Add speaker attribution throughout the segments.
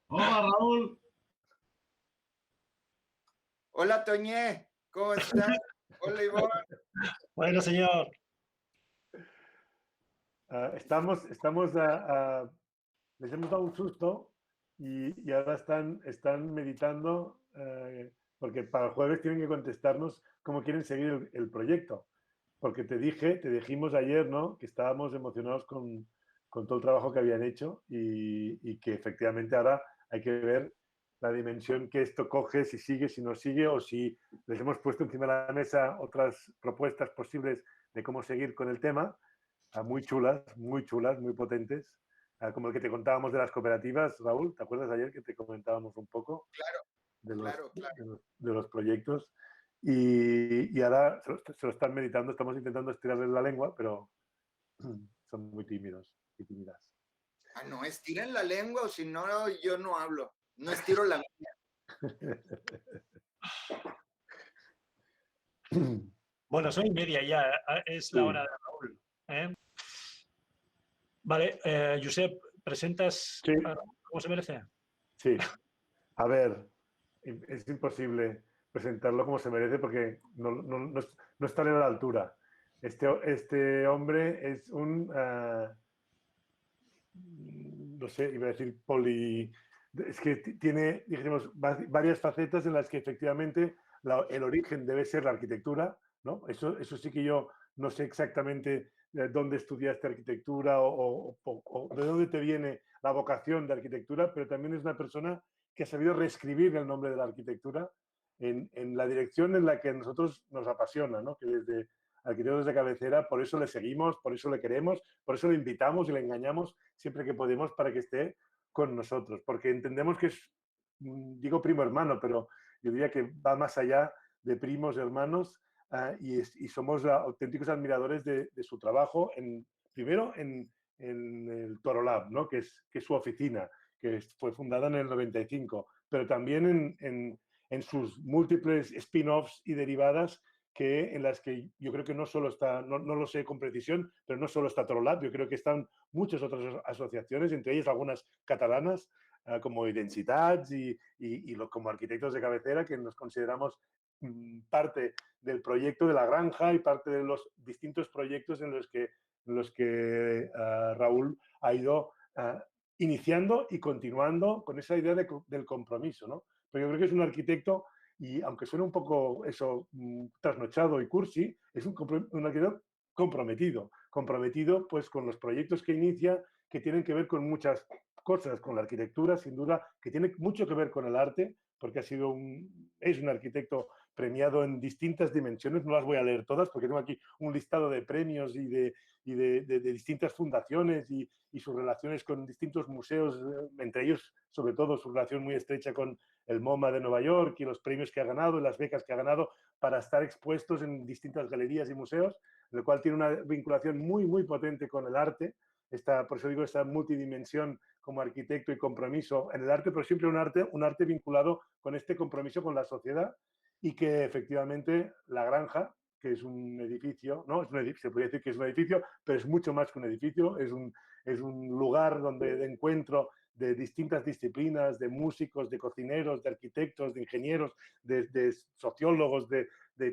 Speaker 1: Hola, Raúl.
Speaker 2: Hola, Toñé, ¿cómo estás? Hola, Ivonne.
Speaker 3: Bueno, señor.
Speaker 4: Les hemos dado un susto y ahora están meditando porque para el jueves tienen que contestarnos cómo quieren seguir el proyecto. Porque te dijimos ayer, ¿no? Que estábamos emocionados con todo el trabajo que habían hecho y que efectivamente ahora hay que ver la dimensión que esto coge, si sigue, si no sigue, o si les hemos puesto encima de la mesa otras propuestas posibles de cómo seguir con el tema, muy chulas, muy potentes, como el que te contábamos de las cooperativas, Raúl. ¿Te acuerdas ayer que te comentábamos un poco
Speaker 2: Claro.
Speaker 4: de los proyectos? Y ahora se lo están meditando, estamos intentando estirarles la lengua, pero son muy tímidos y tímidas.
Speaker 2: Ah, no, estiren la lengua o si no, yo no hablo. No estiro la mía.
Speaker 3: Bueno, son 1:30 ya, es la hora de Raúl. Vale, Josep, ¿presentas cómo se merece?
Speaker 4: Sí. A ver, es imposible presentarlo como se merece porque no está a la altura. Este hombre es un, no sé, iba a decir es que tiene, dijimos, varias facetas en las que efectivamente el origen debe ser la arquitectura, ¿no? Eso sí que yo no sé exactamente dónde estudiaste arquitectura o de dónde te viene la vocación de arquitectura, pero también es una persona que ha sabido reescribir el nombre de la arquitectura en la dirección en la que a nosotros nos apasiona, ¿no? Que desde Arquitectos de Cabecera, por eso le seguimos, por eso le queremos, por eso le invitamos y le engañamos siempre que podemos para que esté con nosotros, porque entendemos que es, digo primo hermano, pero yo diría que va más allá de primos, hermanos, y somos auténticos admiradores de su trabajo, primero en el Toro Lab, ¿no? que es su oficina, que fue fundada en el 95, pero también en sus múltiples spin-offs y derivadas en las que yo creo que no solo está, no lo sé con precisión, pero no solo está Torolab, yo creo que están muchas otras asociaciones, entre ellas algunas catalanas, como Identitats como Arquitectos de Cabecera, que nos consideramos parte del proyecto de la granja y parte de los distintos proyectos en los que Raúl ha ido iniciando y continuando con esa idea del compromiso, ¿no? Pero yo creo que es un arquitecto y aunque suene un poco eso trasnochado y cursi, es un arquitecto comprometido pues con los proyectos que inicia, que tienen que ver con muchas cosas, con la arquitectura, sin duda, que tiene mucho que ver con el arte, porque es un arquitecto premiado en distintas dimensiones. No las voy a leer todas porque tengo aquí un listado de premios y de distintas fundaciones y sus relaciones con distintos museos, entre ellos, sobre todo, su relación muy estrecha con el MoMA de Nueva York y los premios que ha ganado y las becas que ha ganado para estar expuestos en distintas galerías y museos, lo cual tiene una vinculación muy potente con el arte. Por eso digo, esta multidimensión como arquitecto y compromiso en el arte, pero siempre un arte vinculado con este compromiso con la sociedad y que efectivamente La Granja, que es un edificio, ¿no? Se podría decir que es un edificio, pero es mucho más que un edificio, es un lugar de encuentro de distintas disciplinas, de músicos, de cocineros, de arquitectos, de ingenieros, de sociólogos, de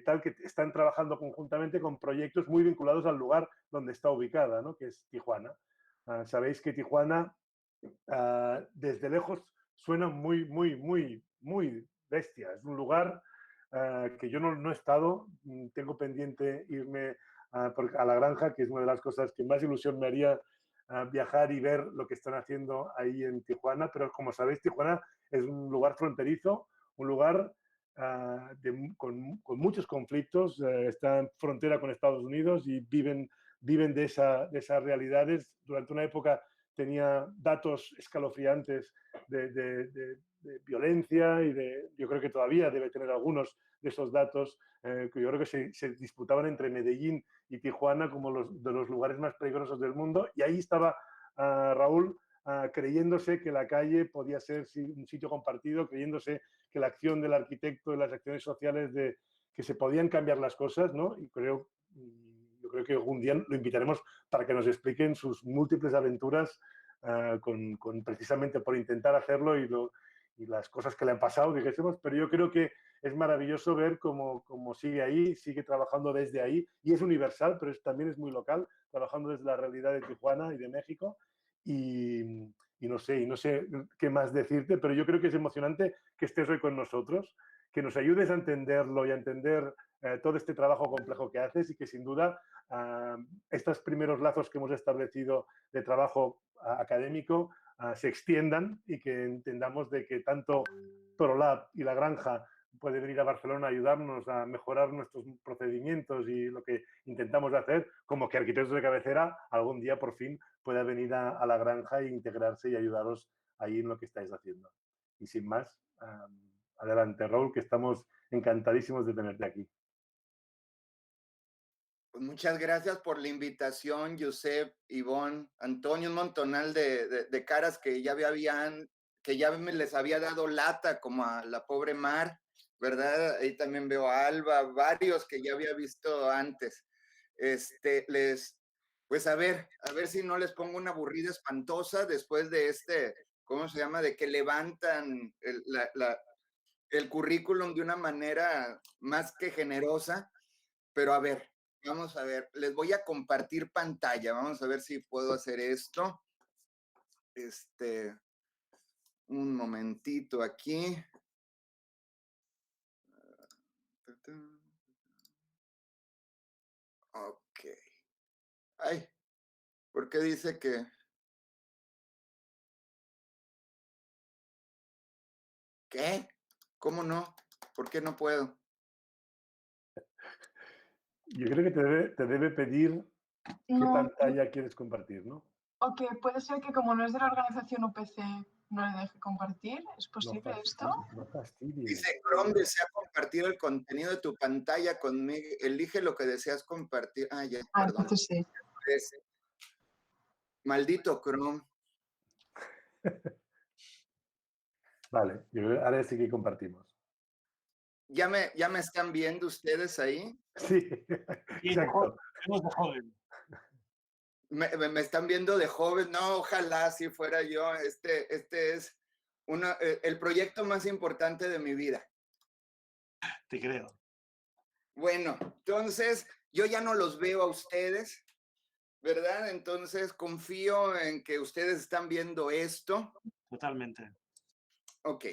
Speaker 4: tal, que están trabajando conjuntamente con proyectos muy vinculados al lugar donde está ubicada, ¿no? Que es Tijuana. Sabéis que Tijuana, desde lejos, suena muy bestia. Es un lugar que yo no he estado. Tengo pendiente irme a La Granja, que es una de las cosas que más ilusión me haría viajar y ver lo que están haciendo ahí en Tijuana. Pero como sabéis, Tijuana es un lugar fronterizo, un lugar con muchos conflictos. Está en frontera con Estados Unidos y viven de esas realidades. Durante una época tenía datos escalofriantes de violencia y yo creo que todavía debe tener algunos de esos datos que yo creo que se disputaban entre Medellín y Tijuana como de los lugares más peligrosos del mundo. Y ahí estaba Raúl creyéndose que la calle podía ser un sitio compartido, creyéndose que la acción del arquitecto, de las acciones sociales, que se podían cambiar las cosas, ¿no? Y yo creo que algún día lo invitaremos para que nos expliquen sus múltiples aventuras precisamente por intentar hacerlo y las cosas que le han pasado, dijésemos, pero yo creo que es maravilloso ver cómo sigue ahí, sigue trabajando desde ahí, y es universal, pero también es muy local, trabajando desde la realidad de Tijuana y de México, y no sé qué más decirte, pero yo creo que es emocionante que estés hoy con nosotros, que nos ayudes a entenderlo y a entender todo este trabajo complejo que haces y que sin duda estos primeros lazos que hemos establecido de trabajo académico se extiendan y que entendamos de que tanto Torolab y La Granja puede venir a Barcelona a ayudarnos a mejorar nuestros procedimientos y lo que intentamos hacer, como que Arquitectos de Cabecera algún día por fin pueda venir a La Granja e integrarse y ayudaros ahí en lo que estáis haciendo. Y sin más, adelante, Raúl, que estamos encantadísimos de tenerte aquí.
Speaker 2: Pues muchas gracias por la invitación, Josep, Ivonne, Antonio, un montonal de caras que ya que ya me les había dado lata, como a la pobre Mar, ¿verdad? Ahí también veo a Alba, varios que ya había visto antes. Pues a ver si no les pongo una aburrida espantosa después de ¿cómo se llama? De que levantan el currículum de una manera más que generosa, pero a ver. Vamos a ver, les voy a compartir pantalla. Vamos a ver si puedo hacer esto. Un momentito aquí. Ok. Ay, ¿por qué dice que? ¿Qué? ¿Cómo no? ¿Por qué no puedo?
Speaker 4: Yo creo que te debe pedir qué pantalla quieres compartir, ¿no?
Speaker 1: Ok, puede ser que como no es de la organización UPC no le deje compartir. ¿Es posible esto?
Speaker 4: No fastidies.
Speaker 2: Dice Chrome desea compartir el contenido de tu pantalla conmigo. Elige lo que deseas compartir. Ah, ya, perdón.
Speaker 1: Entonces sí.
Speaker 2: Maldito Chrome.
Speaker 4: Vale, ahora sí que compartimos.
Speaker 2: ¿Ya me están viendo ustedes ahí?
Speaker 4: Sí, exacto.
Speaker 3: De joven.
Speaker 2: Me están viendo de joven. No, ojalá si fuera yo. Este es el proyecto más importante de mi vida.
Speaker 3: Te creo.
Speaker 2: Bueno, entonces yo ya no los veo a ustedes, ¿verdad? Entonces confío en que ustedes están viendo esto.
Speaker 3: Totalmente.
Speaker 2: Ok.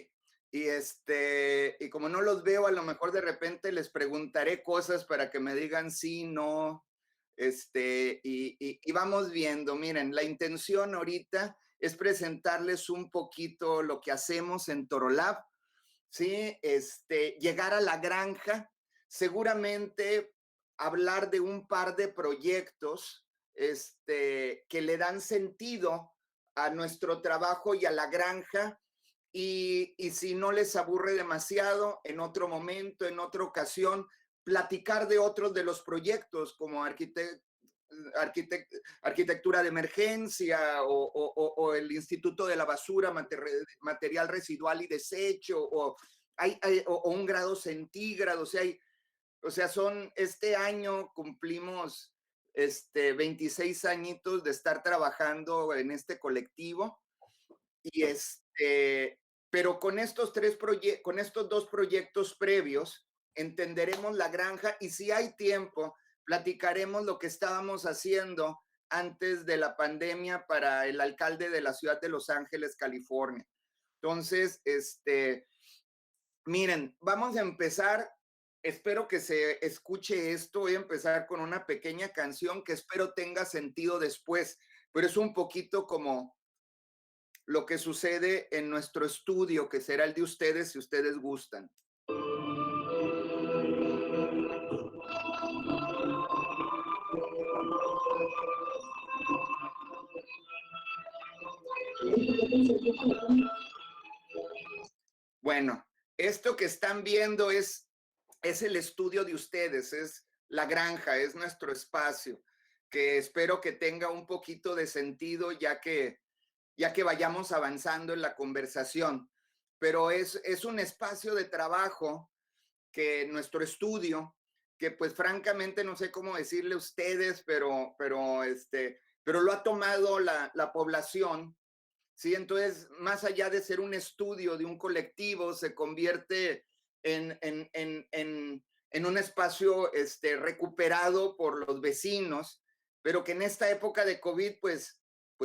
Speaker 2: Y como no los veo, a lo mejor de repente les preguntaré cosas para que me digan sí, no. Y vamos viendo. Miren, la intención ahorita es presentarles un poquito lo que hacemos en Torolab, ¿sí? Llegar a La Granja, seguramente hablar de un par de proyectos que le dan sentido a nuestro trabajo y a La Granja. Y si no les aburre demasiado, en otro momento, en otra ocasión, platicar de otros de los proyectos como arquitectura de emergencia o el Instituto de la Basura, material residual y desecho, o un grado centígrado. O sea, este año cumplimos 26 añitos de estar trabajando en este colectivo. Y pero con estos dos proyectos previos, entenderemos La Granja, y si hay tiempo, platicaremos lo que estábamos haciendo antes de la pandemia para el alcalde de la ciudad de Los Ángeles, California. Entonces, miren, vamos a empezar. Espero que se escuche esto. Voy a empezar con una pequeña canción que espero tenga sentido después, pero es un poquito como lo que sucede en nuestro estudio, que será el de ustedes si ustedes gustan. Bueno, esto que están viendo es el estudio de ustedes, es La Granja, es nuestro espacio, que espero que tenga un poquito de sentido ya que vayamos avanzando en la conversación. Pero es un espacio de trabajo, que nuestro estudio, que pues francamente no sé cómo decirle a ustedes, pero lo ha tomado la población ¿sí? Entonces, más allá de ser un estudio de un colectivo, se convierte en un espacio recuperado por los vecinos, pero que en esta época de COVID, pues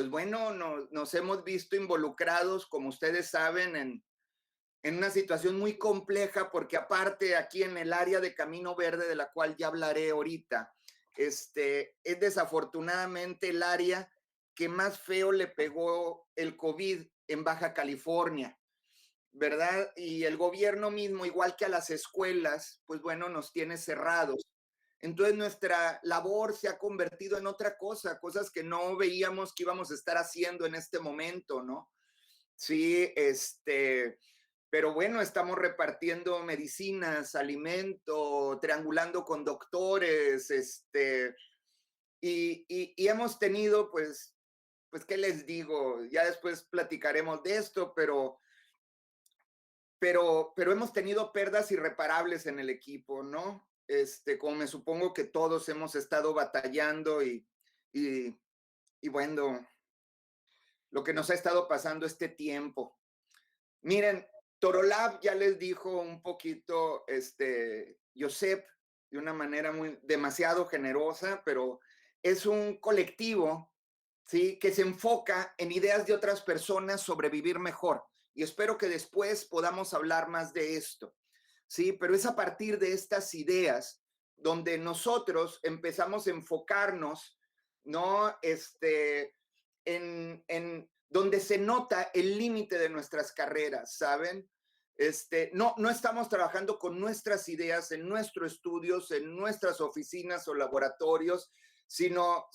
Speaker 2: bueno, nos hemos visto involucrados, como ustedes saben, en una situación muy compleja, porque aparte aquí en el área de Camino Verde, de la cual ya hablaré ahorita, es desafortunadamente el área que más feo le pegó el COVID en Baja California, ¿verdad? Y el gobierno mismo, igual que a las escuelas, pues bueno, nos tiene cerrados. Entonces nuestra labor se ha convertido en otra cosa, cosas que no veíamos que íbamos a estar haciendo en este momento, ¿no? Sí, pero bueno, estamos repartiendo medicinas, alimento, triangulando con doctores, y hemos tenido, pues, ¿qué les digo? Ya después platicaremos de esto, pero hemos tenido pérdidas irreparables en el equipo, ¿no? Como me supongo que todos hemos estado batallando y bueno, lo que nos ha estado pasando este tiempo. Miren, Torolab ya les dijo un poquito, Josep, de una manera demasiado generosa, pero es un colectivo, ¿sí? Que se enfoca en ideas de otras personas sobre vivir mejor. Y espero que después podamos hablar más de esto, ¿sí? Pero es a partir de estas ideas donde nosotros empezamos a enfocarnos, ¿no? En donde se nota el límite de nuestras carreras, ¿saben? No estamos trabajando con nuestras ideas en nuestros estudios, en nuestras oficinas o laboratorios, sino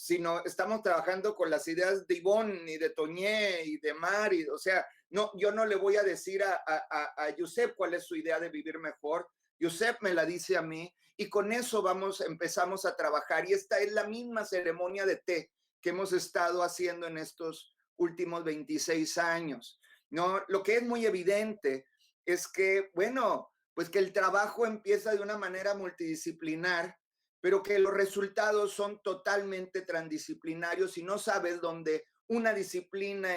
Speaker 2: estamos trabajando con las ideas de Ivonne y de Toñé y de Mari. O sea, no, yo no le voy a decir a Josep cuál es su idea de vivir mejor. Josep me la dice a mí y con eso empezamos a trabajar. Y esta es la misma ceremonia de té que hemos estado haciendo en estos últimos 26 años, ¿no? Lo que es muy evidente es que, bueno, pues que el trabajo empieza de una manera multidisciplinar, pero que los resultados son totalmente transdisciplinarios y no sabes dónde una disciplina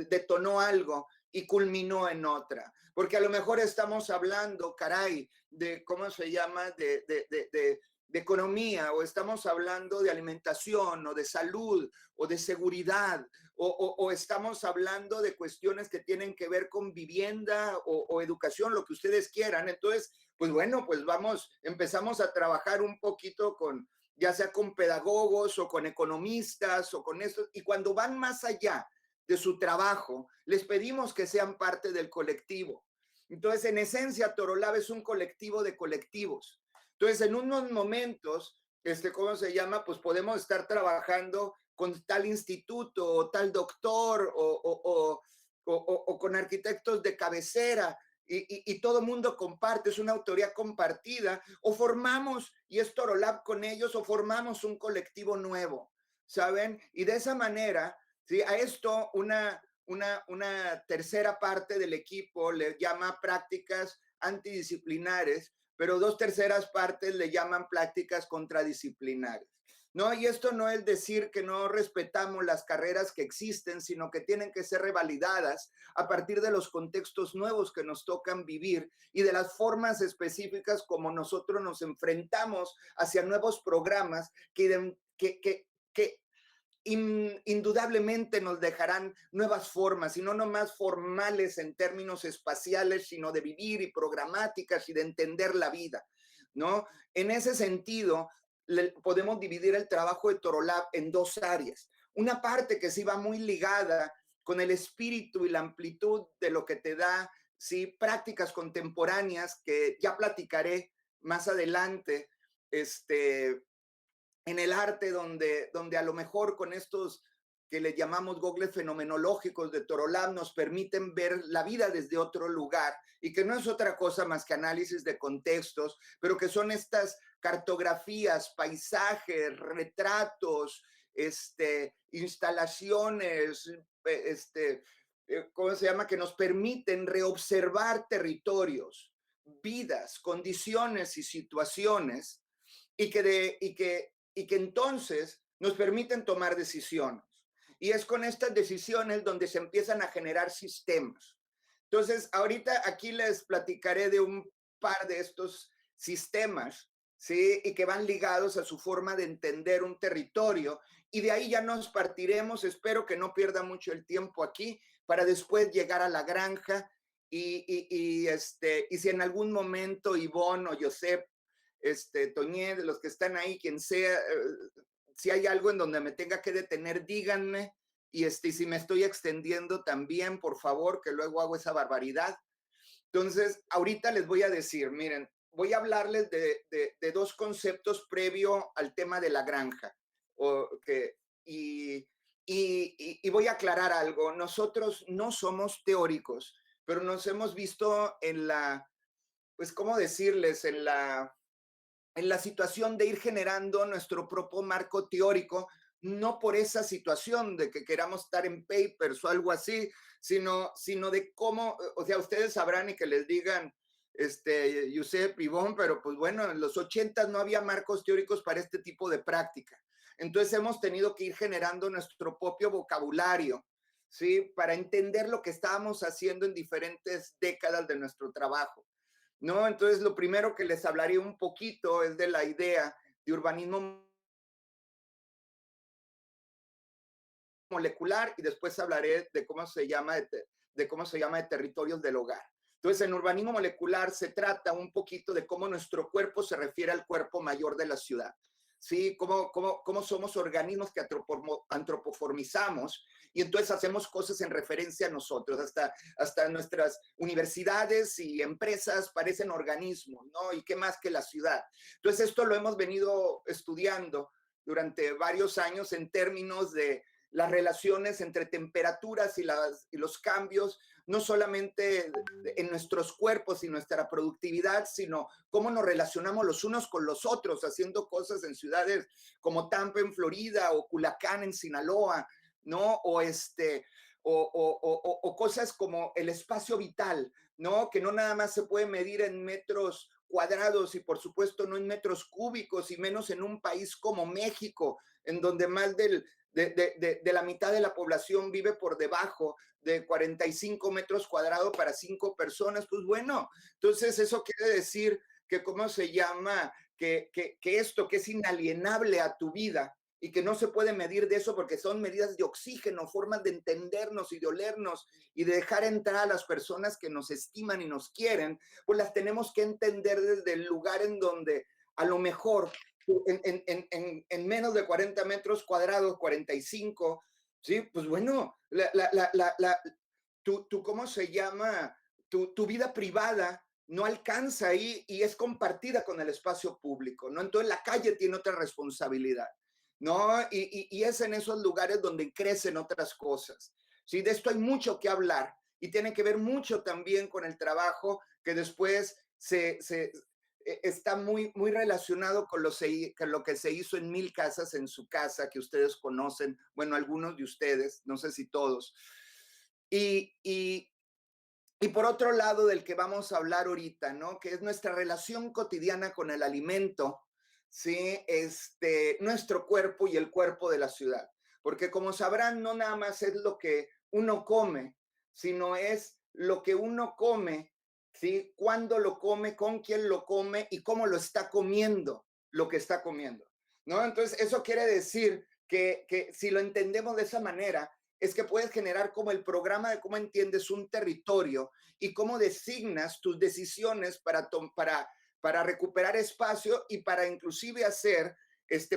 Speaker 2: detonó algo y culminó en otra. Porque a lo mejor estamos hablando, caray, de, ¿cómo se llama?, de economía, o estamos hablando de alimentación, o de salud, o de seguridad, o estamos hablando de cuestiones que tienen que ver con vivienda o educación, lo que ustedes quieran. Entonces, pues bueno, pues empezamos a trabajar un poquito con, ya sea con pedagogos o con economistas o con esto, y cuando van más allá de su trabajo, les pedimos que sean parte del colectivo. Entonces, en esencia, Torolab es un colectivo de colectivos. Entonces, en unos momentos, ¿cómo se llama? Pues podemos estar trabajando con tal instituto o tal doctor o con arquitectos de cabecera y todo mundo comparte, es una autoría compartida, o formamos, y es Torolab con ellos, o formamos un colectivo nuevo, ¿saben? Y de esa manera, ¿sí? A esto una tercera parte del equipo le llama prácticas antidisciplinares, pero 2/3 partes le llaman prácticas contradisciplinares, ¿no? Y esto no es decir que no respetamos las carreras que existen, sino que tienen que ser revalidadas a partir de los contextos nuevos que nos tocan vivir y de las formas específicas como nosotros nos enfrentamos hacia nuevos programas que indudablemente nos dejarán nuevas formas, y no nomás formales en términos espaciales, sino de vivir y programáticas y de entender la vida, ¿no? En ese sentido, podemos dividir el trabajo de Torolab en 2 áreas. Una parte que sí va muy ligada con el espíritu y la amplitud de lo que te da, sí, prácticas contemporáneas, que ya platicaré más adelante, en el arte, donde a lo mejor con estos que le llamamos gogles fenomenológicos de Torolab nos permiten ver la vida desde otro lugar, y que no es otra cosa más que análisis de contextos, pero que son estas cartografías, paisajes, retratos, instalaciones, ¿cómo se llama?, que nos permiten reobservar territorios, vidas, condiciones y situaciones, y que entonces nos permiten tomar decisiones. Y es con estas decisiones donde se empiezan a generar sistemas. Entonces, ahorita aquí les platicaré de un par de estos sistemas, ¿sí? Y que van ligados a su forma de entender un territorio. Y de ahí ya nos partiremos, espero que no pierda mucho el tiempo aquí, para después llegar a la granja. Y si en algún momento Ivonne o Josep, Toñé, de los que están ahí, quien sea, si hay algo en donde me tenga que detener, díganme. Y si me estoy extendiendo también, por favor, que luego hago esa barbaridad. Entonces, ahorita les voy a decir, miren, voy a hablarles de dos conceptos previo al tema de la granja. Y voy a aclarar algo. Nosotros no somos teóricos, pero nos hemos visto en la, pues, ¿cómo decirles? En la situación de ir generando nuestro propio marco teórico, no por esa situación de que queramos estar en papers o algo así, sino de cómo, o sea, ustedes sabrán y que les digan, Josep, Ivonne, pero pues bueno, en los 80 no había marcos teóricos para este tipo de práctica. Entonces hemos tenido que ir generando nuestro propio vocabulario, ¿sí? Para entender lo que estábamos haciendo en diferentes décadas de nuestro trabajo, ¿no? Entonces, lo primero que les hablaré un poquito es de la idea de urbanismo molecular y después hablaré de cómo se llama de territorios del hogar. Entonces, en urbanismo molecular se trata un poquito de cómo nuestro cuerpo se refiere al cuerpo mayor de la ciudad. ¿Sí? Cómo somos organismos que antropoformizamos y entonces hacemos cosas en referencia a nosotros. Hasta nuestras universidades y empresas parecen organismos, ¿no? ¿Y qué más que la ciudad? Entonces, esto lo hemos venido estudiando durante varios años en términos de las relaciones entre temperaturas y los cambios, no solamente en nuestros cuerpos y nuestra productividad, sino cómo nos relacionamos los unos con los otros, haciendo cosas en ciudades como Tampa en Florida o Culacán en Sinaloa, ¿no? O cosas como el espacio vital, ¿no? Que no nada más se puede medir en metros cuadrados y por supuesto no en metros cúbicos y menos en un país como México, en donde más de la mitad de la población vive por debajo de 45 metros cuadrados para 5 personas. Pues bueno, entonces eso quiere decir que, ¿cómo se llama? Que esto que es inalienable a tu vida y que no se puede medir de eso porque son medidas de oxígeno, formas de entendernos y de olernos y de dejar entrar a las personas que nos estiman y nos quieren, pues las tenemos que entender desde el lugar en donde a lo mejor en menos de 40 metros cuadrados, 45, ¿sí? Pues bueno, ¿cómo se llama? Tu vida privada no alcanza ahí y es compartida con el espacio público, ¿no? Entonces la calle tiene otra responsabilidad, ¿no? Y es en esos lugares donde crecen otras cosas, ¿sí? De esto hay mucho que hablar y tiene que ver mucho también con el trabajo que después está muy, muy relacionado con lo que se hizo en 1000 casas en su casa, que ustedes conocen, bueno, algunos de ustedes, no sé si todos. Y por otro lado, del que vamos a hablar ahorita, ¿no? Que es nuestra relación cotidiana con el alimento, ¿sí? Nuestro cuerpo y el cuerpo de la ciudad. Porque como sabrán, no nada más es lo que uno come, sino es lo que uno come, ¿sí? Cuándo lo come, con quién lo come y cómo lo está comiendo, lo que está comiendo, ¿no? Entonces, eso quiere decir que si lo entendemos de esa manera, es que puedes generar como el programa de cómo entiendes un territorio y cómo designas tus decisiones para recuperar espacio y para inclusive hacer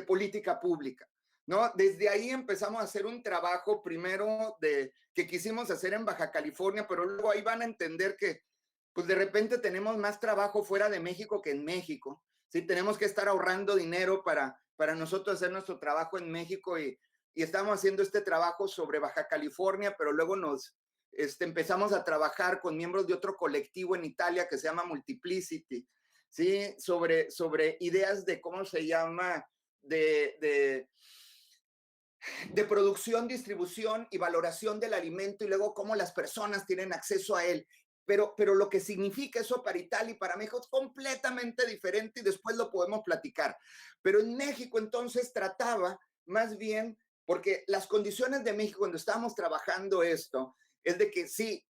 Speaker 2: política pública, ¿no? Desde ahí empezamos a hacer un trabajo primero que quisimos hacer en Baja California, pero luego ahí van a entender que pues de repente tenemos más trabajo fuera de México que en México, ¿sí? Tenemos que estar ahorrando dinero para nosotros hacer nuestro trabajo en México y estamos haciendo este trabajo sobre Baja California, pero luego empezamos a trabajar con miembros de otro colectivo en Italia que se llama Multiplicity, ¿sí? Sobre ideas de cómo se llama, de producción, distribución y valoración del alimento y luego cómo las personas tienen acceso a él. Pero lo que significa eso para Italia y para México es completamente diferente y después lo podemos platicar. Pero en México entonces trataba más bien porque las condiciones de México cuando estábamos trabajando esto, es de que sí,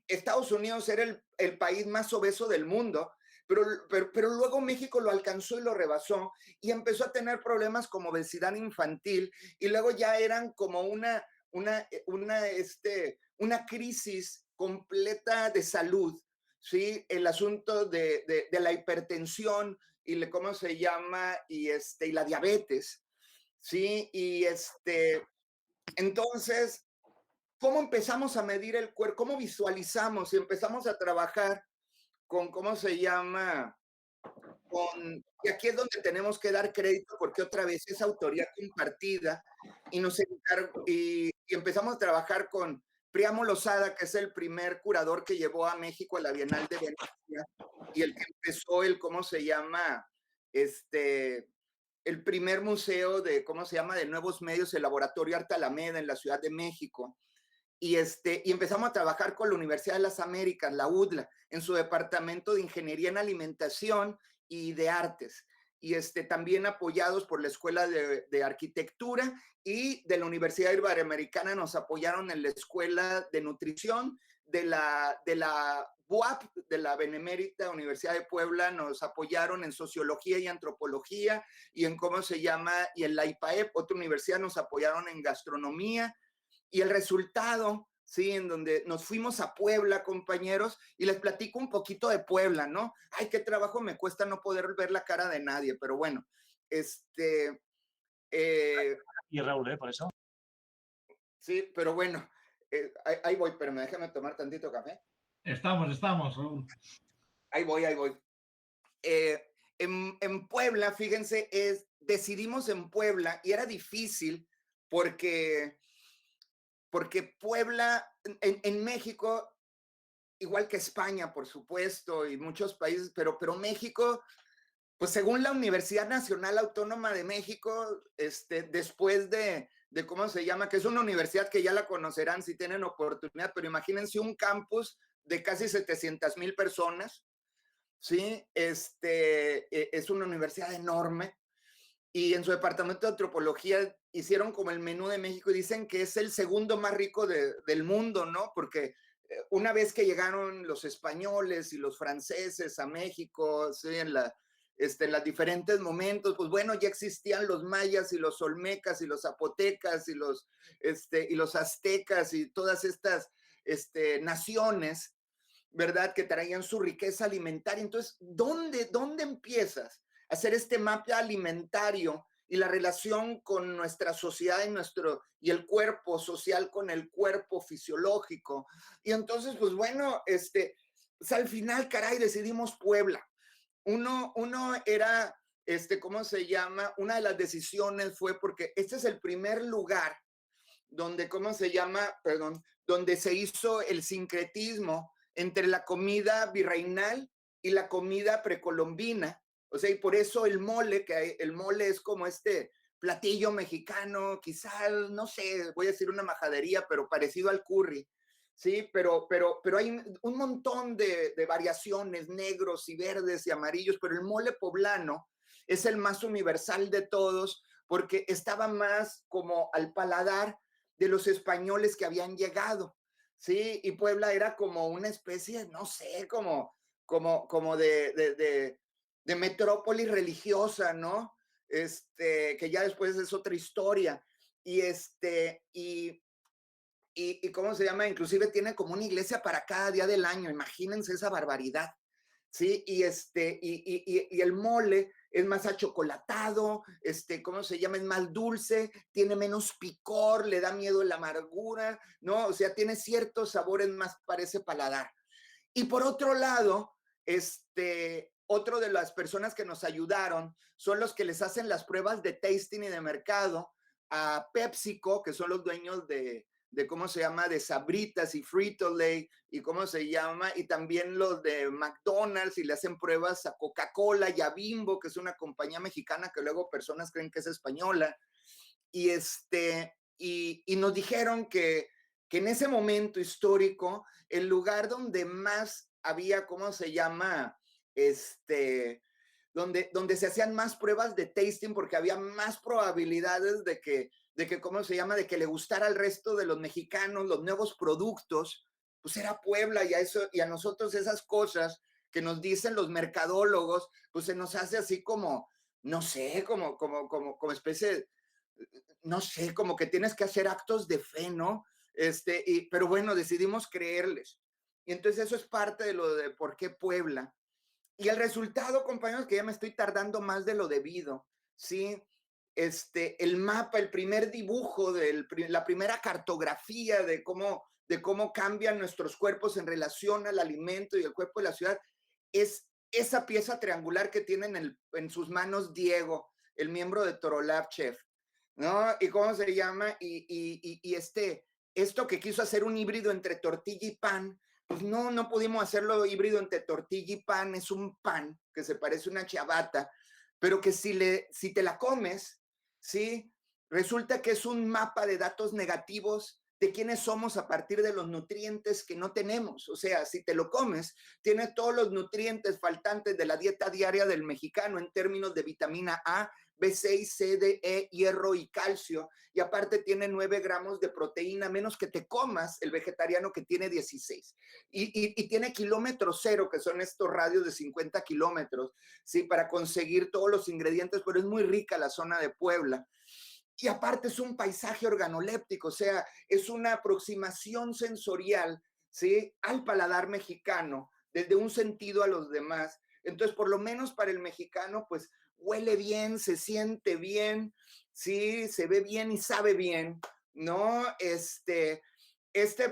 Speaker 2: Estados Unidos era el país más obeso del mundo, pero luego México lo alcanzó y lo rebasó y empezó a tener problemas como obesidad infantil y luego ya eran como una crisis completa de salud, ¿sí? El asunto de la hipertensión y ¿cómo se llama? Y la diabetes, ¿sí? Y entonces, ¿cómo empezamos a medir el cuerpo? ¿Cómo visualizamos? Y empezamos a trabajar con, ¿cómo se llama? Y aquí es donde tenemos que dar crédito porque otra vez es autoría compartida y y empezamos a trabajar con Priamo Lozada, que es el primer curador que llevó a México a la Bienal de Venecia y el que empezó ¿cómo se llama? El primer museo de, ¿cómo se llama? De nuevos medios, el Laboratorio Arte Alameda en la Ciudad de México. Y empezamos a trabajar con la Universidad de las Américas, la UDLA, en su departamento de Ingeniería en Alimentación y de Artes. Y también apoyados por la Escuela de Arquitectura y de la Universidad Iberoamericana nos apoyaron en la Escuela de Nutrición, de la BUAP, de la Benemérita Universidad de Puebla, nos apoyaron en Sociología y Antropología y en ¿cómo se llama? Y en la IPAEP, otra universidad, nos apoyaron en Gastronomía. Y el resultado, ¿sí? En donde nos fuimos a Puebla, compañeros, y les platico un poquito de Puebla, ¿no? Ay, qué trabajo me cuesta no poder ver la cara de nadie, pero bueno,
Speaker 3: Y Raúl, por eso.
Speaker 2: Sí, pero bueno, ahí voy, pero déjame tomar tantito café.
Speaker 5: Estamos, Raúl.
Speaker 2: Ahí voy. En Puebla, fíjense, decidimos en Puebla y era difícil porque Puebla, en México, igual que España, por supuesto, y muchos países, pero México, pues según la Universidad Nacional Autónoma de México, después de ¿cómo se llama? Que es una universidad que ya la conocerán si tienen oportunidad, pero imagínense un campus de casi 700,000 personas, ¿sí? Es una universidad enorme. Y en su departamento de antropología hicieron como el menú de México y dicen que es el segundo más rico del mundo, ¿no? Porque una vez que llegaron los españoles y los franceses a México, ¿sí? En los diferentes momentos, pues bueno, ya existían los mayas y los olmecas y los zapotecas y los aztecas y todas estas naciones, ¿verdad? Que traían su riqueza alimentaria. Entonces, ¿dónde empiezas hacer este mapa alimentario y la relación con nuestra sociedad y el cuerpo social con el cuerpo fisiológico? Y entonces, pues bueno, pues al final, caray, decidimos Puebla. Uno era, ¿cómo se llama? Una de las decisiones fue porque este es el primer lugar donde, ¿cómo se llama? Perdón, donde se hizo el sincretismo entre la comida virreinal y la comida precolombina. O sea, y por eso el mole es como platillo mexicano, quizás, no sé, voy a decir una majadería, pero parecido al curry, ¿sí? Pero hay un montón de variaciones, negros y verdes y amarillos, pero el mole poblano es el más universal de todos porque estaba más como al paladar de los españoles que habían llegado, ¿sí? Y Puebla era como una especie, no sé, como de metrópoli religiosa, ¿no? Que ya después es otra historia. Y ¿cómo se llama? Inclusive tiene como una iglesia para cada día del año. Imagínense esa barbaridad, ¿sí? Y el mole es más achocolatado, ¿cómo se llama? Es más dulce, tiene menos picor, le da miedo la amargura, ¿no? O sea, tiene ciertos sabores más para ese paladar. Y por otro lado, otro de las personas que nos ayudaron son los que les hacen las pruebas de tasting y de mercado a PepsiCo, que son los dueños de ¿cómo se llama? De Sabritas y Frito-Lay y ¿cómo se llama? Y también los de McDonald's y le hacen pruebas a Coca-Cola y a Bimbo, que es una compañía mexicana que luego personas creen que es española. Y nos dijeron que en ese momento histórico, el lugar donde más había, ¿cómo se llama? donde se hacían más pruebas de tasting porque había más probabilidades de que, ¿cómo se llama?, de que le gustara al resto de los mexicanos los nuevos productos. Pues era Puebla, y a nosotros esas cosas que nos dicen los mercadólogos, pues se nos hace así como, no sé, como especie, no sé, como que tienes que hacer actos de fe, ¿no? Pero bueno, decidimos creerles. Y entonces eso es parte de lo de por qué Puebla. Y el resultado, compañeros, que ya me estoy tardando más de lo debido, ¿sí? El mapa, el primer dibujo, la primera cartografía de cómo cambian nuestros cuerpos en relación al alimento y el cuerpo de la ciudad, es esa pieza triangular que tiene en sus manos Diego, el miembro de Torolab Chef, ¿no? ¿Y cómo se llama? Esto que quiso hacer un híbrido entre tortilla y pan, pues no pudimos hacerlo híbrido entre tortilla y pan. Es un pan que se parece a una ciabatta, pero que si te la comes, ¿sí? Resulta que es un mapa de datos negativos de quiénes somos a partir de los nutrientes que no tenemos. O sea, si te lo comes, tiene todos los nutrientes faltantes de la dieta diaria del mexicano en términos de vitamina A, B6, C, D, E, hierro y calcio, y aparte tiene 9 gramos de proteína, menos que te comas el vegetariano que tiene 16. Y tiene kilómetro cero, que son estos radios de 50 kilómetros, ¿sí? Para conseguir todos los ingredientes, pero es muy rica la zona de Puebla. Y aparte es un paisaje organoléptico, o sea, es una aproximación sensorial, ¿sí?, al paladar mexicano, desde un sentido a los demás. Entonces, por lo menos para el mexicano, pues huele bien, se siente bien, sí, se ve bien y sabe bien, ¿no?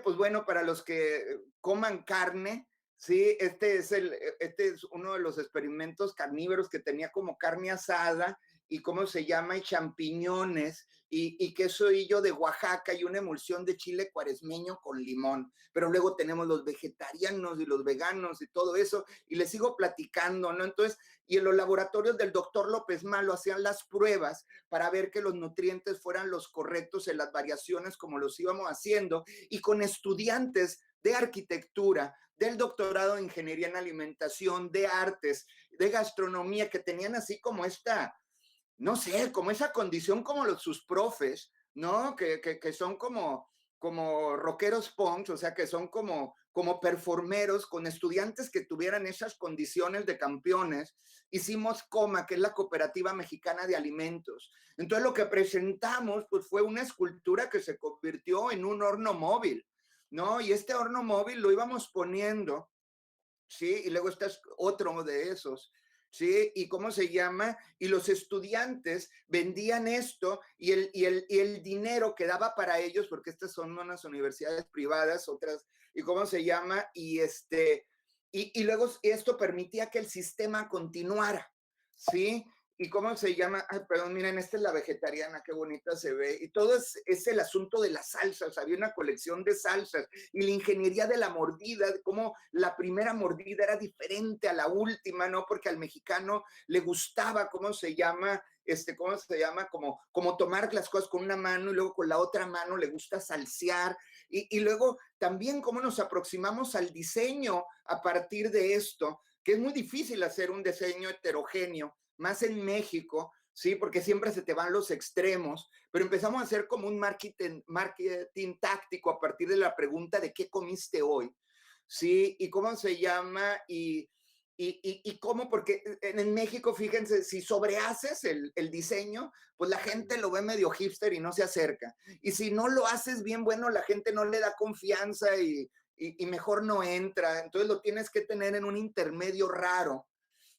Speaker 2: Pues bueno, para los que coman carne, sí, este es uno de los experimentos carnívoros que tenía como carne asada y cómo se llama, y champiñones, y queso hillo de Oaxaca y una emulsión de chile cuaresmeño con limón. Pero luego tenemos los vegetarianos y los veganos y todo eso, y les sigo platicando, ¿no? Entonces, y en los laboratorios del doctor López Malo hacían las pruebas para ver que los nutrientes fueran los correctos en las variaciones como los íbamos haciendo, y con estudiantes de arquitectura, del doctorado de ingeniería en alimentación, de artes, de gastronomía, que tenían así como no sé, como esa condición como sus profes, ¿no? Que son como rockeros punks, o sea, que son como performeros, con estudiantes que tuvieran esas condiciones de campeones. Hicimos COMA, que es la Cooperativa Mexicana de Alimentos. Entonces lo que presentamos, pues, fue una escultura que se convirtió en un horno móvil, ¿no? Y este horno móvil lo íbamos poniendo, ¿sí? Y luego este es otro de esos, ¿sí? ¿Y cómo se llama? Y los estudiantes vendían esto, y el dinero que daba para ellos, porque estas son unas universidades privadas, otras, ¿y cómo se llama? Y luego esto permitía que el sistema continuara, ¿sí? ¿Y cómo se llama? Ay, perdón, miren, esta es la vegetariana, qué bonita se ve. Y todo es el asunto de las salsas. Había una colección de salsas y la ingeniería de la mordida, cómo la primera mordida era diferente a la última, ¿no? Porque al mexicano le gustaba, ¿cómo se llama? Como tomar las cosas con una mano y luego con la otra mano le gusta salsear. Y luego también cómo nos aproximamos al diseño a partir de esto, que es muy difícil hacer un diseño heterogéneo, más en México, ¿sí? Porque siempre se te van los extremos, pero empezamos a hacer como un marketing táctico a partir de la pregunta de ¿qué comiste hoy? ¿Sí? ¿Y cómo se llama? Y cómo, porque en México, fíjense, si sobrehaces el diseño, pues la gente lo ve medio hipster y no se acerca. Y si no lo haces bien bueno, la gente no le da confianza y mejor no entra. Entonces lo tienes que tener en un intermedio raro,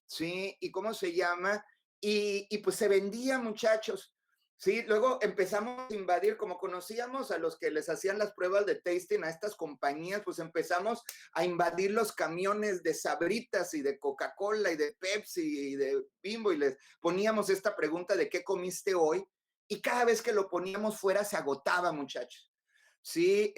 Speaker 2: ¿sí? ¿Y cómo se llama? Y pues se vendía, muchachos, ¿sí? Luego empezamos a invadir, como conocíamos a los que les hacían las pruebas de tasting a estas compañías, pues empezamos a invadir los camiones de Sabritas y de Coca-Cola y de Pepsi y de Bimbo, y les poníamos esta pregunta de ¿qué comiste hoy? Y cada vez que lo poníamos fuera se agotaba, muchachos, ¿sí?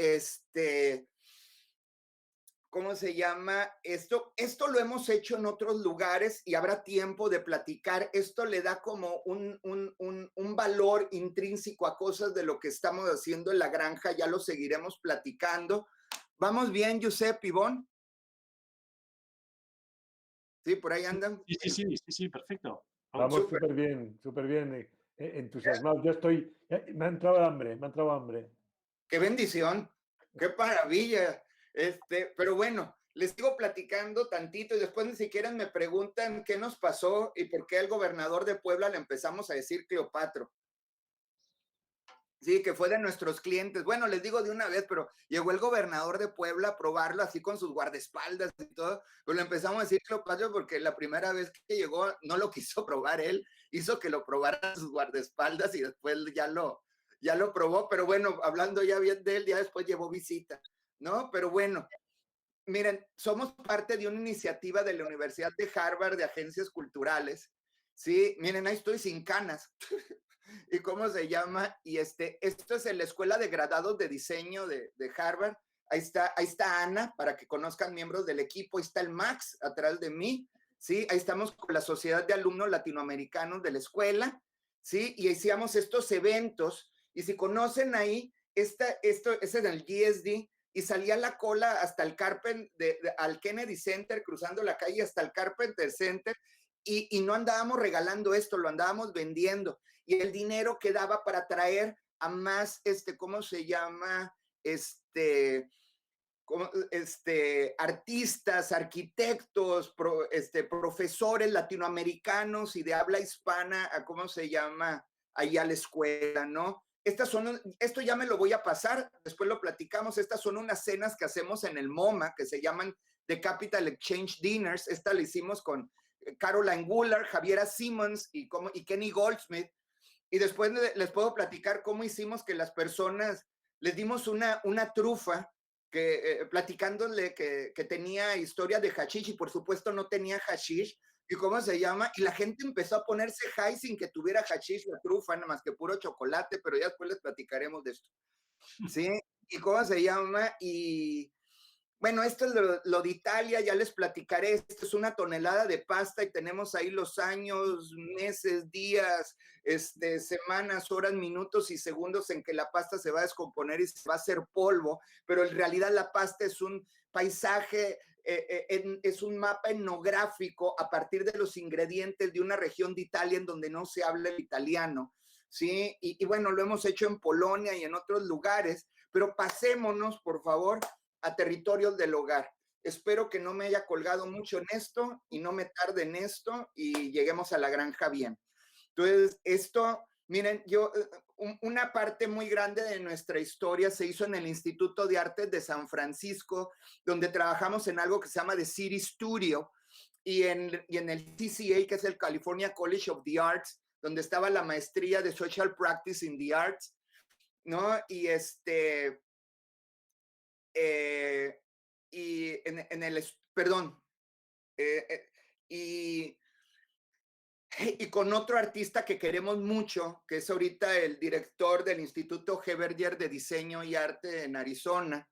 Speaker 2: ¿Cómo se llama? Esto lo hemos hecho en otros lugares y habrá tiempo de platicar. Esto le da como un valor intrínseco a cosas de lo que estamos haciendo en la granja. Ya lo seguiremos platicando. ¿Vamos bien, Josep, Ivonne? ¿Sí? ¿Por ahí andan?
Speaker 3: Sí, perfecto.
Speaker 4: Vamos
Speaker 2: Súper.
Speaker 4: súper bien, entusiasmados. Yo estoy, me ha entrado hambre, me ha entrado hambre.
Speaker 2: ¡Qué bendición! ¡Qué maravilla! Pero bueno, les sigo platicando tantito y después ni siquiera me preguntan qué nos pasó y por qué al gobernador de Puebla le empezamos a decir Cleopatro. Sí, que fue de nuestros clientes. Bueno, les digo de una vez, pero llegó el gobernador de Puebla a probarlo así con sus guardaespaldas y todo. Pues le empezamos a decir Cleopatro porque la primera vez que llegó no lo quiso probar él, hizo que lo probaran sus guardaespaldas y después ya lo probó. Pero bueno, hablando ya bien de él, ya después llevó visita, ¿no? Pero bueno, miren, somos parte de una iniciativa de la Universidad de Harvard de agencias culturales. Sí, miren, ahí estoy sin canas. ¿Y cómo se llama? Y esto es en la Escuela de Graduados de Diseño de Harvard. Ahí está Ana, para que conozcan miembros del equipo. Ahí está el Max, atrás de mí. ¿Sí? Ahí estamos con la Sociedad de Alumnos Latinoamericanos de la escuela. ¿Sí? Y hacíamos estos eventos. Y si conocen ahí, esto es en el GSD, y salía la cola hasta el al Kennedy Center, cruzando la calle hasta el Carpenter Center. Y no andábamos regalando esto, lo andábamos vendiendo. Y el dinero quedaba para traer a más, ¿cómo se llama? Artistas, arquitectos, profesores latinoamericanos y de habla hispana, a ¿cómo se llama? Ahí a la escuela, ¿no? Esto ya me lo voy a pasar, después lo platicamos. Estas son unas cenas que hacemos en el MoMA, que se llaman The Capital Exchange Dinners. Esta la hicimos con Caroline Gullard, Javiera Simmons y Kenny Goldsmith. Y después les puedo platicar cómo hicimos que las personas, les dimos una trufa, platicándole que tenía historia de hashish y por supuesto no tenía hashish. ¿Y cómo se llama? Y la gente empezó a ponerse high sin que tuviera hashish la trufa, nada más que puro chocolate, pero ya después les platicaremos de esto. ¿Sí? ¿Y cómo se llama? Y bueno, esto es lo de Italia, ya les platicaré. Esto es 1 tonelada de pasta y tenemos ahí los años, meses, días, semanas, horas, minutos y segundos en que la pasta se va a descomponer y se va a hacer polvo, pero en realidad la pasta es un paisaje, es un mapa etnográfico a partir de los ingredientes de una región de Italia en donde no se habla el italiano, ¿sí? Y bueno, lo hemos hecho en Polonia y en otros lugares, pero pasémonos, por favor, a territorios del hogar. Espero que no me haya colgado mucho en esto y no me tarde en esto y lleguemos a la granja bien. Entonces, miren, una parte muy grande de nuestra historia se hizo en el Instituto de Artes de San Francisco, donde trabajamos en algo que se llama The City Studio, y en el CCA, que es el California College of the Arts, donde estaba la maestría de Social Practice in the Arts, ¿no? Y y con otro artista que queremos mucho, que es ahorita el director del Instituto G. Verdier de Diseño y Arte en Arizona,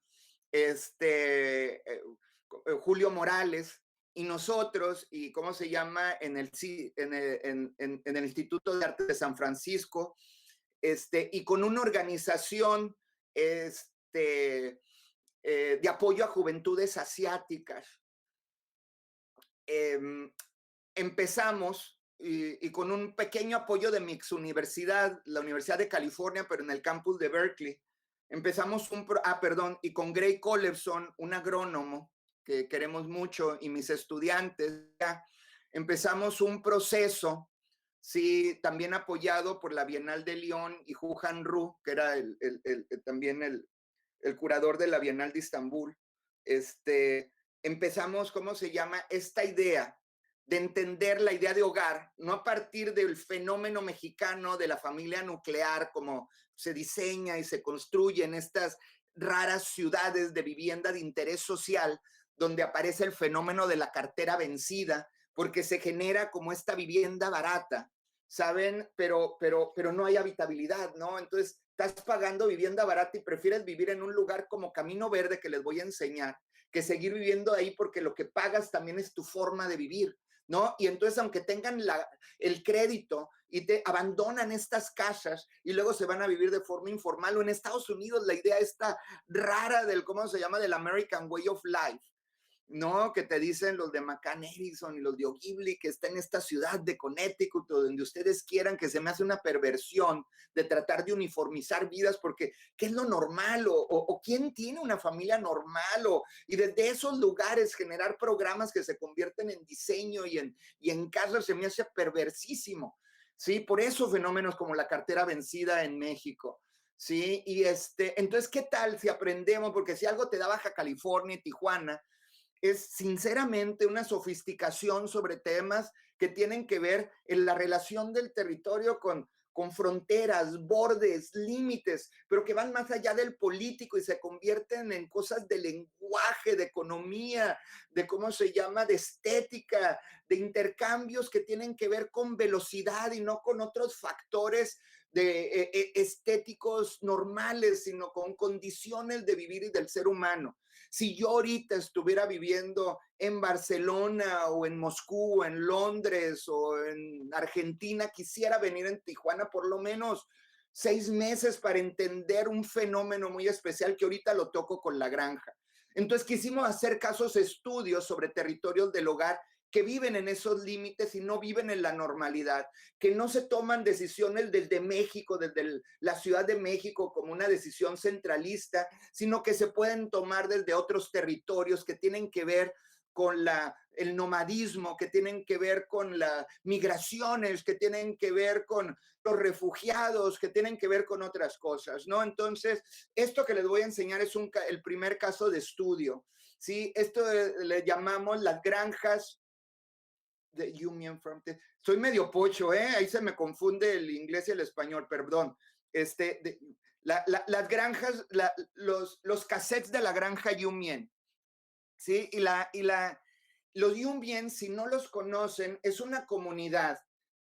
Speaker 2: Julio Morales, y nosotros, y ¿cómo se llama? En el Instituto de Arte de San Francisco, y con una organización, de apoyo a juventudes asiáticas. Empezamos y con un pequeño apoyo de mi ex universidad, la Universidad de California, pero en el campus de Berkeley, empezamos y con Gray Collefson, un agrónomo que queremos mucho, y mis estudiantes, empezamos un proceso, sí, también apoyado por la Bienal de León y Hu Han Ru, que era también el curador de la Bienal de Estambul. Empezamos, ¿cómo se llama? Esta idea de entender la idea de hogar, no a partir del fenómeno mexicano de la familia nuclear, como se diseña y se construye en estas raras ciudades de vivienda de interés social, donde aparece el fenómeno de la cartera vencida, porque se genera como esta vivienda barata, ¿saben? Pero no hay habitabilidad, ¿no? Entonces, estás pagando vivienda barata y prefieres vivir en un lugar como Camino Verde, que les voy a enseñar, que seguir viviendo ahí, porque lo que pagas también es tu forma de vivir, ¿no? Y entonces, aunque tengan el crédito y te abandonan estas casas y luego se van a vivir de forma informal, o en Estados Unidos la idea está rara del, ¿cómo se llama?, del American Way of Life, ¿no? Que te dicen los de McCann Erickson y los de Ogilvy, que está en esta ciudad de Connecticut, o donde ustedes quieran, que se me hace una perversión de tratar de uniformizar vidas, porque ¿qué es lo normal? O quién tiene una familia normal, y desde esos lugares generar programas que se convierten en diseño y en casas, se me hace perversísimo, ¿sí? Por eso fenómenos como la cartera vencida en México. Sí, y entonces, ¿qué tal si aprendemos? Porque si algo te da Baja California y Tijuana, es sinceramente una sofisticación sobre temas que tienen que ver en la relación del territorio con fronteras, bordes, límites, pero que van más allá del político y se convierten en cosas de lenguaje, de economía, de cómo se llama, de estética, de intercambios que tienen que ver con velocidad y no con otros factores estéticos normales, sino con condiciones de vivir y del ser humano. Si yo ahorita estuviera viviendo en Barcelona o en Moscú o en Londres o en Argentina, quisiera venir en Tijuana por lo menos 6 meses para entender un fenómeno muy especial que ahorita lo toco con La Granja. Entonces quisimos hacer casos estudios sobre territorios del hogar que viven en esos límites y no viven en la normalidad, que no se toman decisiones desde México, desde la Ciudad de México como una decisión centralista, sino que se pueden tomar desde otros territorios que tienen que ver con el nomadismo, que tienen que ver con las migraciones, que tienen que ver con los refugiados, que tienen que ver con otras cosas, ¿no? Entonces, esto que les voy a enseñar es el primer caso de estudio, ¿sí? Esto le llamamos las granjas de Union Farm. Soy medio pocho, ¿eh? Ahí se me confunde el inglés y el español, perdón. Las granjas, los cassettes de la granja Union, ¿sí? Los Union, si no los conocen, es una comunidad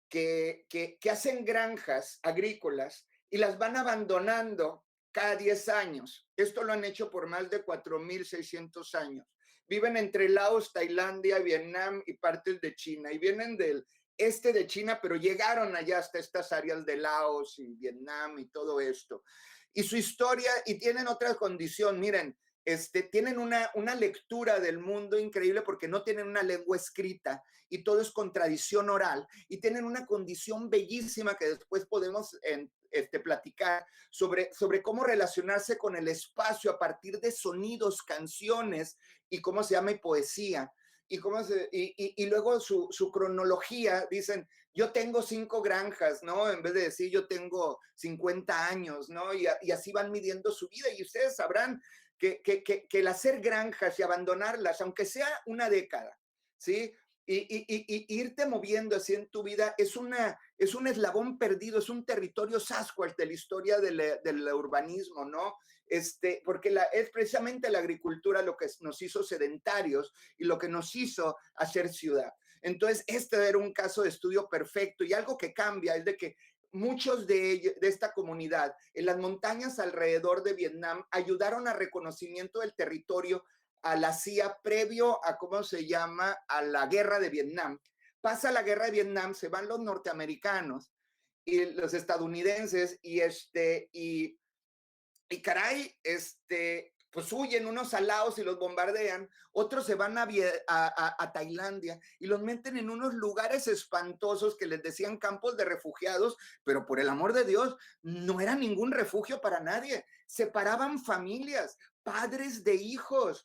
Speaker 2: que hacen granjas agrícolas y las van abandonando cada 10 años. Esto lo han hecho por más de 4,600 años. Viven entre Laos, Tailandia, Vietnam y partes de China. Y vienen del este de China, pero llegaron allá hasta estas áreas de Laos y Vietnam y todo esto. Y su historia, y tienen otra condición, miren, tienen una lectura del mundo increíble porque no tienen una lengua escrita y todo es con tradición oral, y tienen una condición bellísima que después podemos platicar sobre cómo relacionarse con el espacio a partir de sonidos, canciones y cómo se llama y poesía. Y luego su cronología, dicen, yo tengo 5 granjas, ¿no? En vez de decir yo tengo 50 años, ¿no? Y así van midiendo su vida, y ustedes sabrán que el hacer granjas y abandonarlas, aunque sea una década, ¿sí? Y irte moviendo así en tu vida es un eslabón perdido, es un territorio Sasquatch de la historia del urbanismo, ¿no? Porque es precisamente la agricultura lo que nos hizo sedentarios y lo que nos hizo hacer ciudad. Entonces, este era un caso de estudio perfecto, y algo que cambia es de que muchos de esta comunidad en las montañas alrededor de Vietnam ayudaron a reconocimiento del territorio a la CIA previo a, ¿cómo se llama?, a la guerra de Vietnam. Pasa la guerra de Vietnam, se van los norteamericanos y los estadounidenses y caray, pues huyen unos a Laos y los bombardean, otros se van a Tailandia y los meten en unos lugares espantosos que les decían campos de refugiados, pero por el amor de Dios, no era ningún refugio para nadie. Separaban familias, padres de hijos,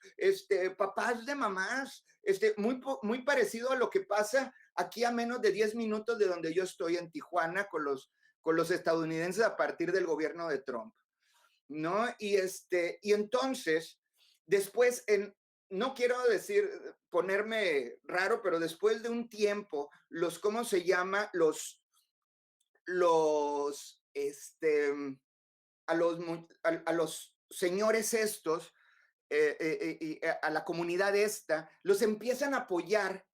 Speaker 2: papás de mamás, muy parecido a lo que pasa aquí a menos de 10 minutos de donde yo estoy en Tijuana con los estadounidenses a partir del gobierno de Trump, ¿no? Y entonces, después, no quiero ponerme raro, pero después de un tiempo, ¿cómo se llama? A los señores estos, a la comunidad los empiezan a apoyar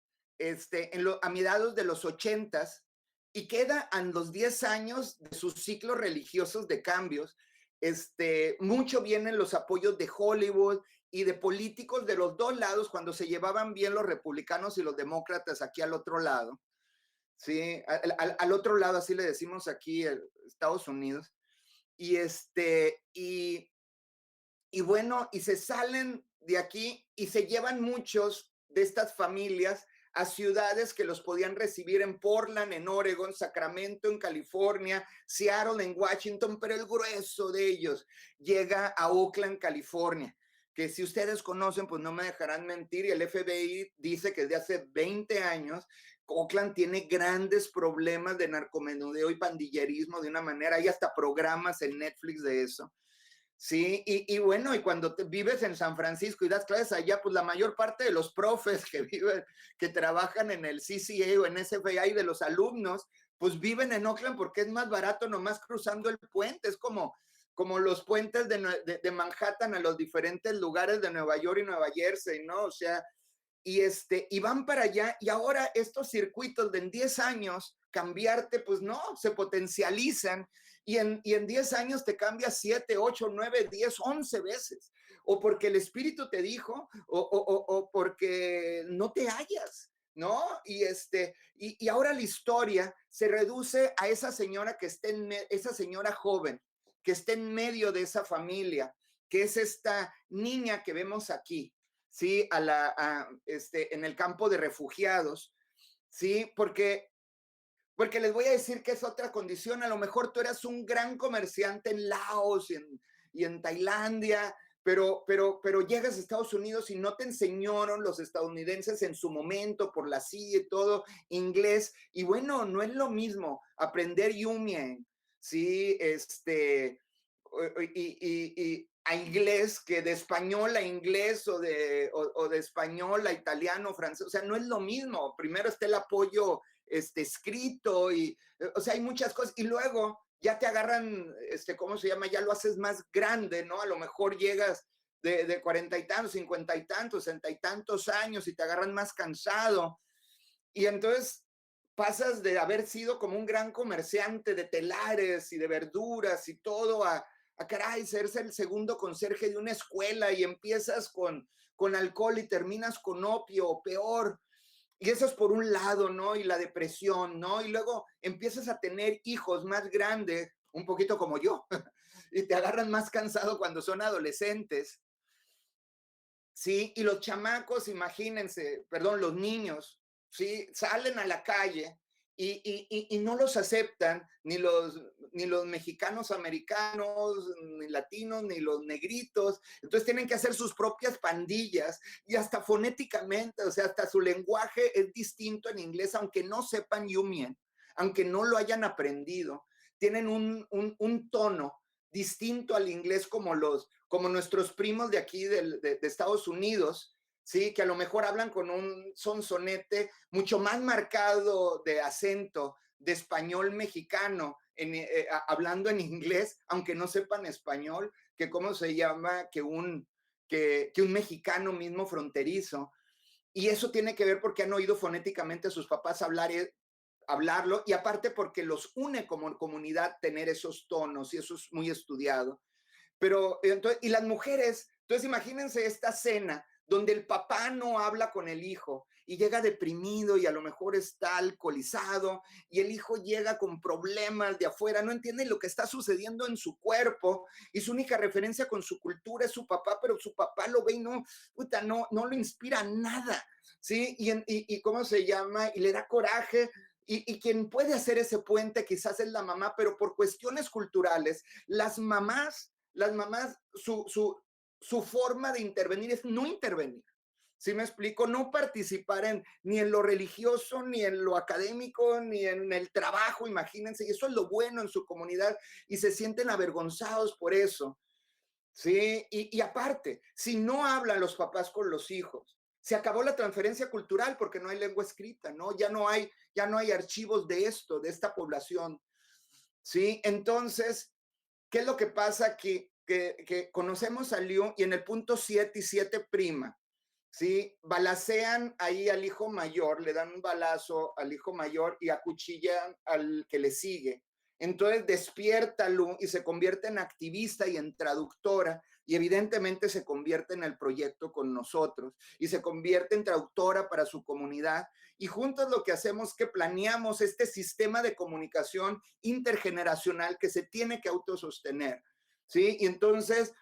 Speaker 2: a mediados de los 80s, y quedan los 10 años de sus ciclos religiosos de cambios. Mucho vienen los apoyos de Hollywood y de políticos de los dos lados cuando se llevaban bien los republicanos y los demócratas aquí al otro lado, ¿sí? Al otro lado, así le decimos aquí, Estados Unidos. Y bueno, y se salen de aquí y se llevan muchos de estas familias a ciudades que los podían recibir en Portland, en Oregon, Sacramento, en California, Seattle, en Washington, pero el grueso de ellos llega a Oakland, California, que si ustedes conocen, pues no me dejarán mentir, y el FBI dice que desde hace 20 años Oakland tiene grandes problemas de narcomenudeo y pandillerismo de una manera, hay hasta programas en Netflix de eso. Sí, y bueno, y cuando vives en San Francisco y das clases allá, pues la mayor parte de los profes que viven, que trabajan en el CCA o en SFI de los alumnos, pues viven en Oakland porque es más barato nomás cruzando el puente. Es como los puentes de Manhattan a los diferentes lugares de Nueva York y Nueva Jersey, ¿no? O sea, y van para allá, y ahora estos circuitos de en 10 años cambiarte, pues no, se potencializan, y en 10 años te cambias 7, 8, 9, 10, 11 veces, o porque el espíritu te dijo, o porque no te hallas, ¿no? Y ahora la historia se reduce a esa señora que está esa señora joven, que está en medio de esa familia, que es esta niña que vemos aquí, ¿sí? En el campo de refugiados, ¿sí? Porque les voy a decir que es otra condición. A lo mejor tú eras un gran comerciante en Laos y en Tailandia, pero llegas a Estados Unidos y no te enseñaron los estadounidenses en su momento por la CIA y todo inglés. Y bueno, no es lo mismo aprender Yumien, ¿sí? Y a inglés que de español a inglés o de español a italiano, francés. O sea, no es lo mismo. Primero está el apoyo escrito y, o sea, hay muchas cosas. Y luego ya te agarran, ¿cómo se llama? Ya lo haces más grande, ¿no? A lo mejor llegas de 40 y tantos, 50 y tantos, 60 y tantos años y te agarran más cansado. Y entonces pasas de haber sido como un gran comerciante de telares y de verduras y todo a caray, ser el segundo conserje de una escuela y empiezas con alcohol y terminas con opio o peor. Y eso es por un lado, ¿no? Y la depresión, ¿no? Y luego empiezas a tener hijos más grandes, un poquito como yo, y te agarran más cansado cuando son adolescentes, ¿sí? Y los chamacos, imagínense, perdón, los niños, ¿sí? Salen a la calle y no los aceptan ni los mexicanos americanos, ni latinos, ni los negritos. Entonces tienen que hacer sus propias pandillas y hasta fonéticamente, o sea, hasta su lenguaje es distinto en inglés, aunque no sepan Yumien, aunque no lo hayan aprendido. Tienen un tono distinto al inglés como nuestros primos de aquí de Estados Unidos, ¿sí? Que a lo mejor hablan con un sonsonete mucho más marcado de acento de español mexicano, hablando en inglés, aunque no sepan español, que cómo se llama, que un mexicano mismo fronterizo. Y eso tiene que ver porque han oído fonéticamente a sus papás hablarlo, y aparte porque los une como comunidad tener esos tonos, y eso es muy estudiado. Pero entonces, y las mujeres, entonces imagínense esta cena donde el papá no habla con el hijo y llega deprimido y a lo mejor está alcoholizado, y el hijo llega con problemas de afuera, no entiende lo que está sucediendo en su cuerpo, y su única referencia con su cultura es su papá, pero su papá lo ve y no lo inspira nada, ¿sí? Y ¿cómo se llama? Y le da coraje. Y quien puede hacer ese puente quizás es la mamá, pero por cuestiones culturales, las mamás, su forma de intervenir es no intervenir. ¿Sí me explico? No participar ni en lo religioso, ni en lo académico, ni en el trabajo, imagínense. Y eso es lo bueno en su comunidad, y se sienten avergonzados por eso. ¿Sí? Y aparte, si no hablan los papás con los hijos, se acabó la transferencia cultural porque no hay lengua escrita, ¿no? Ya no hay archivos de de esta población, ¿sí? Entonces, ¿qué es lo que pasa? Que conocemos a Liu, y en el punto 7 y 7', ¿sí? Balacean ahí al hijo mayor, le dan un balazo al hijo mayor y acuchillan al que le sigue. Entonces despierta Lu y se convierte en activista y en traductora, y evidentemente se convierte en el proyecto con nosotros y se convierte en traductora para su comunidad, y juntos lo que hacemos es que planeamos este sistema de comunicación intergeneracional que se tiene que autosostener, ¿sí? Y entonces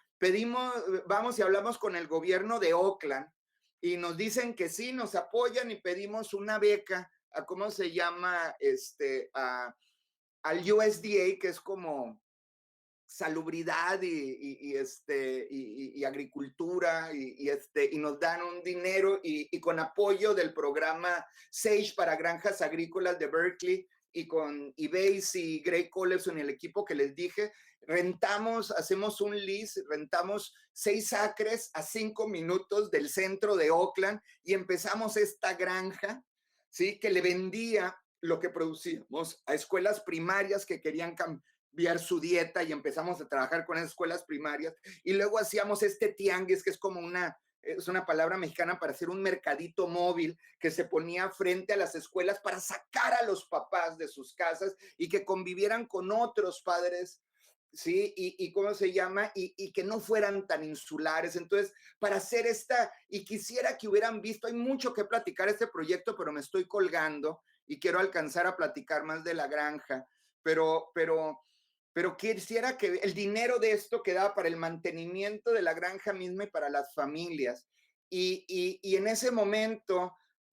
Speaker 2: vamos y hablamos con el gobierno de Oakland y nos dicen que sí, nos apoyan y pedimos una beca a, ¿cómo se llama? Al USDA, que es como salubridad y agricultura y nos dan un dinero y con apoyo del programa SAGE para granjas agrícolas de Berkeley y con eBase y Gray Collison y el equipo que les dije, hacemos un lease, rentamos 6 acres a 5 minutos del centro de Oakland y empezamos esta granja, ¿sí? Que le vendía lo que producíamos a escuelas primarias que querían cambiar su dieta y empezamos a trabajar con esas escuelas primarias y luego hacíamos este tianguis que es como es una palabra mexicana para hacer un mercadito móvil que se ponía frente a las escuelas para sacar a los papás de sus casas y que convivieran con otros padres, ¿sí? Y ¿cómo se llama? Y que no fueran tan insulares. Entonces, para hacer y quisiera que hubieran visto, hay mucho que platicar este proyecto, pero me estoy colgando y quiero alcanzar a platicar más de la granja, pero quisiera que el dinero de esto quedaba para el mantenimiento de la granja misma y para las familias. Y en ese momento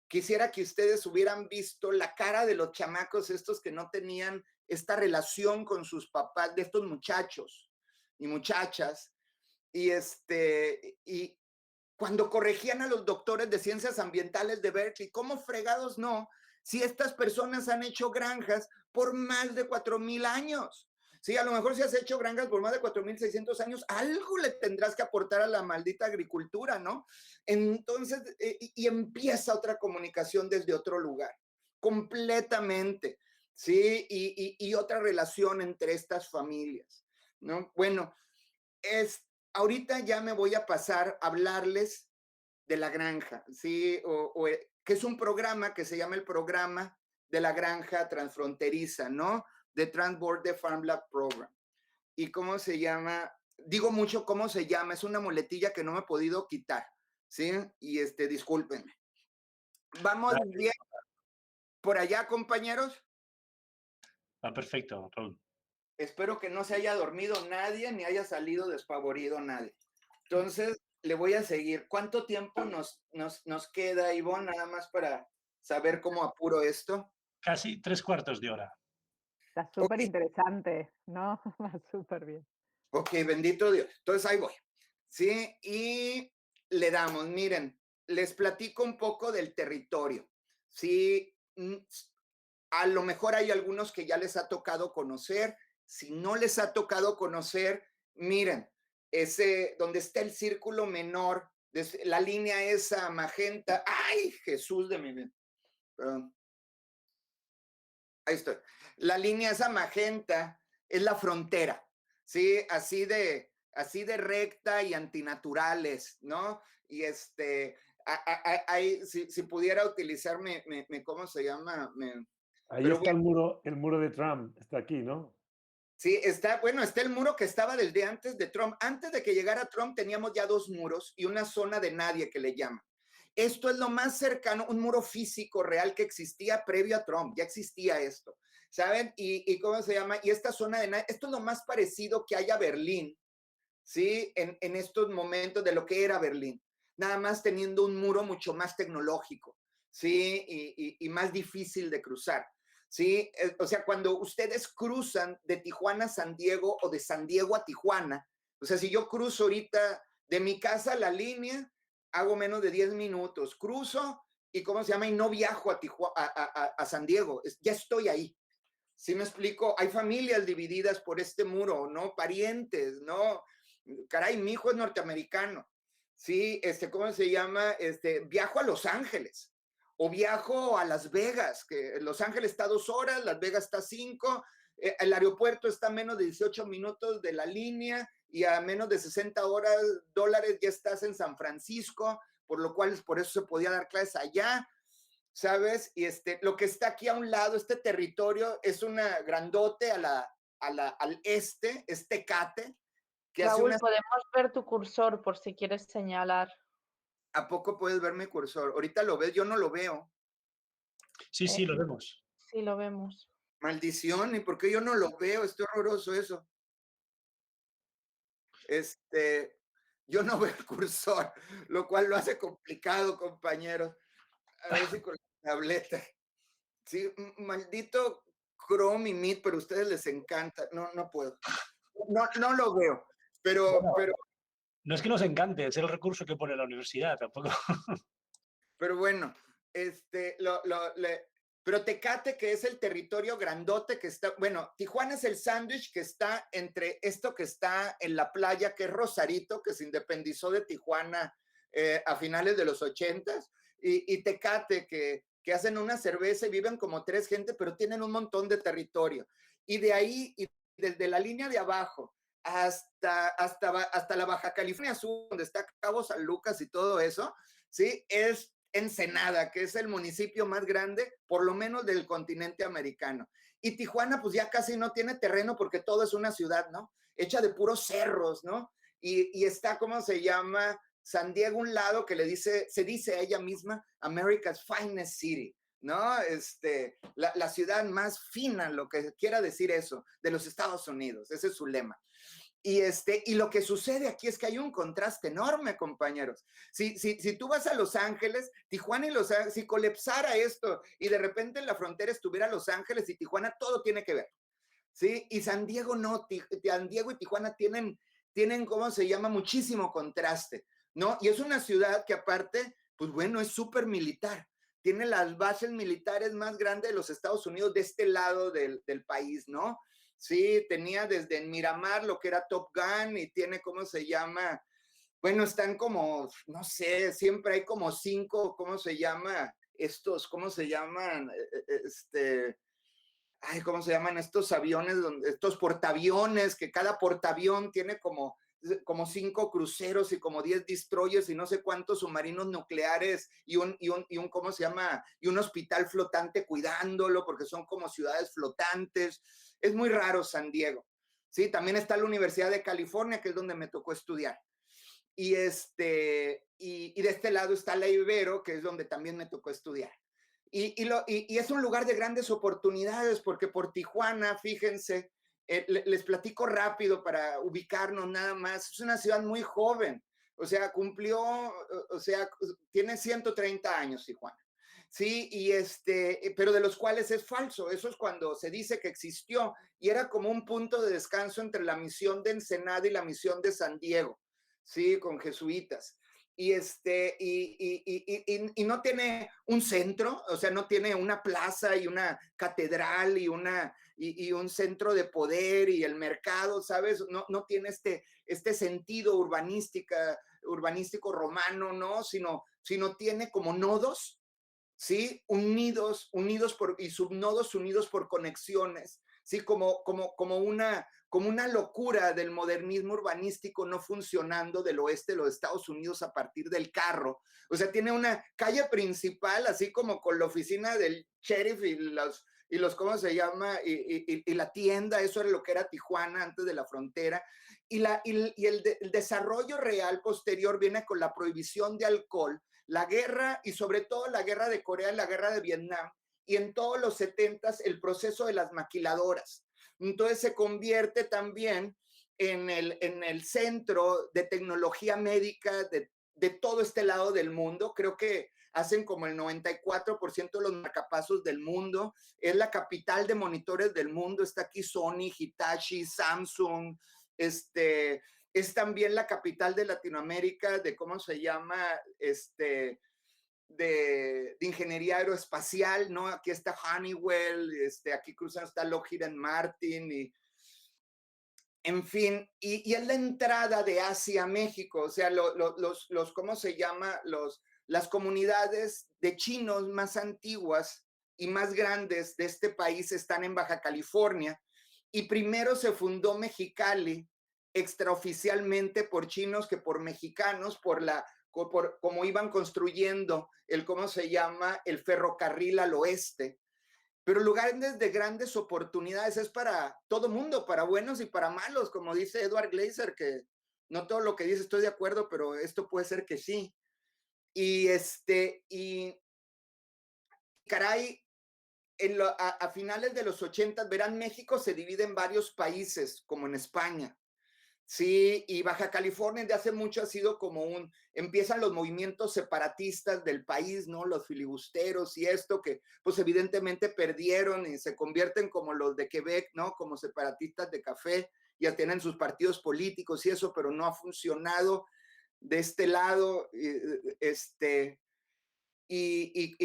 Speaker 2: quisiera que ustedes hubieran visto la cara de los chamacos estos que no tenían esta relación con sus papás, de estos muchachos y muchachas. Y cuando corregían a los doctores de ciencias ambientales de Berkeley, ¿cómo fregados no? Si estas personas han hecho granjas por más de 4,000 años. Sí, a lo mejor si has hecho granjas por más de 4,600 años, algo le tendrás que aportar a la maldita agricultura, ¿no? Entonces, y empieza otra comunicación desde otro lugar, completamente, ¿sí? Y otra relación entre estas familias, ¿no? Bueno, ahorita ya me voy a pasar a hablarles de la granja, ¿sí? Que es un programa que se llama el programa de la granja transfronteriza, ¿no? The Transborder Farmland Program. ¿Y cómo se llama? Digo mucho cómo se llama, es una muletilla que no me he podido quitar, ¿sí? Y discúlpenme. ¿Vamos bien por allá, compañeros?
Speaker 3: Va perfecto, Raúl.
Speaker 2: Espero que no se haya dormido nadie ni haya salido despavorido nadie. Entonces, le voy a seguir. ¿Cuánto tiempo nos queda, Ivonne, nada más para saber cómo apuro esto?
Speaker 3: Casi 3/4 de hora.
Speaker 6: Está súper interesante, ¿no? Va súper bien.
Speaker 2: Ok, bendito Dios. Entonces ahí voy. Sí, y le damos, miren, les platico un poco del territorio. Sí, a lo mejor hay algunos que ya les ha tocado conocer. Si no les ha tocado conocer, miren, donde está el círculo menor, la línea esa magenta. ¡Ay, Jesús de mi vida! Perdón. Ahí estoy. La línea esa magenta es la frontera, ¿sí? Así de recta y antinaturales, ¿no? Y si pudiera utilizar ¿cómo se llama?
Speaker 4: Ahí está bueno, el muro de Trump, está aquí, ¿no?
Speaker 2: Sí, está el muro que estaba desde antes de Trump. Antes de que llegara Trump teníamos ya 2 muros y una zona de nadie que le llaman. Esto es lo más cercano, un muro físico real que existía previo a Trump, ya existía esto, ¿saben? Y ¿cómo se llama? Y esta zona de nadie, esto es lo más parecido que hay a Berlín, ¿sí? En estos momentos de lo que era Berlín, nada más teniendo un muro mucho más tecnológico, ¿sí? Y más difícil de cruzar. ¿Sí? O sea, cuando ustedes cruzan de Tijuana a San Diego o de San Diego a Tijuana, o sea, si yo cruzo ahorita de mi casa a la línea, hago menos de 10 minutos, cruzo y ¿cómo se llama? Y no viajo a San Diego, ya estoy ahí. ¿Sí me explico? Hay familias divididas por este muro, ¿no? Parientes, ¿no? Caray, mi hijo es norteamericano. Sí, ¿cómo se llama? Viajo a Los Ángeles. O viajo a Las Vegas, que Los Ángeles está 2 horas, Las Vegas está 5, el aeropuerto está a menos de 18 minutos de la línea y a menos de $60 ya estás en San Francisco, por lo cual por eso se podía dar clases allá, ¿sabes? Y lo que está aquí a un lado, este territorio es una grandote al este, es Tecate. Que
Speaker 7: Raúl, podemos ver tu cursor por si quieres señalar.
Speaker 2: ¿A poco puedes ver mi cursor? Ahorita lo ves, yo no lo veo.
Speaker 3: Sí, sí, lo vemos.
Speaker 7: Sí, lo vemos.
Speaker 2: Maldición, ¿y por qué yo no lo veo? Está horroroso eso. Yo no veo el cursor, lo cual lo hace complicado, compañeros. A ver si con la tableta. Sí, maldito Chrome y Meet, pero a ustedes les encanta. No, no puedo. No lo veo.
Speaker 3: Bueno,
Speaker 2: Pero
Speaker 3: no es que nos encante, es el recurso que pone la universidad, tampoco.
Speaker 2: Pero bueno, pero Tecate, que es el territorio grandote que está, bueno, Tijuana es el sándwich que está entre esto que está en la playa, que es Rosarito, que se independizó de Tijuana a finales de los 80s, y Tecate, que hacen una cerveza y viven como 3 gente, pero tienen un montón de territorio. Y de ahí, y desde la línea de abajo hasta la Baja California Sur, donde está Cabo San Lucas y todo eso, ¿sí? Es Ensenada, que es el municipio más grande, por lo menos del continente americano. Y Tijuana, pues ya casi no tiene terreno porque todo es una ciudad, ¿no? Hecha de puros cerros, ¿no? Y está, ¿cómo se llama? San Diego, un lado que se dice a ella misma, America's Finest City, ¿no? La ciudad más fina, lo que quiera decir eso, de los Estados Unidos, ese es su lema. Y lo que sucede aquí es que hay un contraste enorme, compañeros. Si tú vas a Los Ángeles, Tijuana y Los Ángeles, si colapsara esto y de repente en la frontera estuviera Los Ángeles y Tijuana, todo tiene que ver, ¿sí? Y San Diego no, San Diego y Tijuana tienen, ¿cómo se llama? Muchísimo contraste, ¿no? Y es una ciudad que aparte, pues bueno, es súper militar. Tiene las bases militares más grandes de los Estados Unidos de este lado del país, ¿no? Sí, tenía desde en Miramar lo que era Top Gun y tiene, ¿cómo se llama? Bueno, están como, no sé, siempre hay como 5, ¿cómo se llama? ¿Cómo se llaman? ¿Cómo se llaman estos aviones? Estos portaaviones, que cada portaavión tiene como 5 cruceros y como 10 destroyers y no sé cuántos submarinos nucleares y un ¿cómo se llama? Y un hospital flotante cuidándolo porque son como ciudades flotantes. Es muy raro San Diego. Sí, también está la Universidad de California, que es donde me tocó estudiar. Y de este lado está la Ibero, que es donde también me tocó estudiar. Y es un lugar de grandes oportunidades porque por Tijuana, fíjense, les platico rápido para ubicarnos nada más, es una ciudad muy joven, o sea, tiene 130 años Tijuana. Sí, pero de los cuales es falso, eso es cuando se dice que existió y era como un punto de descanso entre la misión de Ensenada y la misión de San Diego, sí, con jesuitas. Y no tiene un centro, o sea, no tiene una plaza y una catedral y un centro de poder y el mercado, ¿sabes? No tiene este sentido urbanístico romano, ¿no? Sino tiene como nodos, ¿sí? Unidos y subnodos unidos por conexiones, ¿sí? Como una locura del modernismo urbanístico no funcionando del oeste de los Estados Unidos a partir del carro. O sea, tiene una calle principal, así como con la oficina del sheriff y los ¿cómo se llama? Y la tienda, eso era lo que era Tijuana antes de la frontera. El desarrollo real posterior viene con la prohibición de alcohol, la guerra y sobre todo la guerra de Corea y la guerra de Vietnam, y en todos los 70s el proceso de las maquiladoras. Entonces se convierte también en el centro de tecnología médica de todo este lado del mundo. Creo que hacen como el 94% de los marcapasos del mundo. Es la capital de monitores del mundo. Está aquí Sony, Hitachi, Samsung, es también la capital de Latinoamérica de, ¿cómo se llama? De ingeniería aeroespacial, ¿no? Aquí está Honeywell, aquí cruzando está Lockheed Martin, en fin, y es la entrada de Asia a México, o sea, ¿cómo se llama? Las comunidades de chinos más antiguas y más grandes de este país están en Baja California, y primero se fundó Mexicali, extraoficialmente por chinos que por mexicanos, por cómo iban construyendo ¿cómo se llama? El ferrocarril al oeste. Pero lugares de grandes oportunidades es para todo mundo, para buenos y para malos, como dice Edward Glaeser, que no todo lo que dice estoy de acuerdo, pero esto puede ser que sí. Y caray, a finales de los 80, verán, México se divide en varios países, como en España. Sí, y Baja California de hace mucho ha sido como empiezan los movimientos separatistas del país, ¿no? Los filibusteros y esto que pues evidentemente perdieron y se convierten como los de Quebec, ¿no? Como separatistas de café, ya tienen sus partidos políticos y eso, pero no ha funcionado de este lado, y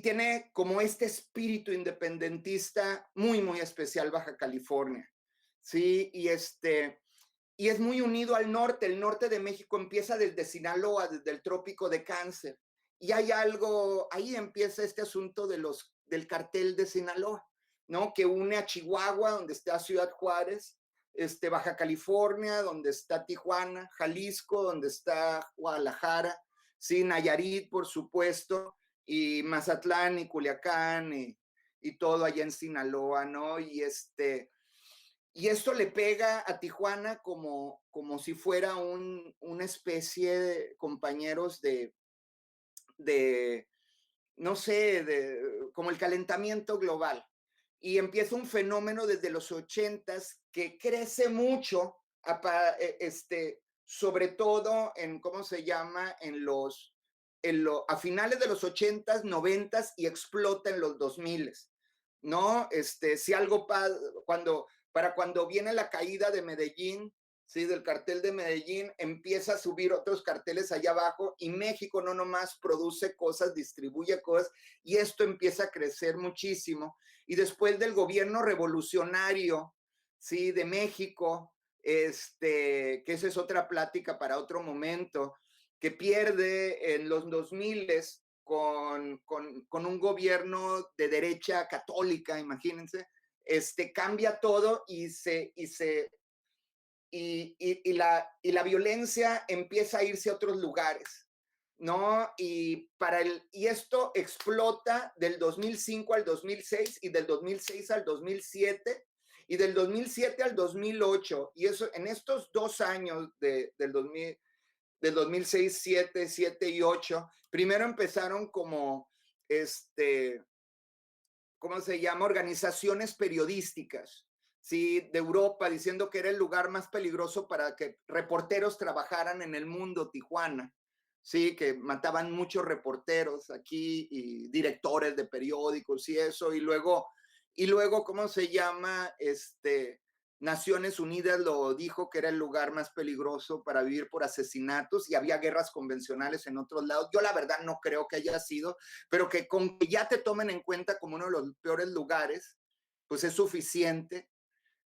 Speaker 2: tiene como este espíritu independentista muy, muy especial Baja California. Sí, y es muy unido al norte. El norte de México empieza desde Sinaloa, desde el trópico de Cáncer. Y hay algo, ahí empieza este asunto del cartel de Sinaloa, ¿no? Que une a Chihuahua, donde está Ciudad Juárez, Baja California, donde está Tijuana, Jalisco, donde está Guadalajara, sí, Nayarit, por supuesto, y Mazatlán y Culiacán y todo allá en Sinaloa, ¿no? Y esto le pega a Tijuana como si fuera una especie de compañeros no sé, como el calentamiento global. Y empieza un fenómeno desde los 80s que crece mucho, sobre todo en, ¿cómo se llama? A finales de los 80s, 90s y explota en los 2000s, ¿no? Si algo para cuando viene la caída de Medellín, ¿sí? Del cartel de Medellín, empieza a subir otros carteles allá abajo y México no nomás produce cosas, distribuye cosas y esto empieza a crecer muchísimo. Y después del gobierno revolucionario, ¿sí? De México, que esa es otra plática para otro momento, que pierde en los 2000s con un gobierno de derecha católica, imagínense, cambia todo y la violencia empieza a irse a otros lugares, ¿no? Y esto explota del 2005 al 2006 y del 2006 al 2007 y del 2007 al 2008. Y eso, en estos 2 años del 2006, 7 y 8, primero empezaron como, ¿cómo se llama? Organizaciones periodísticas, ¿sí? De Europa, diciendo que era el lugar más peligroso para que reporteros trabajaran en el mundo, Tijuana, ¿sí? Que mataban muchos reporteros aquí y directores de periódicos y eso, y luego, ¿cómo se llama? Naciones Unidas lo dijo que era el lugar más peligroso para vivir por asesinatos y había guerras convencionales en otros lados. Yo la verdad no creo que haya sido, pero que con que ya te tomen en cuenta como uno de los peores lugares, pues es suficiente,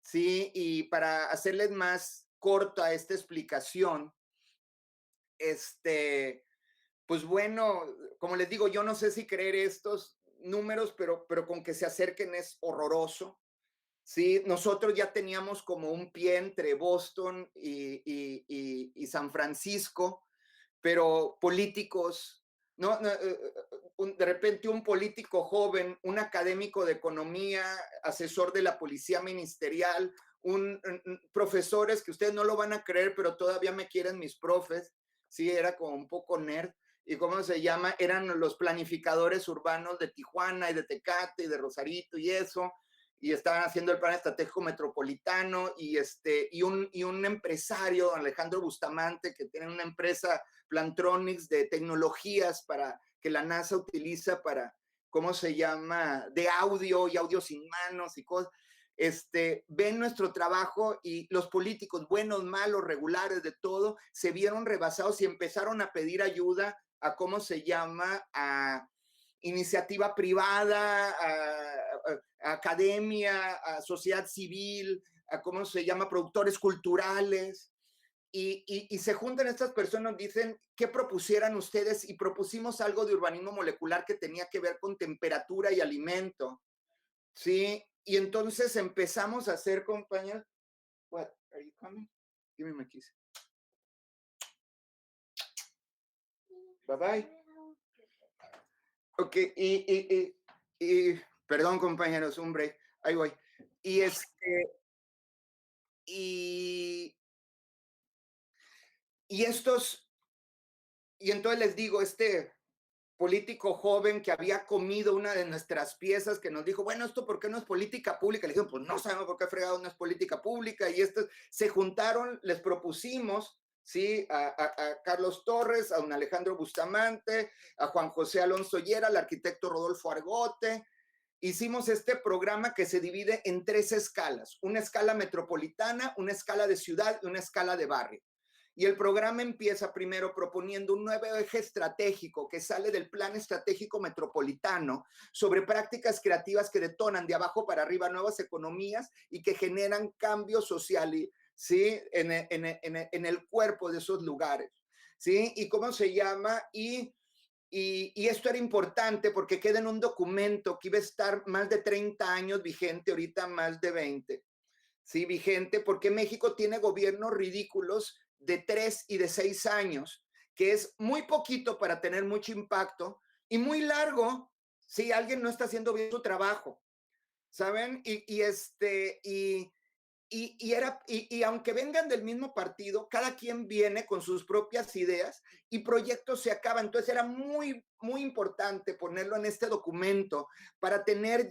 Speaker 2: ¿sí? Y para hacerles más corta esta explicación, pues bueno, como les digo, yo no sé si creer estos números, pero con que se acerquen es horroroso. Sí, nosotros ya teníamos como un pie entre Boston y San Francisco, pero políticos, ¿no? De repente un político joven, un académico de economía, asesor de la policía ministerial, profesores que ustedes no lo van a creer, pero todavía me quieren mis profes, sí, era como un poco nerd, y ¿cómo se llama? Eran los planificadores urbanos de Tijuana y de Tecate y de Rosarito y eso, y estaban haciendo el plan estratégico metropolitano y un empresario, Alejandro Bustamante, que tiene una empresa Plantronics de tecnologías para que la NASA utiliza para, ¿cómo se llama? De audio y audio sin manos y cosas. Ven nuestro trabajo y los políticos, buenos, malos, regulares, de todo, se vieron rebasados y empezaron a pedir ayuda a, ¿cómo se llama? A iniciativa privada, a academia, a sociedad civil, a, ¿cómo se llama? Productores culturales. Y se juntan estas personas, dicen, ¿qué propusieran ustedes? Y propusimos algo de urbanismo molecular que tenía que ver con temperatura y alimento, ¿sí? Y entonces empezamos a hacer, compañeros, what, are you coming? Give me my keys. Bye bye. Ok, y perdón, compañeros, un break, ahí voy. Y y entonces les digo, político joven que había comido una de nuestras piezas que nos dijo, bueno, ¿esto por qué no es política pública? Le dijeron, pues no sabemos por qué fregado no es política pública. Y estos se juntaron, les propusimos, ¿sí? A Carlos Torres, a don Alejandro Bustamante, a Juan José Alonso Llera, al arquitecto Rodolfo Argote. Hicimos este programa que se divide en 3 escalas, una escala metropolitana, una escala de ciudad y una escala de barrio. Y el programa empieza primero proponiendo un nuevo eje estratégico que sale del Plan Estratégico Metropolitano sobre prácticas creativas que detonan de abajo para arriba nuevas economías y que generan cambio social, ¿sí? en el cuerpo de esos lugares, ¿sí? ¿Y cómo se llama? Y esto era importante porque queda en un documento que iba a estar más de 30 años vigente, ahorita más de 20, ¿sí? Vigente porque México tiene gobiernos ridículos de 3 y de 6 años, que es muy poquito para tener mucho impacto y muy largo si alguien no está haciendo bien su trabajo, ¿saben? Y aunque vengan del mismo partido, cada quien viene con sus propias ideas y proyectos se acaban. Entonces era muy, muy importante ponerlo en este documento para tener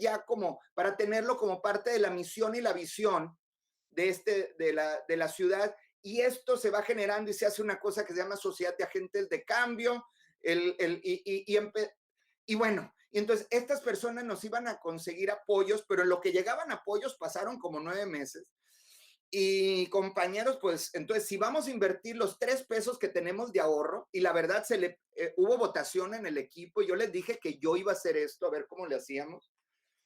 Speaker 2: para tenerlo como parte de la misión y la visión de la ciudad. Y esto se va generando y se hace una cosa que se llama Sociedad de Agentes de Cambio. Y bueno, y entonces estas personas nos iban a conseguir apoyos, pero en lo que llegaban apoyos pasaron como 9 meses. Y compañeros, pues entonces si vamos a invertir los 3 pesos que tenemos de ahorro, y la verdad hubo votación en el equipo, yo les dije que yo iba a hacer esto, a ver cómo le hacíamos,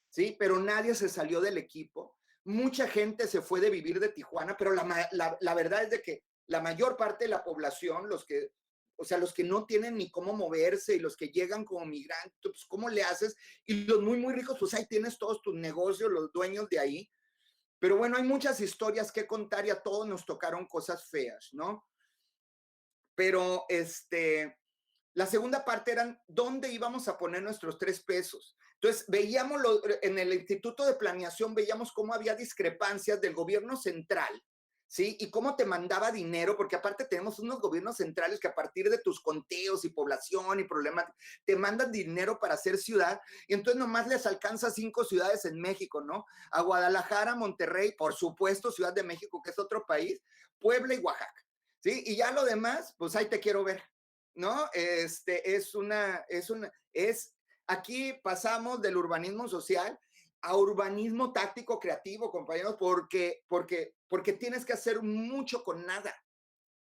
Speaker 2: ¿sí? Pero nadie se salió del equipo, mucha gente se fue de vivir de Tijuana, pero la verdad es de que la mayor parte de la población, los que no tienen ni cómo moverse y los que llegan como migrantes, pues ¿cómo le haces? Y los muy, muy ricos, pues ahí tienes todos tus negocios, los dueños de ahí. Pero bueno, hay muchas historias que contar y a todos nos tocaron cosas feas, ¿no? Pero la segunda parte eran dónde íbamos a poner nuestros 3 pesos. Entonces, veíamos en el Instituto de Planeación, veíamos cómo había discrepancias del gobierno central, ¿sí? Y cómo te mandaba dinero, porque aparte tenemos unos gobiernos centrales que a partir de tus conteos y población y problemas, te mandan dinero para hacer ciudad, y entonces nomás les alcanza 5 ciudades en México, ¿no? A Guadalajara, Monterrey, por supuesto, Ciudad de México, que es otro país, Puebla y Oaxaca, ¿sí? Y ya lo demás, pues ahí te quiero ver, ¿no? Aquí pasamos del urbanismo social a urbanismo táctico creativo, compañeros, porque tienes que hacer mucho con nada,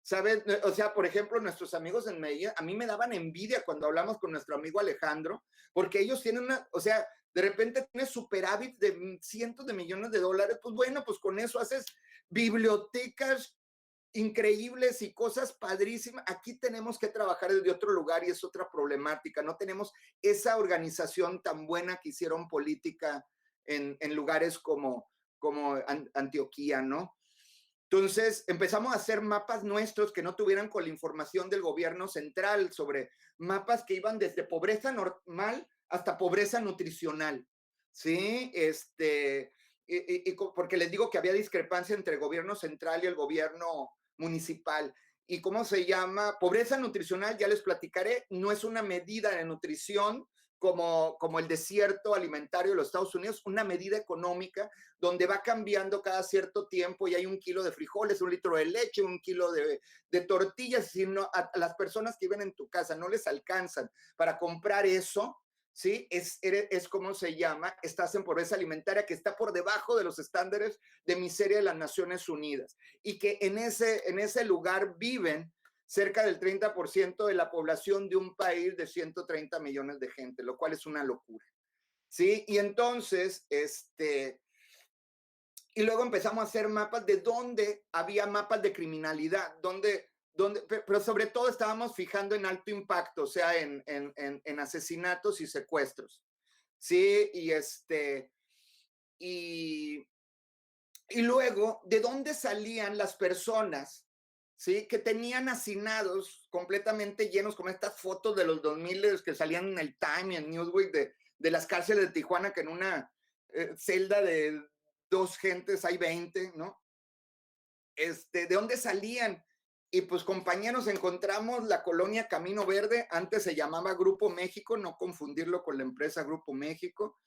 Speaker 2: ¿sabes? O sea, por ejemplo, nuestros amigos en Medellín, a mí me daban envidia cuando hablamos con nuestro amigo Alejandro, porque ellos tienen o sea, de repente tienes superávit de cientos de millones de dólares, pues bueno, pues con eso haces bibliotecas increíbles y cosas padrísimas. Aquí tenemos que trabajar desde otro lugar y es otra problemática. No tenemos esa organización tan buena que hicieron política en lugares como Antioquía, ¿no? Entonces empezamos a hacer mapas nuestros que no tuvieran con la información del gobierno central, sobre mapas que iban desde pobreza normal hasta pobreza nutricional, ¿sí? Porque les digo que había discrepancia entre el gobierno central y el gobierno municipal. ¿Y cómo se llama? Pobreza nutricional, ya les platicaré, no es una medida de nutrición como el desierto alimentario de los Estados Unidos, una medida económica donde va cambiando cada cierto tiempo y hay 1 kilo de frijoles, 1 litro de leche, 1 kilo de tortillas, sino a las personas que viven en tu casa no les alcanzan para comprar eso, ¿sí? Es como se llama, estás en pobreza alimentaria que está por debajo de los estándares de miseria de las Naciones Unidas y que en ese lugar viven cerca del 30% de la población de un país de 130 millones de gente, lo cual es una locura, ¿sí? Y entonces, y luego empezamos a hacer mapas de dónde había mapas de criminalidad, pero sobre todo estábamos fijando en alto impacto, o sea, en asesinatos y secuestros, ¿sí? Y luego, ¿de dónde salían las personas, ¿sí? Que tenían hacinados completamente llenos, como estas fotos de los 2000 que salían en el Time y en Newsweek de las cárceles de Tijuana, que en una celda de 2 gentes hay 20, ¿no? ¿De dónde salían? Y pues compañeros, encontramos la colonia Camino Verde, antes se llamaba Grupo México, no confundirlo con la empresa Grupo México,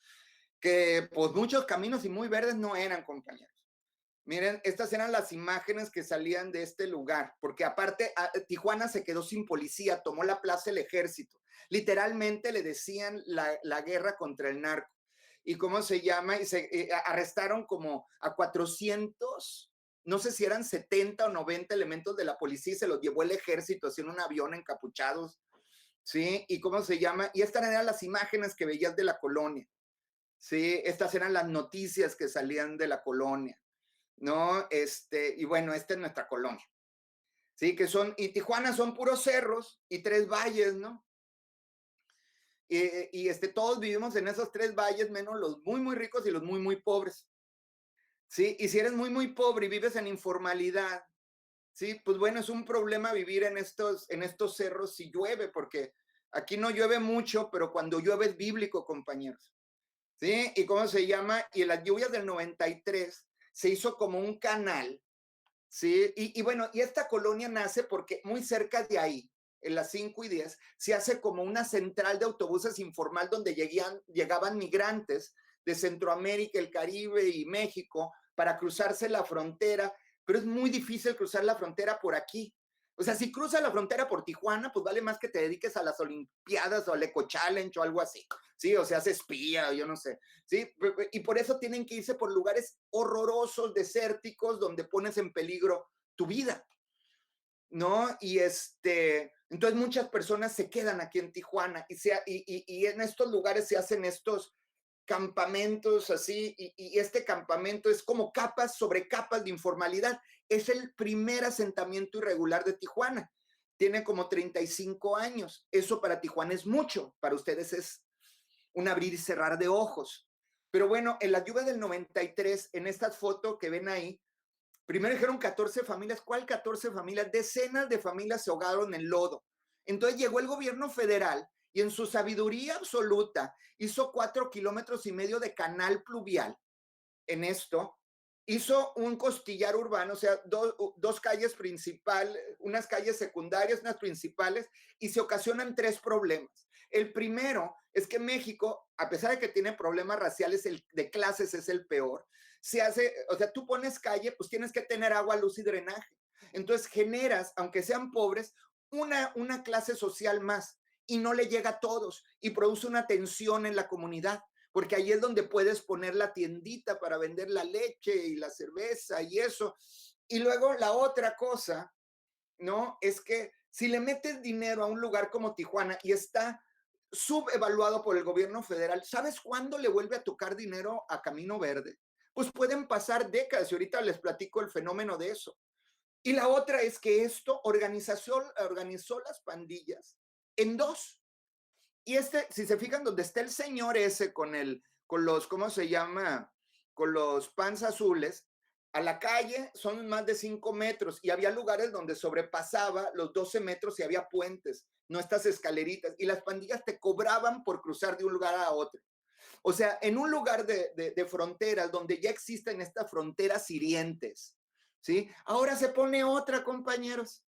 Speaker 2: que pues muchos caminos y muy verdes no eran, compañeros. Miren, estas eran las imágenes que salían de este lugar, porque aparte Tijuana se quedó sin policía, tomó la plaza el ejército. Literalmente le decían la guerra contra el narco. ¿Y cómo se llama? Y se arrestaron como a 400, no sé si eran 70 o 90 elementos de la policía, y se los llevó el ejército así en un avión encapuchados, ¿sí? ¿Y cómo se llama? Y estas eran las imágenes que veías de la colonia, ¿sí? Estas eran las noticias que salían de la colonia, ¿no? Y bueno, esta es nuestra colonia, ¿sí? Y Tijuana son puros cerros y 3 valles, ¿no? Todos vivimos en esos 3 valles, menos los muy, muy ricos y los muy, muy pobres, ¿sí? Y si eres muy, muy pobre y vives en informalidad, ¿sí? Pues bueno, es un problema vivir en estos cerros si llueve, porque aquí no llueve mucho, pero cuando llueve es bíblico, compañeros, ¿sí? ¿Y cómo se llama? Y en las lluvias del 93 se hizo como un canal, ¿sí? Y bueno, y esta colonia nace porque muy cerca de ahí, en las 5 y 10, se hace como una central de autobuses informal donde llegaban migrantes de Centroamérica, el Caribe y México para cruzarse la frontera, pero es muy difícil cruzar la frontera por aquí. O sea, si cruzas la frontera por Tijuana, pues vale más que te dediques a las Olimpiadas o al Eco Challenge o algo así, ¿sí? O sea, haces espía, yo no sé, ¿sí? Y por eso tienen que irse por lugares horrorosos, desérticos, donde pones en peligro tu vida, ¿no? Entonces muchas personas se quedan aquí en Tijuana y en estos lugares se hacen estos campamentos así, y este campamento es como capas sobre capas de informalidad. Es el primer asentamiento irregular de Tijuana. Tiene como 35 años. Eso para Tijuana es mucho, para ustedes es un abrir y cerrar de ojos. Pero bueno, en la lluvia del 93, en esta foto que ven ahí, primero dijeron 14 familias. ¿Cuál 14 familias? Decenas de familias se ahogaron en lodo. Entonces llegó el gobierno federal y en su sabiduría absoluta hizo 4,5 kilómetros de canal pluvial. En esto hizo un costillar urbano, o sea, dos calles principales, unas calles secundarias, unas principales, y se ocasionan 3 problemas. El primero es que México, a pesar de que tiene problemas raciales, el de clases es el peor. O sea, tú pones calle, pues tienes que tener agua, luz y drenaje. Entonces generas, aunque sean pobres, una clase social más, y no le llega a todos, y produce una tensión en la comunidad, porque ahí es donde puedes poner la tiendita para vender la leche y la cerveza y eso. Y luego la otra cosa, ¿no? Es que si le metes dinero a un lugar como Tijuana y está subevaluado por el gobierno federal, ¿sabes cuándo le vuelve a tocar dinero a Camino Verde? Pues pueden pasar décadas, y ahorita les platico el fenómeno de eso. Y la otra es que esto organizó las pandillas en 2. Y si se fijan, donde está el señor ese con los, ¿cómo se llama? Con los pants azules, a la calle son más de 5 metros, y había lugares donde sobrepasaba los 12 metros y había puentes, no estas escaleritas, y las pandillas te cobraban por cruzar de un lugar a otro. O sea, en un lugar de fronteras donde ya existen estas fronteras hirientes, ¿sí? Ahora se pone otra, compañeros,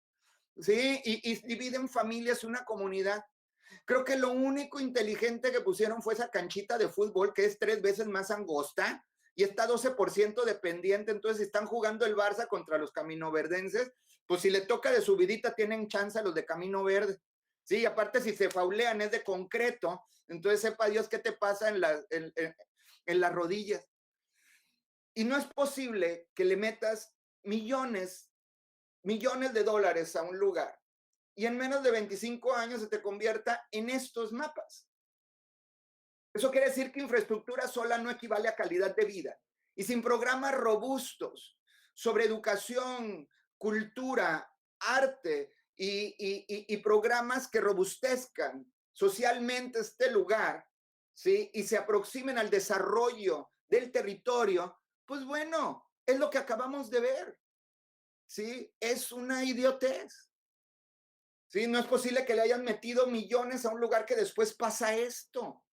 Speaker 2: ¿sí? Y dividen familias, una comunidad. Creo que lo único inteligente que pusieron fue esa canchita de fútbol que es 3 veces más angosta y está 12% de pendiente. Entonces, si están jugando el Barça contra los caminoverdenses, pues si le toca de subidita tienen chance a los de Camino Verde. Sí, y aparte si se faulean es de concreto, entonces sepa Dios qué te pasa en las rodillas. Y no es posible que le metas millones de dólares a un lugar y en menos de 25 años se te convierta en estos mapas. Eso quiere decir que infraestructura sola no equivale a calidad de vida. Y sin programas robustos sobre educación, cultura, arte y programas que robustezcan socialmente este lugar, ¿sí? Y se aproximen al desarrollo del territorio, pues bueno, es lo que acabamos de ver, ¿sí? Es una idiotez. Sí, no es posible que le hayan metido millones a un lugar que después pasa esto.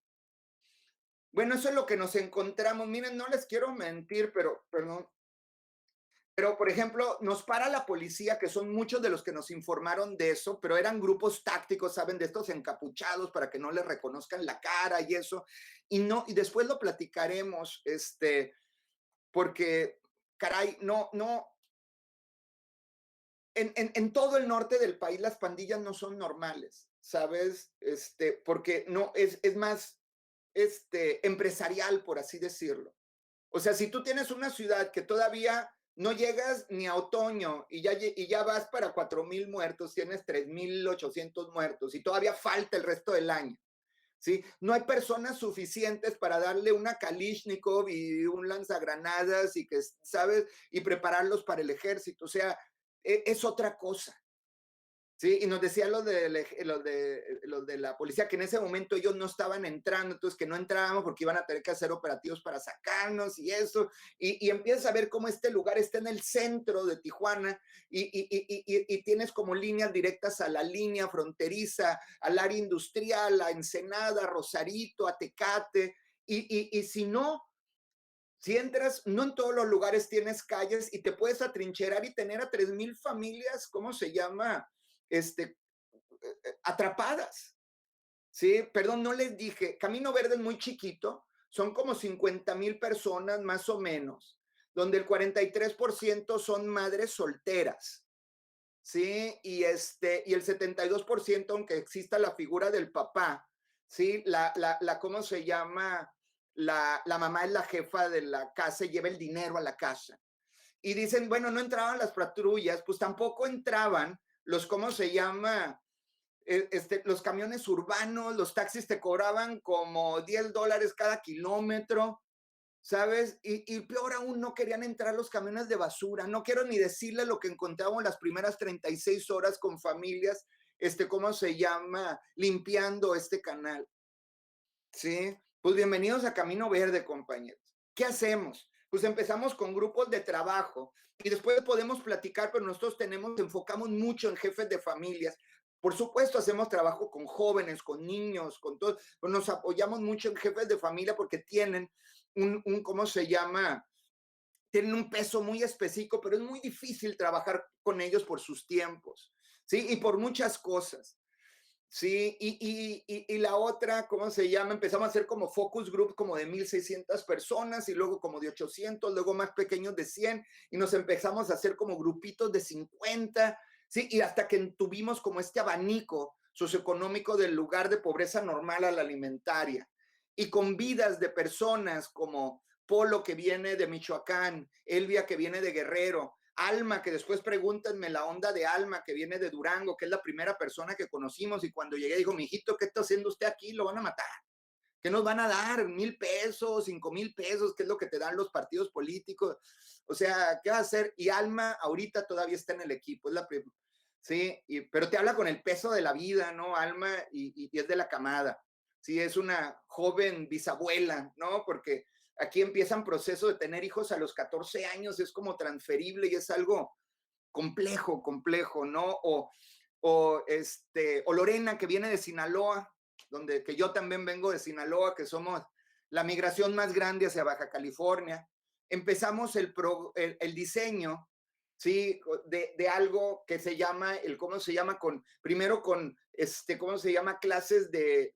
Speaker 2: Bueno, eso es lo que nos encontramos. Miren, no les quiero mentir, pero perdón. Pero, por ejemplo, nos para la policía, que son muchos de los que nos informaron de eso, pero eran grupos tácticos, ¿saben? De estos encapuchados para que no les reconozcan la cara y eso. Y después lo platicaremos, porque, caray, no. En todo el norte del país las pandillas no son normales, ¿sabes? Porque no, es más, empresarial, por así decirlo. O sea, si tú tienes una ciudad que todavía no llegas ni a otoño y ya vas para 4,000 muertos, tienes 3,800 muertos y todavía falta el resto del año, ¿sí? No hay personas suficientes para darle una Kalashnikov y un lanzagranadas y que, ¿sabes? Y prepararlos para el ejército. O sea, es otra cosa. Sí, y nos decían los de la policía que en ese momento ellos no estaban entrando, entonces que no entrábamos porque iban a tener que hacer operativos para sacarnos y eso, y empiezas a ver cómo este lugar está en el centro de Tijuana y tienes como líneas directas a la línea fronteriza, al área industrial, a Ensenada, a Rosarito, a Tecate, y si entras, no en todos los lugares tienes calles y te puedes atrincherar y tener a 3,000 familias, ¿cómo se llama? Atrapadas, ¿sí? Perdón, no les dije, Camino Verde es muy chiquito, son como 50,000 personas más o menos, donde el 43% son madres solteras, ¿sí? Y el 72%, aunque exista la figura del papá, ¿sí? ¿Cómo se llama? La mamá es la jefa de la casa y lleva el dinero a la casa. Y dicen, bueno, no entraban las patrullas, pues tampoco entraban ¿cómo se llama? Los camiones urbanos, los taxis te cobraban como $10 cada kilómetro, ¿sabes? Y peor aún, no querían entrar los camiones de basura. No quiero ni decirle lo que encontramos las primeras 36 horas con familias, ¿cómo se llama? Limpiando este canal, ¿sí? Pues bienvenidos a Camino Verde, compañeros. ¿Qué hacemos? Pues empezamos con grupos de trabajo y después podemos platicar, pero nosotros enfocamos mucho en jefes de familias. Por supuesto, hacemos trabajo con jóvenes, con niños, con todos, pero nos apoyamos mucho en jefes de familia porque tienen ¿cómo se llama? Tienen un peso muy específico, pero es muy difícil trabajar con ellos por sus tiempos, ¿sí? Y por muchas cosas. Sí, y la otra, ¿cómo se llama? Empezamos a hacer como focus group como de 1,600 personas y luego como de 800, luego más pequeños de 100 y nos empezamos a hacer como grupitos de 50, ¿sí? Y hasta que tuvimos como este abanico socioeconómico del lugar de pobreza normal a la alimentaria y con vidas de personas como Polo, que viene de Michoacán, Elvia, que viene de Guerrero, Alma, que después pregúntenme la onda de Alma, que viene de Durango, que es la primera persona que conocimos, y cuando llegué dijo, mijito, ¿qué está haciendo usted aquí? Lo van a matar. ¿Qué nos van a dar? 1,000 pesos, 5,000 pesos, ¿qué es lo que te dan los partidos políticos? O sea, ¿qué va a hacer? Y Alma ahorita todavía está en el equipo, sí, pero te habla con el peso de la vida, ¿no? Alma, y es de la camada. Sí, es una joven bisabuela, ¿no? Porque aquí empiezan procesos de tener hijos a los 14 años, es como transferible y es algo complejo, ¿no? O Lorena, que viene de Sinaloa, que yo también vengo de Sinaloa, que somos la migración más grande hacia Baja California. Empezamos el diseño, ¿sí? De algo que se llama, ¿cómo se llama? Primero con, ¿cómo se llama? Clases de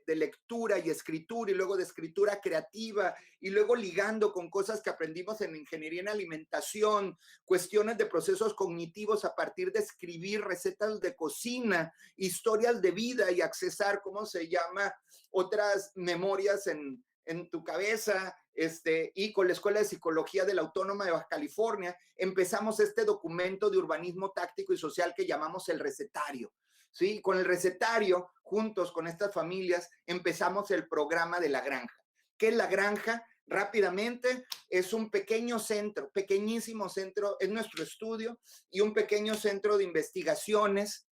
Speaker 2: lectura y escritura, y luego de escritura creativa, y luego ligando con cosas que aprendimos en ingeniería en alimentación, cuestiones de procesos cognitivos a partir de escribir recetas de cocina, historias de vida y accesar, ¿cómo se llama? Otras memorias en tu cabeza, y con la Escuela de Psicología de la Autónoma de Baja California, empezamos este documento de urbanismo táctico y social que llamamos el recetario, ¿sí? Con el recetario, juntos con estas familias, empezamos el programa de la granja. ¿Qué es la granja? Rápidamente, es un pequeño centro, pequeñísimo centro, es nuestro estudio y un pequeño centro de investigaciones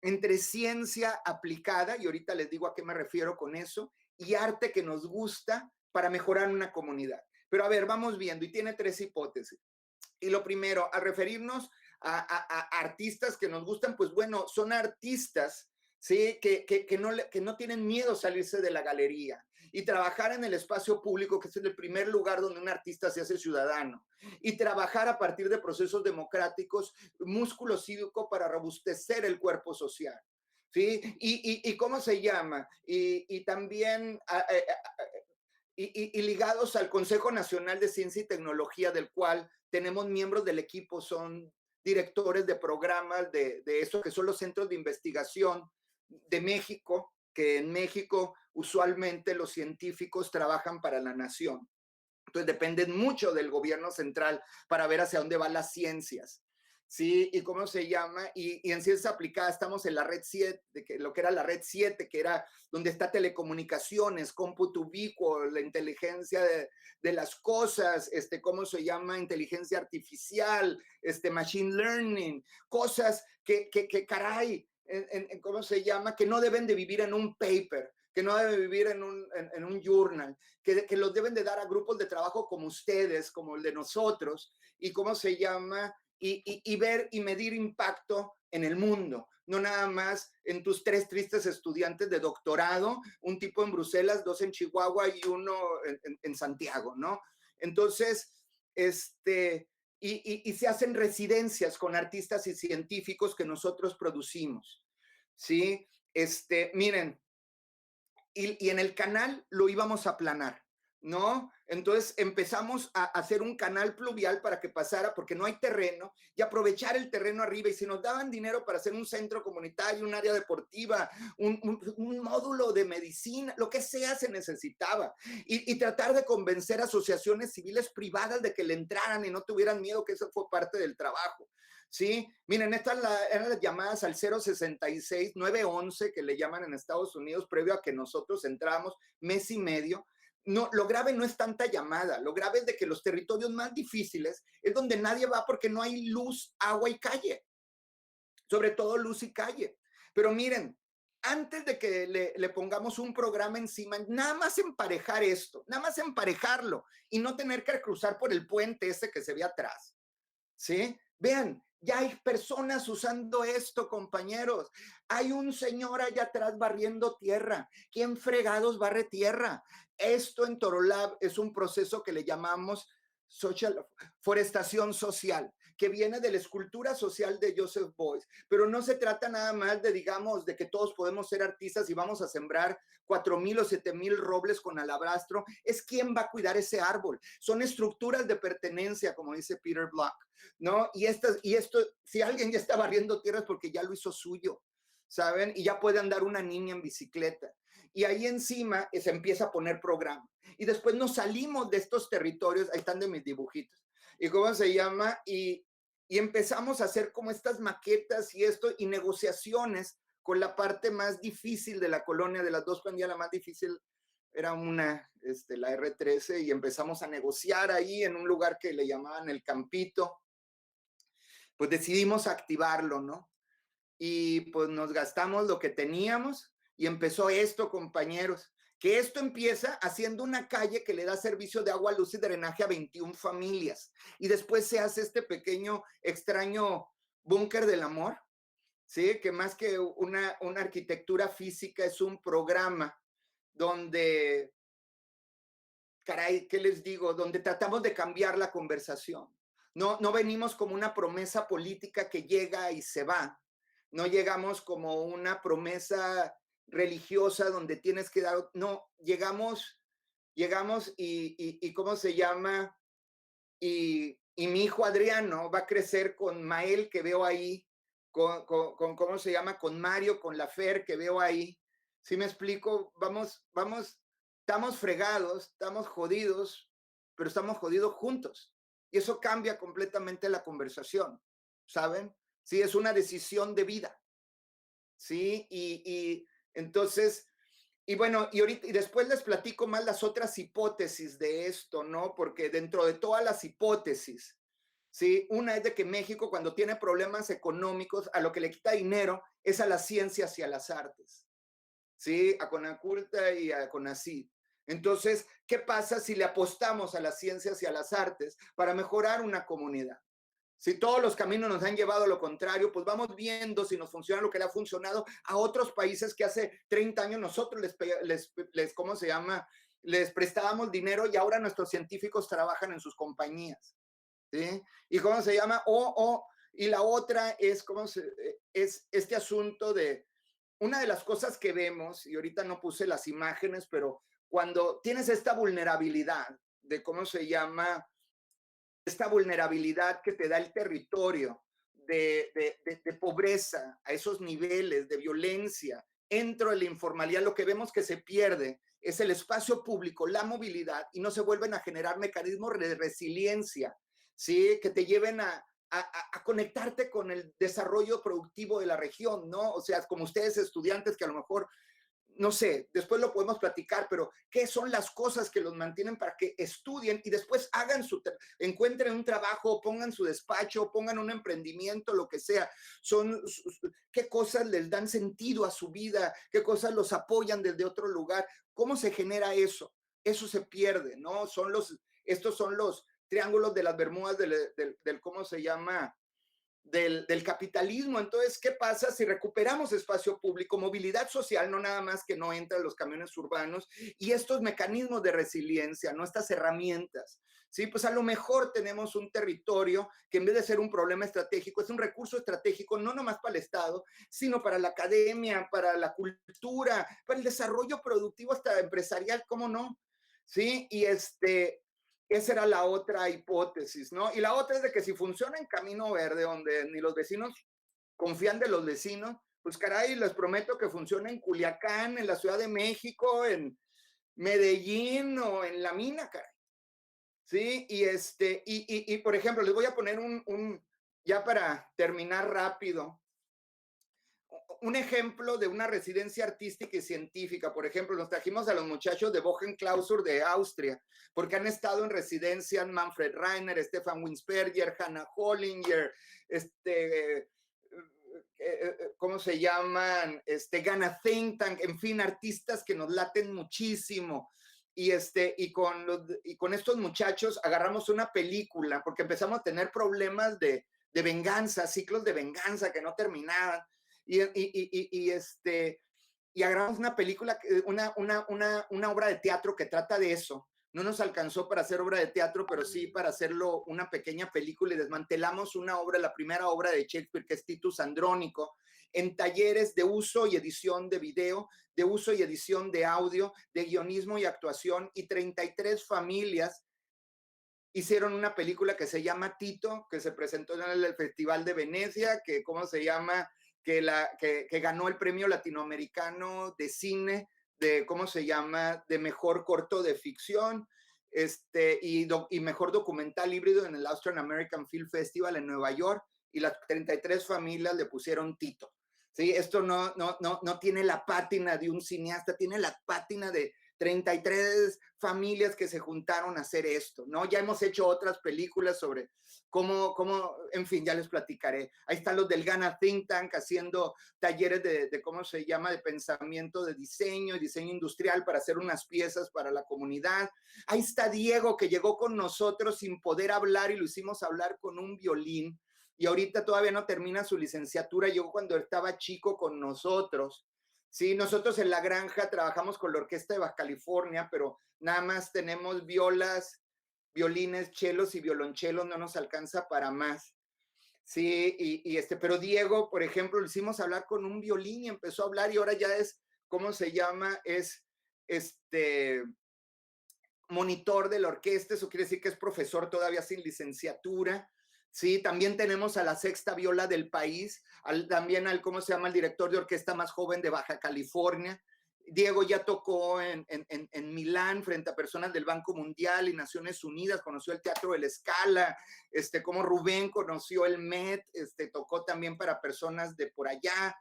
Speaker 2: entre ciencia aplicada, y ahorita les digo a qué me refiero con eso, y arte que nos gusta para mejorar una comunidad. Pero a ver, vamos viendo, y tiene 3 hipótesis. Y lo primero, a referirnos a artistas que nos gustan, pues bueno, son artistas, ¿sí? Que no tienen miedo a salirse de la galería y trabajar en el espacio público, que es el primer lugar donde un artista se hace ciudadano, y trabajar a partir de procesos democráticos, músculo cívico para robustecer el cuerpo social. ¿Sí? Y ¿cómo se llama? Y también y ligados al Consejo Nacional de Ciencia y Tecnología, del cual tenemos miembros del equipo, son directores de programas de eso, que son los centros de investigación de México, que en México usualmente los científicos trabajan para la nación. Entonces dependen mucho del gobierno central para ver hacia dónde van las ciencias. ¿Sí? ¿Y cómo se llama? Y en ciencias aplicadas estamos en la red 7, lo que era la red 7, que era donde está telecomunicaciones, cómputo ubicuo, la inteligencia de las cosas, ¿cómo se llama? Inteligencia artificial, machine learning, cosas que caray, ¿cómo se llama? Que no deben de vivir en un paper, que no deben vivir en un journal, que los deben de dar a grupos de trabajo como ustedes, como el de nosotros, y cómo se llama, y ver y medir impacto en el mundo, no nada más en tus 3 tristes estudiantes de doctorado, un tipo en Bruselas, 2 en Chihuahua y 1 en Santiago, ¿no? Entonces, y se hacen residencias con artistas y científicos que nosotros producimos, ¿sí? Miren, y en el canal lo íbamos a aplanar, ¿no? Entonces empezamos a hacer un canal pluvial para que pasara, porque no hay terreno, y aprovechar el terreno arriba. Y si nos daban dinero para hacer un centro comunitario, un área deportiva, un módulo de medicina, lo que sea se necesitaba. Y tratar de convencer asociaciones civiles privadas de que le entraran y no tuvieran miedo, que eso fue parte del trabajo. ¿Sí? Miren, estas eran las llamadas al 066 911, que le llaman en Estados Unidos, previo a que nosotros entramos, mes y medio. No, lo grave no es tanta llamada, lo grave es de que los territorios más difíciles es donde nadie va porque no hay luz, agua y calle, sobre todo luz y calle. Pero miren, antes de que le pongamos un programa encima, nada más emparejar esto, nada más emparejarlo y no tener que cruzar por el puente ese que se ve atrás, ¿sí? Vean, ya hay personas usando esto, compañeros. Hay un señor allá atrás barriendo tierra. ¿Quién fregados barre tierra? Esto en Torolab es un proceso que le llamamos forestación social, que viene de la escultura social de Joseph Beuys, pero no se trata nada más de, digamos, de que todos podemos ser artistas y vamos a sembrar 4,000 o 7,000 robles con alabastro. Es quién va a cuidar ese árbol. Son estructuras de pertenencia, como dice Peter Block, ¿no? Y esto, si alguien ya está barriendo tierras porque ya lo hizo suyo, ¿saben? Y ya puede andar una niña en bicicleta. Y ahí encima se empieza a poner programa. Y después nos salimos de estos territorios, ahí están de mis dibujitos, y cómo se llama, y empezamos a hacer como estas maquetas y esto, y negociaciones con la parte más difícil de la colonia, de las 2 pandillas, la más difícil era la R13, y empezamos a negociar ahí en un lugar que le llamaban el Campito. Pues decidimos activarlo, ¿no? Y pues nos gastamos lo que teníamos y empezó esto, compañeros, que esto empieza haciendo una calle que le da servicio de agua, luz y drenaje a 21 familias. Y después se hace este pequeño, extraño búnker del amor, ¿sí? Que más que una arquitectura física es un programa donde, caray, ¿qué les digo? Donde tratamos de cambiar la conversación. No venimos como una promesa política que llega y se va. No llegamos como una promesa religiosa donde tienes que dar, no, llegamos y ¿cómo se llama? Y mi hijo Adriano va a crecer con Mael, que veo ahí, con ¿cómo se llama? Con Mario, con la Fer, que veo ahí. ¿Sí me explico? Estamos fregados, estamos jodidos, pero estamos jodidos juntos. Y eso cambia completamente la conversación, ¿saben? Sí, es una decisión de vida. Sí, y entonces, y bueno, y después les platico más las otras hipótesis de esto, ¿no? Porque dentro de todas las hipótesis, ¿sí? Una es de que México, cuando tiene problemas económicos, a lo que le quita dinero es a las ciencias y a las artes, ¿sí? A Conaculta y a Conacid. Entonces, ¿qué pasa si le apostamos a las ciencias y a las artes para mejorar una comunidad? Si todos los caminos nos han llevado a lo contrario, pues vamos viendo si nos funciona lo que le ha funcionado a otros países que hace 30 años nosotros ¿cómo se llama? Les prestábamos dinero y ahora nuestros científicos trabajan en sus compañías, ¿sí? ¿Y cómo se llama? Y la otra es, es este asunto de, una de las cosas que vemos, y ahorita no puse las imágenes, pero cuando tienes esta vulnerabilidad de, ¿cómo se llama? Esta vulnerabilidad que te da el territorio de pobreza a esos niveles de violencia dentro de la informalidad, lo que vemos que se pierde es el espacio público, la movilidad, y no se vuelven a generar mecanismos de resiliencia, ¿sí? Que te lleven a conectarte con el desarrollo productivo de la región, ¿no? O sea, como ustedes estudiantes que a lo mejor, no sé, después lo podemos platicar, pero ¿qué son las cosas que los mantienen para que estudien y después encuentren un trabajo, pongan su despacho, pongan un emprendimiento, lo que sea? ¿Qué cosas les dan sentido a su vida? ¿Qué cosas los apoyan desde otro lugar? ¿Cómo se genera eso? Eso se pierde, ¿no? Estos son los triángulos de las Bermudas del ¿cómo se llama? Del capitalismo. Entonces, ¿qué pasa si recuperamos espacio público, movilidad social, no nada más que no entran los camiones urbanos, y estos mecanismos de resiliencia, no estas herramientas? Sí, pues a lo mejor tenemos un territorio que en vez de ser un problema estratégico, es un recurso estratégico, no nomás para el Estado, sino para la academia, para la cultura, para el desarrollo productivo hasta empresarial, ¿cómo no? Sí, y esa era la otra hipótesis, ¿no? Y la otra es de que si funciona en Camino Verde, donde ni los vecinos confían de los vecinos, pues caray, les prometo que funciona en Culiacán, en la Ciudad de México, en Medellín o en La Mina, caray. Sí, y por ejemplo, les voy a poner ya para terminar rápido, un ejemplo de una residencia artística y científica. Por ejemplo, nos trajimos a los muchachos de Bogenklausur de Austria, porque han estado en residencia Manfred Reiner, Stefan Winsperger, Hannah Hollinger, ¿cómo se llaman? Ghana Think Tank, en fin, artistas que nos laten muchísimo. Y con estos muchachos agarramos una película, porque empezamos a tener problemas de venganza, ciclos de venganza que no terminaban. Y agarramos una película, una obra de teatro que trata de eso. No nos alcanzó para hacer obra de teatro, pero sí para hacerlo una pequeña película, y desmantelamos una obra, la primera obra de Shakespeare, que es Titus Andrónico, en talleres de uso y edición de video, de uso y edición de audio, de guionismo y actuación, y 33 familias hicieron una película que se llama Tito, que se presentó en el Festival de Venecia, que, ¿cómo se llama?, que ganó el premio latinoamericano de cine, ¿cómo se llama?, de mejor corto de ficción, y mejor documental híbrido en el Austrian American Film Festival en Nueva York, y las 33 familias le pusieron Tito. ¿Sí? Esto no tiene la pátina de un cineasta, tiene la pátina de 33 familias que se juntaron a hacer esto, ¿no? Ya hemos hecho otras películas sobre cómo, en fin, ya les platicaré. Ahí están los del Ghana Think Tank haciendo talleres de ¿cómo se llama?, de pensamiento de diseño y diseño industrial para hacer unas piezas para la comunidad. Ahí está Diego, que llegó con nosotros sin poder hablar y lo hicimos hablar con un violín, y ahorita todavía no termina su licenciatura. Llegó cuando estaba chico con nosotros. Sí, nosotros en La Granja trabajamos con la Orquesta de Baja California, pero nada más tenemos violas, violines, chelos y violonchelos, no nos alcanza para más. Sí, pero Diego, por ejemplo, lo hicimos hablar con un violín y empezó a hablar, y ahora ya es, ¿cómo se llama? Es monitor de la orquesta. Eso quiere decir que es profesor todavía sin licenciatura. Sí, también tenemos a la sexta viola del país, también al, ¿cómo se llama?, el director de orquesta más joven de Baja California. Diego ya tocó en Milán frente a personas del Banco Mundial y Naciones Unidas, conoció el Teatro de la Scala, como Rubén conoció el Met, tocó también para personas de por allá.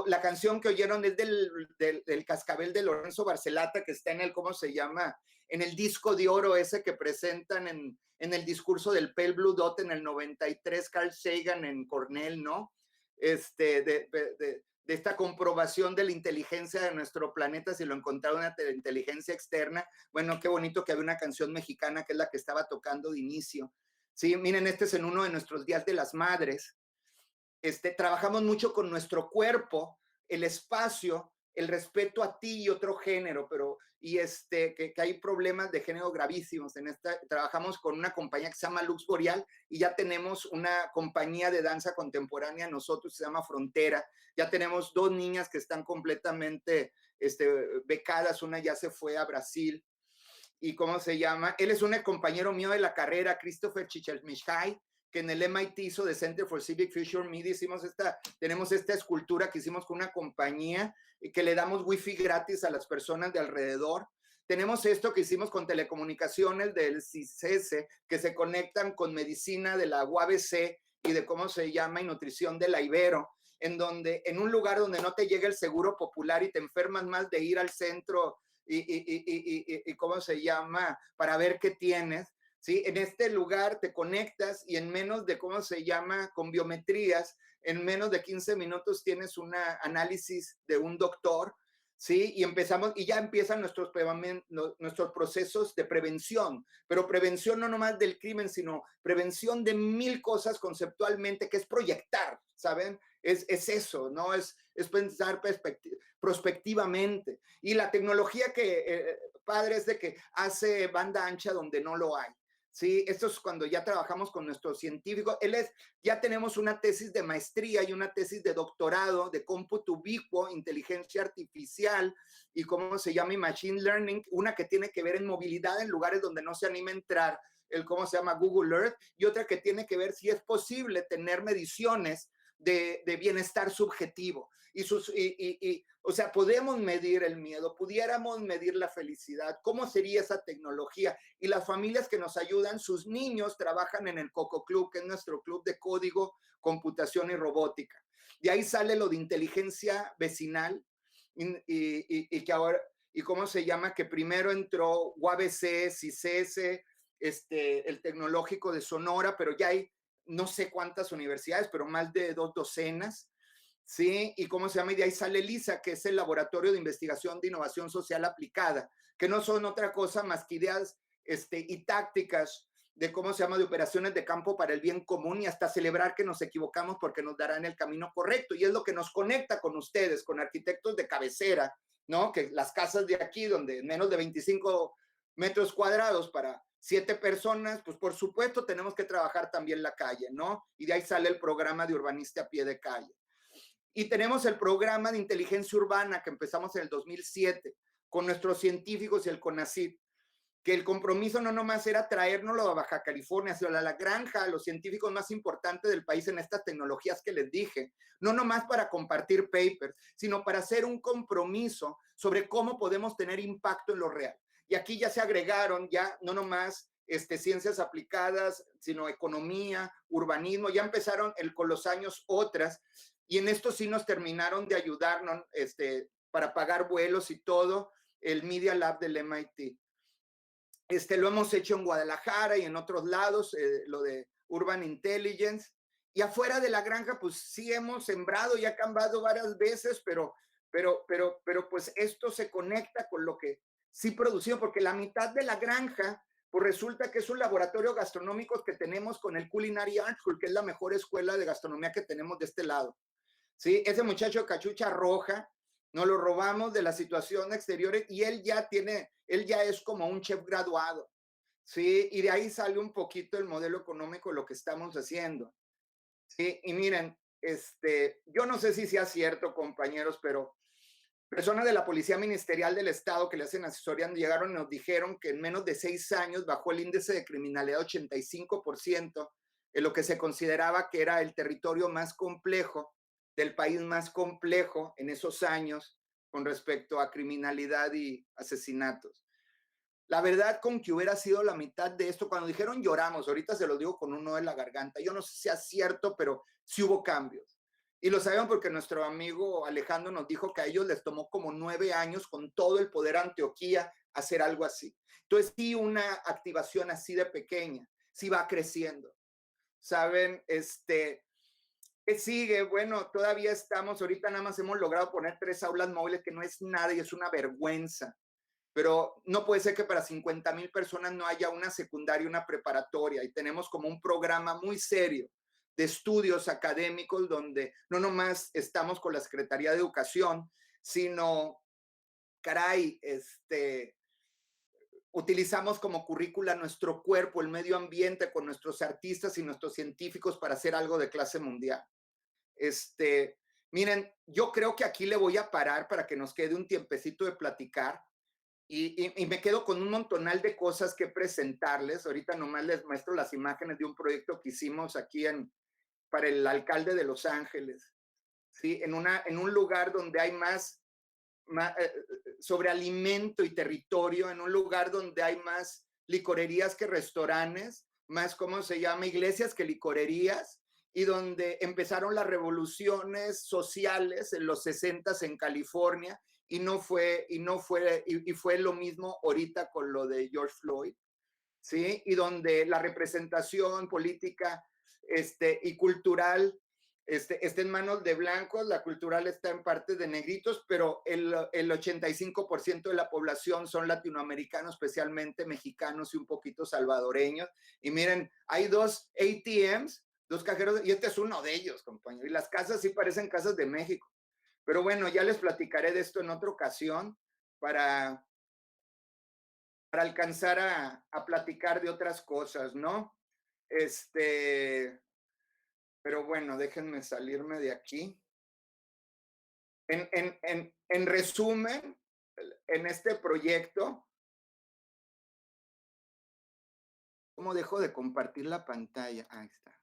Speaker 2: La canción que oyeron es del Cascabel de Lorenzo Barcelata, que está en el, ¿cómo se llama?, en el disco de oro ese que presentan en el discurso del Pale Blue Dot en el 93, Carl Sagan en Cornell, ¿no? De esta comprobación de la inteligencia de nuestro planeta, si lo encontraron una inteligencia externa. Bueno, qué bonito que había una canción mexicana que es la que estaba tocando de inicio. Sí, miren, este es en uno de nuestros días de las madres. Trabajamos mucho con nuestro cuerpo, el espacio, el respeto a ti y otro género, pero que hay problemas de género gravísimos. Trabajamos con una compañía que se llama Lux Boreal y ya tenemos una compañía de danza contemporánea nosotros, se llama Frontera. Ya tenemos 2 niñas que están completamente becadas, una ya se fue a Brasil. ¿Y cómo se llama? Él es un compañero mío de la carrera, Christopher Chichelmishai, que en el MIT hizo de Center for Civic Future Media. Tenemos esta escultura que hicimos con una compañía y que le damos wifi gratis a las personas de alrededor. Tenemos esto que hicimos con telecomunicaciones del CICES, que se conectan con medicina de la UABC y de cómo se llama y nutrición de la Ibero, en un lugar donde no te llega el seguro popular y te enfermas más de ir al centro y cómo se llama para ver qué tienes. ¿Sí? En este lugar te conectas y en menos de, ¿cómo se llama? Con biometrías, en menos de 15 minutos tienes un análisis de un doctor, ¿sí? Y ya empiezan nuestros procesos de prevención, pero prevención no nomás del crimen, sino prevención de 1000 cosas conceptualmente, que es proyectar, ¿saben? Es eso, ¿no? Es pensar prospectivamente. Y la tecnología padre es de que hace banda ancha donde no lo hay. Sí, esto es cuando ya trabajamos con nuestros científicos. Ya tenemos una tesis de maestría y una tesis de doctorado de cómputo ubicuo, inteligencia artificial y cómo se llama machine learning, una que tiene que ver en movilidad en lugares donde no se anima a entrar, cómo se llama Google Earth, y otra que tiene que ver si es posible tener mediciones de bienestar subjetivo. O sea, podemos medir el miedo, pudiéramos medir la felicidad. ¿Cómo sería esa tecnología? Y las familias que nos ayudan, sus niños trabajan en el Coco Club, que es nuestro club de código, computación y robótica. De ahí sale lo de inteligencia vecinal y que ahora, y cómo se llama, que primero entró UABC, CICES, el Tecnológico de Sonora, pero ya hay no sé cuántas universidades, pero más de 2 docenas. ¿Sí? Y cómo se llama, y de ahí sale LISA, que es el Laboratorio de Investigación de Innovación Social Aplicada, que no son otra cosa más que ideas y tácticas de cómo se llama, de operaciones de campo para el bien común, y hasta celebrar que nos equivocamos porque nos darán el camino correcto. Y es lo que nos conecta con ustedes, con arquitectos de cabecera, ¿no? Que las casas de aquí, donde menos de 25 metros cuadrados para 7 personas, pues por supuesto tenemos que trabajar también la calle, ¿no? Y de ahí sale el programa de urbanista a pie de calle. Y tenemos el programa de inteligencia urbana que empezamos en el 2007 con nuestros científicos y el CONACYT, que el compromiso no nomás era traérnoslo a Baja California, sino a la granja, a los científicos más importantes del país en estas tecnologías que les dije, no nomás para compartir papers, sino para hacer un compromiso sobre cómo podemos tener impacto en lo real. Y aquí ya se agregaron, ya no nomás ciencias aplicadas, sino economía, urbanismo, ya empezaron con los años otras, y en esto sí nos terminaron de ayudarnos para pagar vuelos y todo, el Media Lab del MIT. Lo hemos hecho en Guadalajara y en otros lados, lo de Urban Intelligence. Y afuera de la granja, pues sí hemos sembrado y ha cambiado varias veces, pero pues esto se conecta con lo que sí producimos, porque la mitad de la granja, pues resulta que es un laboratorio gastronómico que tenemos con el Culinary Art School, que es la mejor escuela de gastronomía que tenemos de este lado. ¿Sí? Ese muchacho de cachucha roja, nos lo robamos de la situación exterior y él ya es como un chef graduado, ¿sí? Y de ahí sale un poquito el modelo económico de lo que estamos haciendo, ¿sí? Y miren, yo no sé si sea cierto, compañeros, pero personas de la Policía Ministerial del Estado que le hacen asesoría llegaron y nos dijeron que en menos de 6 años bajó el índice de criminalidad 85%, en lo que se consideraba que era el territorio más complejo, del país más complejo en esos años con respecto a criminalidad y asesinatos. La verdad, con que hubiera sido la mitad de esto, cuando dijeron lloramos, ahorita se lo digo con un nudo en la garganta, yo no sé si sea cierto, pero sí hubo cambios. Y lo sabemos porque nuestro amigo Alejandro nos dijo que a ellos les tomó como 9 años con todo el poder Antioquía hacer algo así. Entonces sí, una activación así de pequeña, sí va creciendo. ¿Saben? ¿Qué sigue? Bueno, todavía estamos, ahorita nada más hemos logrado poner 3 aulas móviles, que no es nada y es una vergüenza. pero no puede ser que para 50,000 personas no haya una secundaria, una preparatoria, y tenemos como un programa muy serio de estudios académicos donde no nomás estamos con la Secretaría de Educación, sino, caray, utilizamos como currícula nuestro cuerpo, el medio ambiente, con nuestros artistas y nuestros científicos para hacer algo de clase mundial. Miren, yo creo que aquí le voy a parar para que nos quede un tiempecito de platicar y me quedo con un montonal de cosas que presentarles. Ahorita nomás les muestro las imágenes de un proyecto que hicimos aquí para el alcalde de Los Ángeles, ¿sí? En un lugar donde hay más sobre alimento y territorio, en un lugar donde hay más licorerías que restaurantes, más, ¿cómo se llama?, iglesias que licorerías, y donde empezaron las revoluciones sociales en los 60s en California, y fue lo mismo ahorita con lo de George Floyd, ¿sí? Y donde la representación política y cultural está en manos de blancos, la cultural está en parte de negritos, pero el 85% de la población son latinoamericanos, especialmente mexicanos y un poquito salvadoreños. Y miren, hay 2 ATMs, 2 cajeros, y este es uno de ellos, compañero. Y las casas sí parecen casas de México. Pero bueno, ya les platicaré de esto en otra ocasión para alcanzar a platicar de otras cosas, ¿no? Pero bueno, déjenme salirme de aquí. En resumen, en este proyecto, ¿cómo dejo de compartir la pantalla? Ahí está.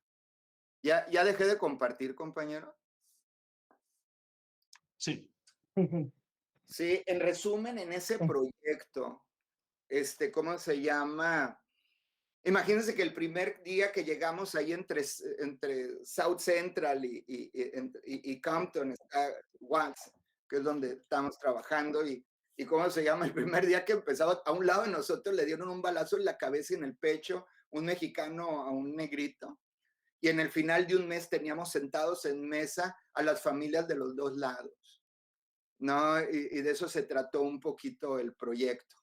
Speaker 2: ¿Ya dejé de compartir, compañero?
Speaker 3: Sí.
Speaker 2: Sí, en resumen, en ese proyecto, ¿cómo se llama? Imagínense que el primer día que llegamos ahí entre South Central y Compton, está Watts, que es donde estamos trabajando, y ¿cómo se llama? El primer día que empezaba, a un lado de nosotros le dieron un balazo en la cabeza y en el pecho, un mexicano a un negrito, y en el final de un mes teníamos sentados en mesa a las familias de los 2 lados, ¿no? Y de eso se trató un poquito el proyecto.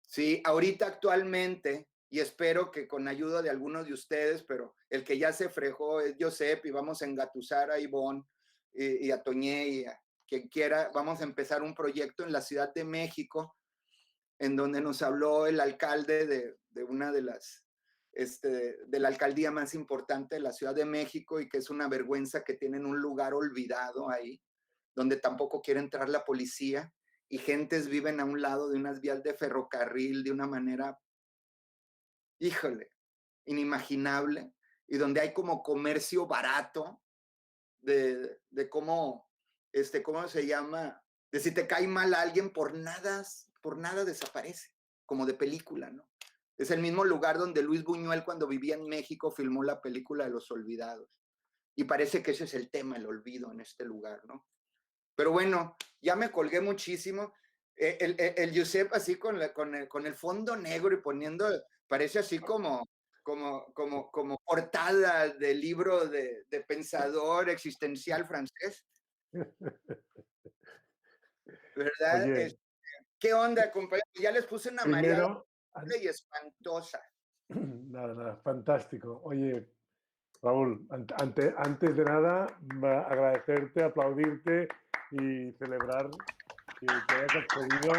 Speaker 2: Sí, ahorita actualmente, y espero que con ayuda de algunos de ustedes, pero el que ya se frejó es Josep, y vamos a engatusar a Ivonne y a Toñé y a quien quiera. Vamos a empezar un proyecto en la Ciudad de México, en donde nos habló el alcalde de una de las, de la alcaldía más importante de la Ciudad de México, y que es una vergüenza que tienen un lugar olvidado ahí, donde tampoco quiere entrar la policía, y gentes viven a un lado de unas vías de ferrocarril de una manera, híjole, inimaginable, y donde hay como comercio barato de cómo, ¿cómo se llama? De si te cae mal a alguien, por nada desaparece, como de película, ¿no? Es el mismo lugar donde Luis Buñuel, cuando vivía en México, filmó la película de Los Olvidados. Y parece que ese es el tema, el olvido en este lugar, ¿no? Pero bueno, ya me colgué muchísimo. El Josep así con el fondo negro y poniendo, parece así como portada de libro de pensador existencial francés. ¿Verdad?
Speaker 4: Oye,
Speaker 2: ¿Qué onda, compañero? Ya les puse una mareada
Speaker 4: primero,
Speaker 2: y espantosa.
Speaker 4: nada, fantástico. Oye, Raúl, antes de nada, agradecerte, aplaudirte y celebrar que hayas accedido.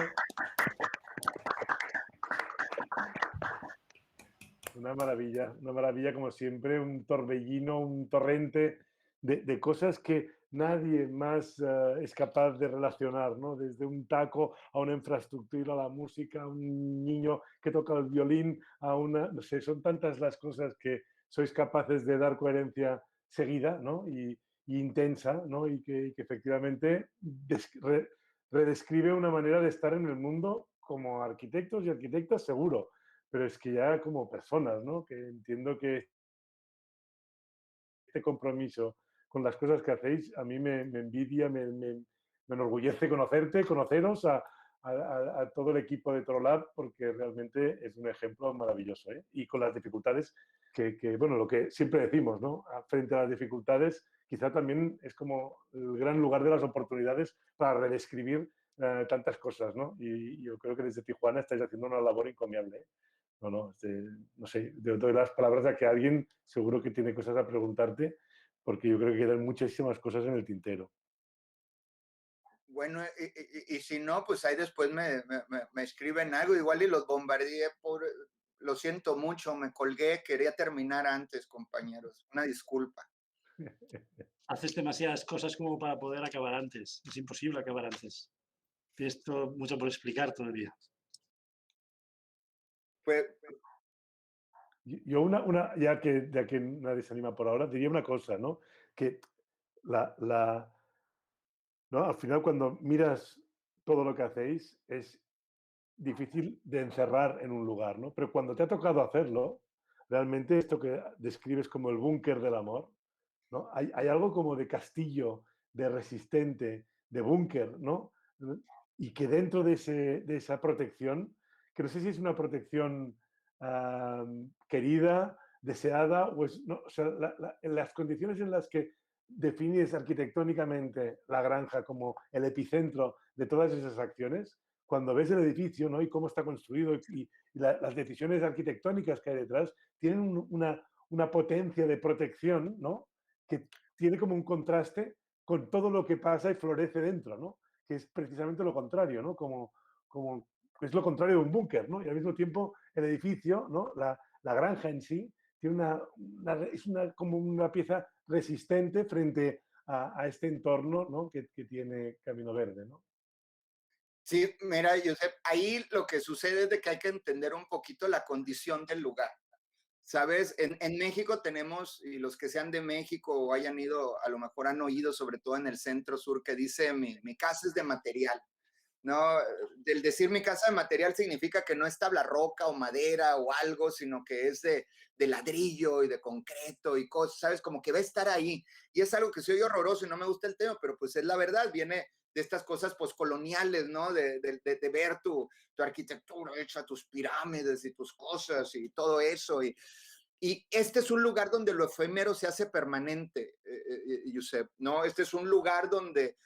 Speaker 4: Una maravilla como siempre, un torbellino, un torrente de cosas que nadie más es capaz de relacionar, ¿no? Desde un taco a una infraestructura, a la música, a un niño que toca el violín, no sé, son tantas las cosas que sois capaces de dar coherencia seguida, ¿no? Y intensa, ¿no? Y que efectivamente redescribe una manera de estar en el mundo como arquitectos y arquitectas, seguro, pero es que ya como personas, ¿no? Que entiendo que este compromiso con las cosas que hacéis a mí me envidia, me enorgullece conoceros a todo el equipo de Trolab, porque realmente es un ejemplo maravilloso, ¿eh? Y con las dificultades bueno, lo que siempre decimos, ¿no? Frente a las dificultades, quizá también es como el gran lugar de las oportunidades para redescribir tantas cosas, ¿no? Y yo creo que desde Tijuana estáis haciendo una labor encomiable, ¿eh? No sé, doy las palabras a que alguien seguro que tiene cosas a preguntarte, porque yo creo que quedan muchísimas cosas en el tintero.
Speaker 2: Bueno, y si no, pues ahí después me escriben algo, igual y los bombardeé lo siento mucho, me colgué, quería terminar antes, compañeros. Una disculpa.
Speaker 3: Haces demasiadas cosas como para poder acabar antes. Es imposible acabar antes. Tienes mucho por explicar todavía.
Speaker 2: Pues,
Speaker 4: Yo ya que nadie se anima por ahora, diría una cosa, ¿no? Que ¿no? Al final cuando miras todo lo que hacéis es difícil de encerrar en un lugar, ¿no? Pero cuando te ha tocado hacerlo, realmente esto que describes como el búnker del amor, ¿no? Hay algo como de castillo, de resistente, de búnker, ¿no? Y que dentro de esa protección, que no sé si es una protección querida, deseada, no, o sea, en las condiciones en las que defines arquitectónicamente la granja como el epicentro de todas esas acciones, cuando ves el edificio, ¿no? Y cómo está construido y las decisiones arquitectónicas que hay detrás, tienen una potencia de protección, ¿no? Que tiene como un contraste con todo lo que pasa y florece dentro, ¿no? Que es precisamente lo contrario, ¿no? Como es lo contrario de un búnker, ¿no? Y al mismo tiempo el edificio, ¿no? La granja en sí, tiene es como una pieza resistente frente a este entorno, ¿no? que tiene Camino Verde, ¿no?
Speaker 2: sí, mira, Josep, ahí lo que sucede es de que hay que entender un poquito la condición del lugar. ¿Sabes? En México tenemos, y los que sean de México o hayan ido, a lo mejor han oído, sobre todo en el centro sur, que dice mi casa es de material. No, del decir mi casa de material significa que no es tabla roca o madera o algo, sino que es de ladrillo y de concreto y cosas, ¿sabes? Como que va a estar ahí. Y es algo que soy horroroso y no me gusta el tema, pero pues es la verdad, viene de estas cosas poscoloniales, ¿no? De ver tu arquitectura hecha, tus pirámides y tus cosas y todo eso. Y este es un lugar donde lo efímero se hace permanente, Yusef, ¿no? Este es un lugar donde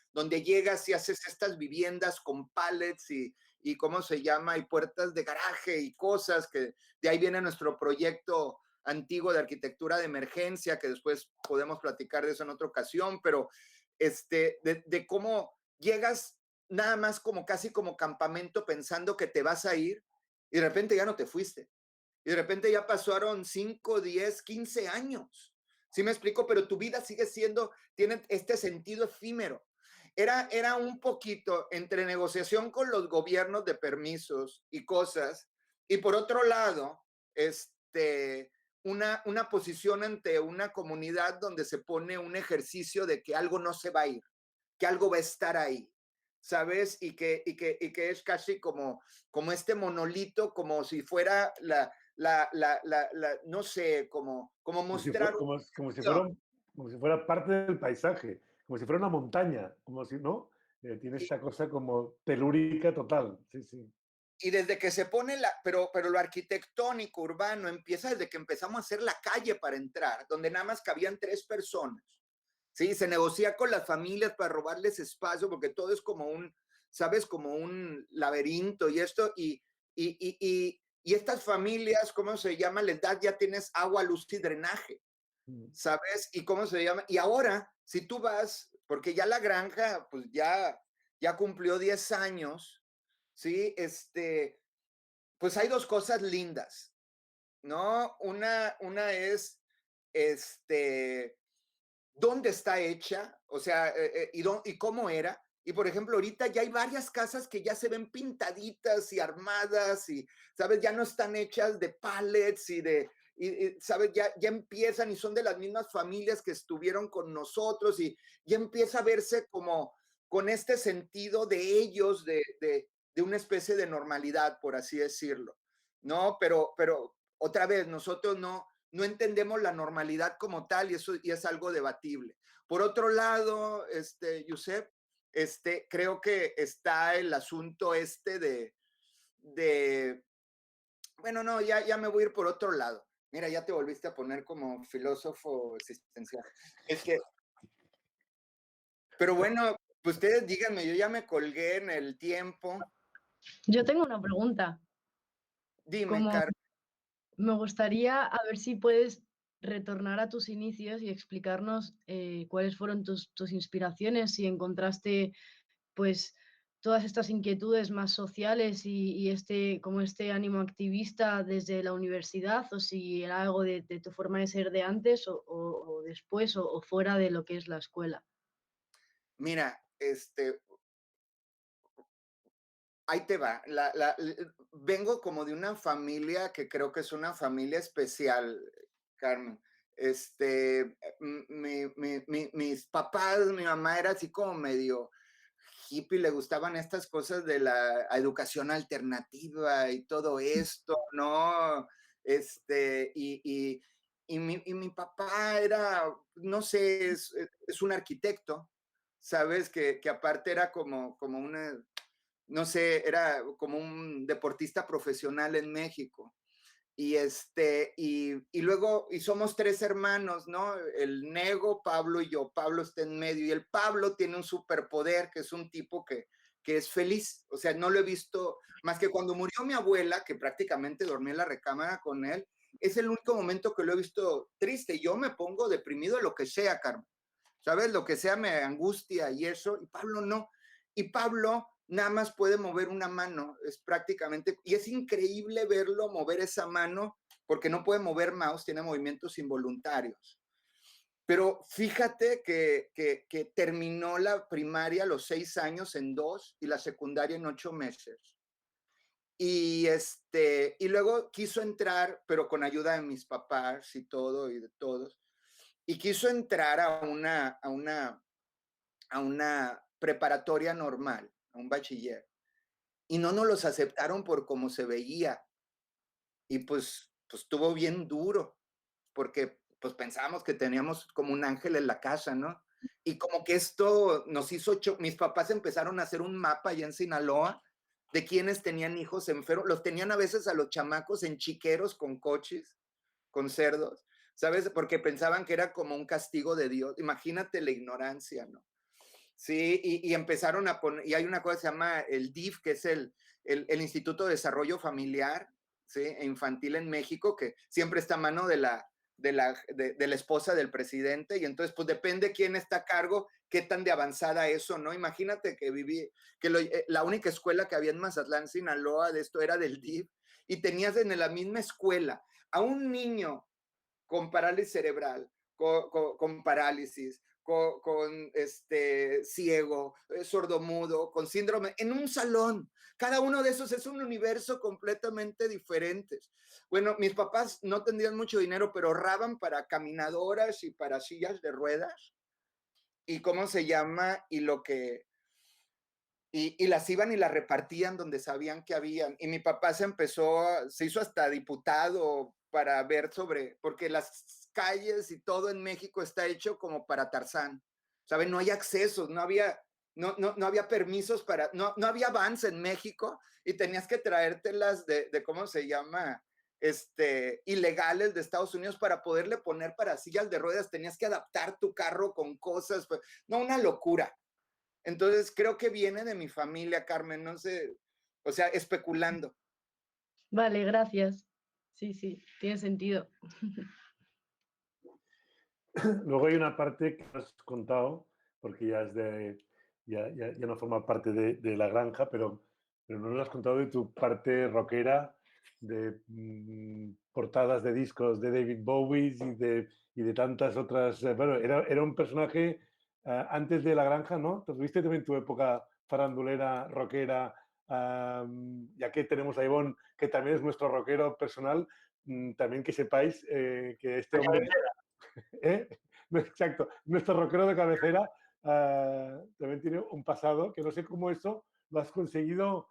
Speaker 2: llegas y haces estas viviendas con pallets y ¿cómo se llama? Y puertas de garaje y cosas que de ahí viene nuestro proyecto antiguo de arquitectura de emergencia, que después podemos platicar de eso en otra ocasión, pero de cómo llegas nada más como casi como campamento pensando que te vas a ir y de repente ya no te fuiste. Y de repente ya pasaron 5, 10, 15 años. ¿Sí me explico? Pero tu vida sigue siendo, tiene este sentido efímero. Era un poquito entre negociación con los gobiernos de permisos y cosas, y por otro lado, una posición ante una comunidad donde se pone un ejercicio de que algo no se va a ir, que algo va a estar ahí, ¿sabes? Y que es casi como este monolito, como si fuera no sé, como mostrar...
Speaker 4: Como si fuera parte del paisaje, como si fuera una montaña, como si, ¿no? Tiene esta cosa como telúrica total, sí, sí.
Speaker 2: Y desde que se pone pero lo arquitectónico urbano empieza desde que empezamos a hacer la calle para entrar, donde nada más cabían 3 personas. Sí, se negocia con las familias para robarles espacio, porque todo es como ¿sabes? Como un laberinto y esto, y estas familias, ¿cómo se llama? Les das, ya tienes agua, luz y drenaje, ¿sabes? Y ¿cómo se llama? Y ahora, si tú vas, porque ya la granja, pues ya cumplió 10 años, ¿sí? Pues hay 2 cosas lindas, ¿no? Una es, dónde está hecha, o sea, y cómo era. Y por ejemplo, ahorita ya hay varias casas que ya se ven pintaditas y armadas y, ¿sabes? Ya no están hechas de pallets ¿sabes? Ya empiezan y son de las mismas familias que estuvieron con nosotros y ya empieza a verse como con este sentido de ellos, de una especie de normalidad, por así decirlo, ¿no? Pero otra vez, nosotros no entendemos la normalidad como tal y eso y es algo debatible. Por otro lado, Yusef, creo que está el asunto bueno, no, ya me voy a ir por otro lado. Mira, ya te volviste a poner como filósofo existencial. Pero bueno, Pues ustedes díganme, yo ya me colgué en el tiempo.
Speaker 8: Yo tengo una pregunta.
Speaker 2: Dime,
Speaker 8: Como
Speaker 2: Carmen.
Speaker 8: me gustaría a ver si puedes retornar a tus inicios y explicarnos cuáles fueron tus inspiraciones, si encontraste pues todas estas inquietudes más sociales y como este ánimo activista desde la universidad, o si era algo de tu forma de ser de antes o después o fuera de lo que es la escuela.
Speaker 2: Mira, ahí te va. Vengo como de una familia que creo que es una familia especial, Carmen. Mis papás, mi mamá era así como medio hippie, le gustaban estas cosas de la educación alternativa y todo esto, ¿no? Y mi papá era, no sé, es un arquitecto, ¿sabes? Que aparte era como una, no sé, era como un deportista profesional en México. Y luego, y somos 3 hermanos, ¿no? El Nego, Pablo y yo. Pablo está en medio y el Pablo tiene un superpoder, que es un tipo que es feliz. O sea, no lo he visto más que cuando murió mi abuela, que prácticamente dormí en la recámara con él. Es el único momento que lo he visto triste. Yo me pongo deprimido, lo que sea, Carmen. ¿Sabes? Lo que sea me angustia y eso. Y Pablo no. Y Pablo nada más puede mover una mano, es prácticamente, y es increíble verlo mover esa mano, porque no puede mover mouse, tiene movimientos involuntarios. Pero fíjate que terminó la primaria a los 6 años en 2 y la secundaria en 8 meses. Y luego quiso entrar, pero con ayuda de mis papás y todo, y de todos, y quiso entrar a una preparatoria normal, a un bachiller. Y no nos los aceptaron por cómo se veía. Y pues estuvo bien duro, porque pues pensábamos que teníamos como un ángel en la casa, ¿no? Y como que esto nos hizo, mis papás empezaron a hacer un mapa allá en Sinaloa de quienes tenían hijos enfermos, los tenían a veces a los chamacos en chiqueros con coches, con cerdos, ¿sabes? Porque pensaban que era como un castigo de Dios. Imagínate la ignorancia, ¿no? Sí, y empezaron a poner, y hay una cosa que se llama el DIF, que es el Instituto de Desarrollo Familiar, ¿sí? E Infantil en México, que siempre está a mano de la esposa del presidente, y entonces pues depende quién está a cargo, qué tan de avanzada eso, ¿no? Imagínate que la única escuela que había en Mazatlán, Sinaloa, de esto era del DIF, y tenías en la misma escuela a un niño con parálisis cerebral, con parálisis, con ciego, sordomudo, con síndrome, en un salón. Cada uno de esos es un universo completamente diferente. Bueno, mis papás no tendrían mucho dinero, pero ahorraban para caminadoras y para sillas de ruedas. ¿Y cómo se llama? Y las iban y las repartían donde sabían que habían. Y mi papá se hizo hasta diputado para ver porque las calles y todo en México está hecho como para Tarzán. ¿Saben? No hay accesos, no había permisos no había vans en México y tenías que traértelas de ¿cómo se llama? Ilegales de Estados Unidos para poderle poner para sillas de ruedas, tenías que adaptar tu carro con cosas, pues, no, una locura. Entonces, creo que viene de mi familia, Carmen, no sé, o sea, especulando.
Speaker 8: Vale, gracias. Sí, tiene sentido.
Speaker 4: Luego hay una parte que has contado, porque ya no forma parte de la granja, pero no nos has contado de tu parte rockera, de portadas de discos de David Bowie y de tantas otras. Bueno, era un personaje antes de la granja, ¿no? ¿Tuviste también tu época farandulera, rockera? Ya que tenemos a Ivonne, que también es nuestro rockero personal, también que sepáis que este hombre... ¿Eh? Exacto. Nuestro rockero de cabecera también tiene un pasado que no sé cómo eso lo has conseguido.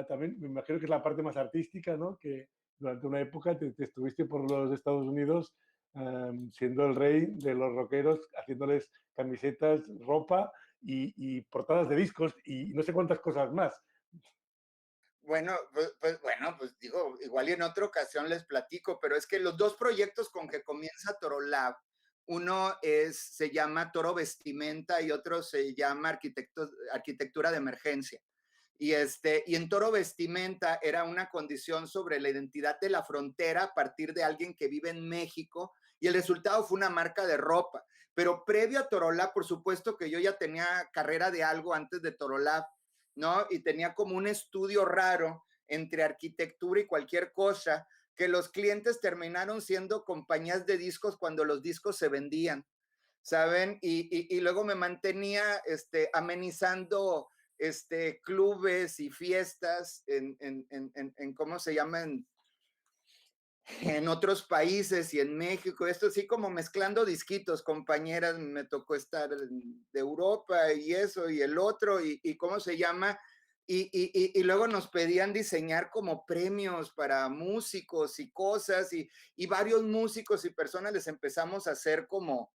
Speaker 4: También me imagino que es la parte más artística, ¿no? Que durante una época te estuviste por los Estados Unidos siendo el rey de los rockeros, haciéndoles camisetas, ropa y portadas de discos y no sé cuántas cosas más.
Speaker 2: Bueno, pues digo, igual y en otra ocasión les platico, pero es que los 2 proyectos con que comienza Torolab, Uno se llama Toro Vestimenta y otro se llama Arquitectura de Emergencia. Y en Toro Vestimenta era una condición sobre la identidad de la frontera a partir de alguien que vive en México, y el resultado fue una marca de ropa. Pero previo a Torolab, por supuesto que yo ya tenía carrera de algo antes de Torolab, ¿no? Y tenía como un estudio raro entre arquitectura y cualquier cosa, que los clientes terminaron siendo compañías de discos cuando los discos se vendían, ¿saben? Y luego me mantenía amenizando clubes y fiestas en ¿cómo se llaman? En otros países y en México, esto sí, como mezclando disquitos, compañeras, me tocó estar de Europa y eso y el otro, y ¿cómo se llama? Y luego nos pedían diseñar como premios para músicos y cosas, y varios músicos y personas les empezamos a hacer como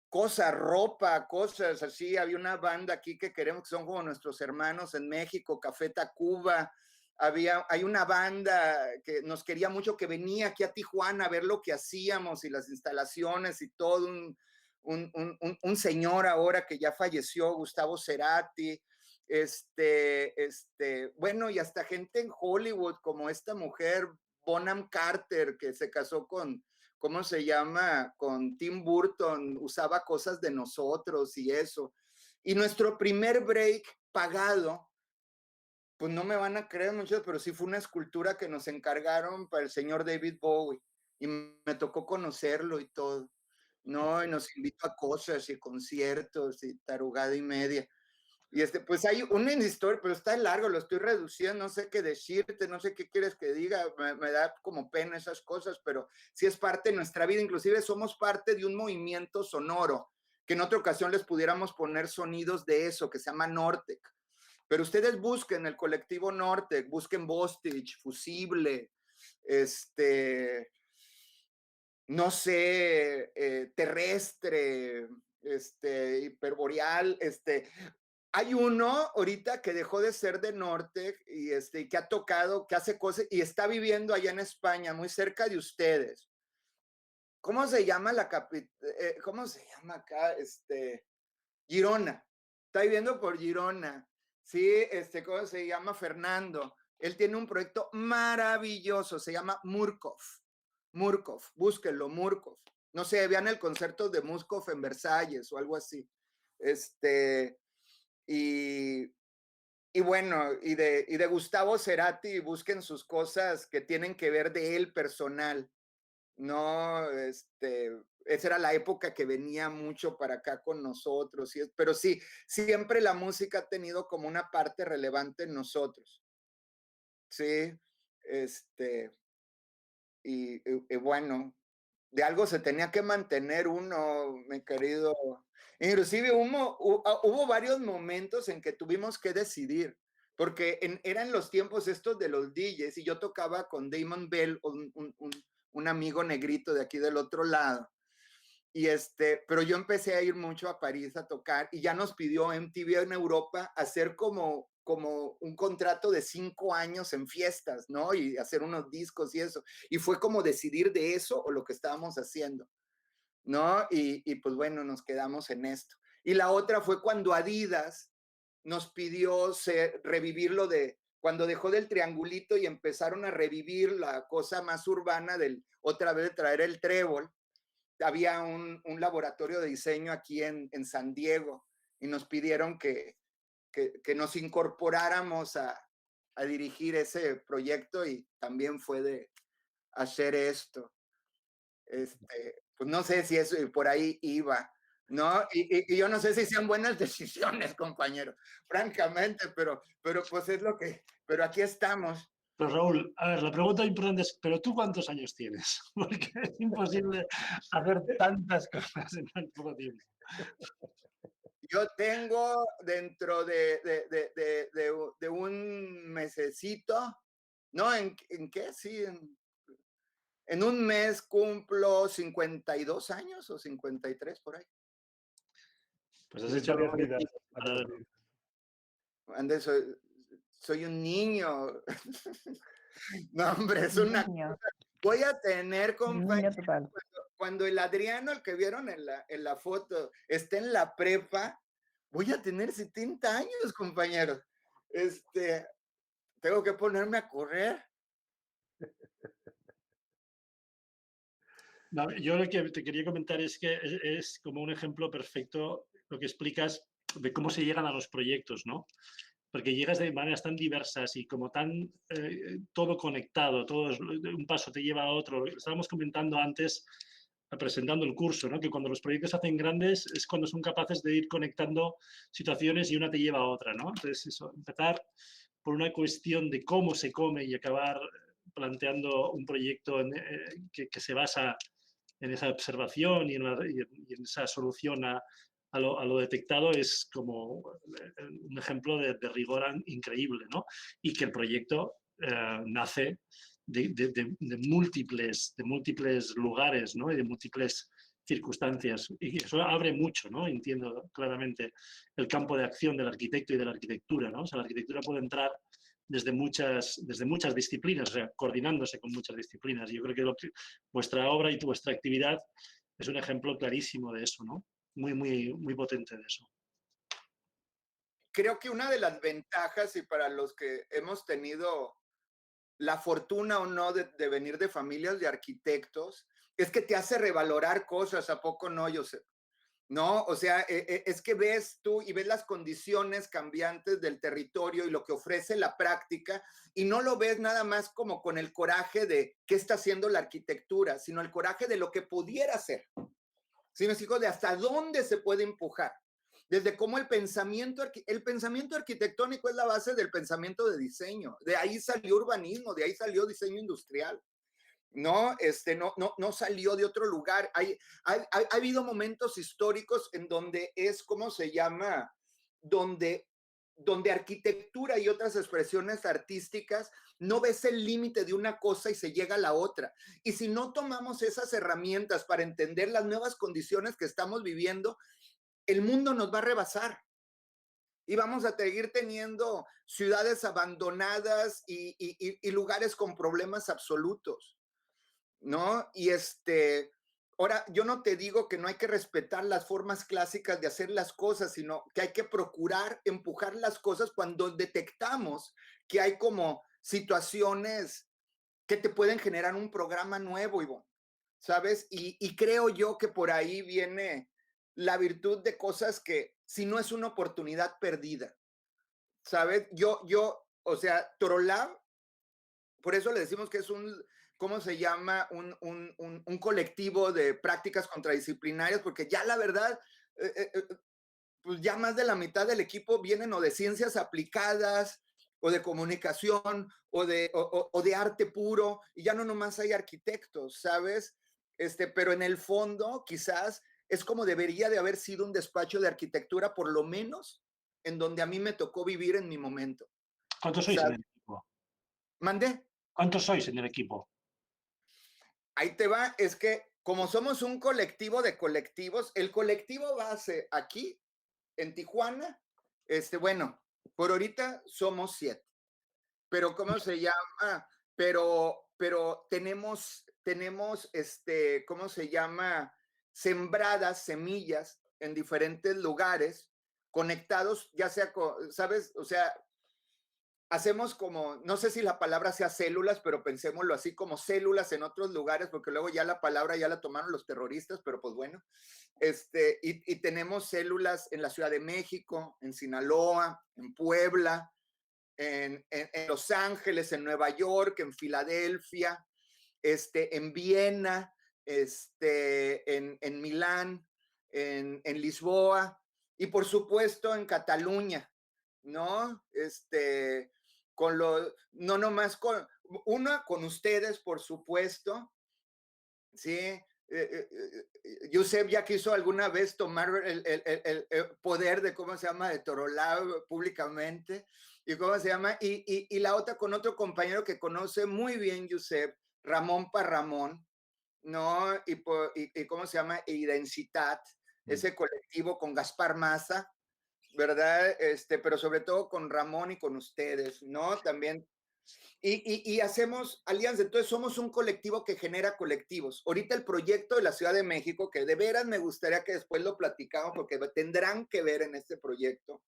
Speaker 2: cosas, ropa, cosas así. Había una banda aquí que queremos, que son como nuestros hermanos en México, Café Tacuba. Hay una banda que nos quería mucho, que venía aquí a Tijuana a ver lo que hacíamos y las instalaciones y todo. Un señor ahora que ya falleció, Gustavo Cerati. Bueno, y hasta gente en Hollywood, como esta mujer, Bonham Carter, que se casó con, ¿cómo se llama? Con Tim Burton, usaba cosas de nosotros y eso. Y nuestro primer break pagado, pues no me van a creer muchos, pero sí fue una escultura que nos encargaron para el señor David Bowie. Y me tocó conocerlo y todo, ¿no? Y nos invitó a cosas y conciertos y tarugada y media. Y pues hay una historia, pero está largo, lo estoy reduciendo, no sé qué decirte, no sé qué quieres que diga, me da como pena esas cosas, pero sí es parte de nuestra vida. Inclusive somos parte de un movimiento sonoro, que en otra ocasión les pudiéramos poner sonidos de eso, que se llama Nortec. Pero ustedes busquen el colectivo Nortec, busquen Bostich, Fusible, no sé, Terrestre, Hiperboreal, hay uno ahorita que dejó de ser de Nortec y que ha tocado, que hace cosas y está viviendo allá en España, muy cerca de ustedes. ¿Cómo se llama la capital? ¿Cómo se llama acá? Girona. Está viviendo por Girona. Sí, ¿cómo se llama? Fernando. Él tiene un proyecto maravilloso, se llama Murkov. Murkov, búsquenlo, Murkov. No sé, vean el concierto de Murkov en Versalles o algo así. Y bueno, y de Gustavo Cerati, busquen sus cosas que tienen que ver de él personal. No, esa era la época que venía mucho para acá con nosotros, pero sí, siempre la música ha tenido como una parte relevante en nosotros. Sí, y bueno, de algo se tenía que mantener uno, mi querido. Inclusive hubo varios momentos en que tuvimos que decidir, porque eran los tiempos estos de los DJs, y yo tocaba con Damon Bell, un amigo negrito de aquí del otro lado. Y pero yo empecé a ir mucho a París a tocar, y ya nos pidió MTV en Europa hacer como un contrato de 5 años en fiestas, ¿no? Y hacer unos discos y eso. Y fue como decidir de eso o lo que estábamos haciendo, ¿no? Y pues bueno, nos quedamos en esto. Y la otra fue cuando Adidas nos pidió revivirlo de cuando dejó del triangulito y empezaron a revivir la cosa más urbana otra vez de traer el trébol. Había un laboratorio de diseño aquí en San Diego, y nos pidieron que nos incorporáramos a dirigir ese proyecto, y también fue de hacer esto. Pues no sé si eso por ahí iba, ¿no? Y yo no sé si sean buenas decisiones, compañero, francamente, pero pues es lo que, pero aquí estamos.
Speaker 3: Pero Raúl, a ver, la pregunta importante es, ¿pero tú cuántos años tienes? Porque es imposible hacer tantas cosas en tan poco tiempo.
Speaker 2: Yo tengo dentro de un mesecito, ¿no? ¿En qué? Sí, en un mes cumplo 52 años o 53 por ahí.
Speaker 3: Pues has hecho algo
Speaker 4: Varias vidas,
Speaker 3: para...
Speaker 2: Antes soy un niño. No, hombre, es una cosa. Voy a tener,
Speaker 6: Niño
Speaker 2: compañeros,
Speaker 6: total.
Speaker 2: cuando el Adriano, el que vieron en la foto, esté en la prepa, voy a tener 70 años, compañeros. Tengo que ponerme a correr.
Speaker 3: No, yo lo que te quería comentar es que es como un ejemplo perfecto lo que explicas de cómo se llegan a los proyectos, ¿no? Porque llegas de maneras tan diversas y como tan todo conectado, un paso te lleva a otro. Estábamos comentando antes, presentando el curso, ¿no? Que cuando los proyectos se hacen grandes es cuando son capaces de ir conectando situaciones y una te lleva a otra, ¿no? Entonces, eso, empezar por una cuestión de cómo se come y acabar planteando un proyecto que se basa en esa observación y en esa solución a lo detectado es como un ejemplo de rigor increíble, ¿no? Y que el proyecto nace de múltiples lugares, ¿no? Y de múltiples circunstancias. Y eso abre mucho, ¿no? Entiendo claramente el campo de acción del arquitecto y de la arquitectura, ¿no? O sea, la arquitectura puede entrar desde muchas disciplinas, o sea, coordinándose con muchas disciplinas. Y yo creo que vuestra obra y vuestra actividad es un ejemplo clarísimo de eso, ¿no? Muy, muy, muy potente de eso.
Speaker 2: Creo que una de las ventajas, y para los que hemos tenido la fortuna o no de venir de familias de arquitectos, es que te hace revalorar cosas, ¿a poco no, Josep? ¿No? O sea, es que ves tú y ves las condiciones cambiantes del territorio y lo que ofrece la práctica y no lo ves nada más como con el coraje de qué está haciendo la arquitectura, sino el coraje de lo que pudiera ser. ¿Sí me explico? De hasta dónde se puede empujar. Desde cómo el pensamiento arquitectónico es la base del pensamiento de diseño. De ahí salió urbanismo, de ahí salió diseño industrial. No salió de otro lugar. Ha habido momentos históricos en donde es, ¿cómo se llama? Donde arquitectura y otras expresiones artísticas no ves el límite de una cosa y se llega a la otra. Y si no tomamos esas herramientas para entender las nuevas condiciones que estamos viviendo, el mundo nos va a rebasar. Y vamos a seguir teniendo ciudades abandonadas y lugares con problemas absolutos, ¿no? Y ahora, yo no te digo que no hay que respetar las formas clásicas de hacer las cosas, sino que hay que procurar empujar las cosas cuando detectamos que hay como situaciones que te pueden generar un programa nuevo, Ivonne, ¿sabes? Y creo yo que por ahí viene la virtud de cosas que, si no es una oportunidad perdida, ¿sabes? O sea, Torolab, por eso le decimos que es ¿cómo se llama? Un colectivo de prácticas contradisciplinarias, porque ya la verdad, pues ya más de la mitad del equipo vienen o de ciencias aplicadas, o de comunicación, o de arte puro, y ya no nomás hay arquitectos, ¿sabes? Pero en el fondo, quizás es como debería de haber sido un despacho de arquitectura, por lo menos en donde a mí me tocó vivir en mi momento.
Speaker 3: ¿Cuántos sois en el equipo?
Speaker 2: ¿Mandé?
Speaker 3: ¿Cuántos sois en el equipo?
Speaker 2: Ahí te va, es que como somos un colectivo de colectivos, el colectivo base aquí, en Tijuana, bueno, por ahorita somos 7, pero ¿cómo se llama? Pero tenemos, ¿cómo se llama? Sembradas semillas en diferentes lugares, conectados, ya sea, ¿sabes? O sea, hacemos como, no sé si la palabra sea células, pero pensémoslo así, como células en otros lugares, porque luego ya la palabra ya la tomaron los terroristas, pero pues bueno, y tenemos células en la Ciudad de México, en Sinaloa, en Puebla, en Los Ángeles, en Nueva York, en Filadelfia, en Viena, en Milán, en Lisboa, y por supuesto en Cataluña, ¿no? No nomás con ustedes, por supuesto, ¿sí? Josep ya quiso alguna vez tomar el poder de, ¿cómo se llama?, de Torolab públicamente, y ¿cómo se llama? Y la otra con otro compañero que conoce muy bien Josep, Ramón Parramón, ¿no? Y ¿cómo se llama? Identitat, ese colectivo con Gaspar Maza, ¿verdad? Pero sobre todo con Ramón y con ustedes, ¿no? También Y hacemos alianzas. Entonces somos un colectivo que genera colectivos. Ahorita el proyecto de la Ciudad de México, que de veras me gustaría que después lo platicamos porque tendrán que ver en este proyecto,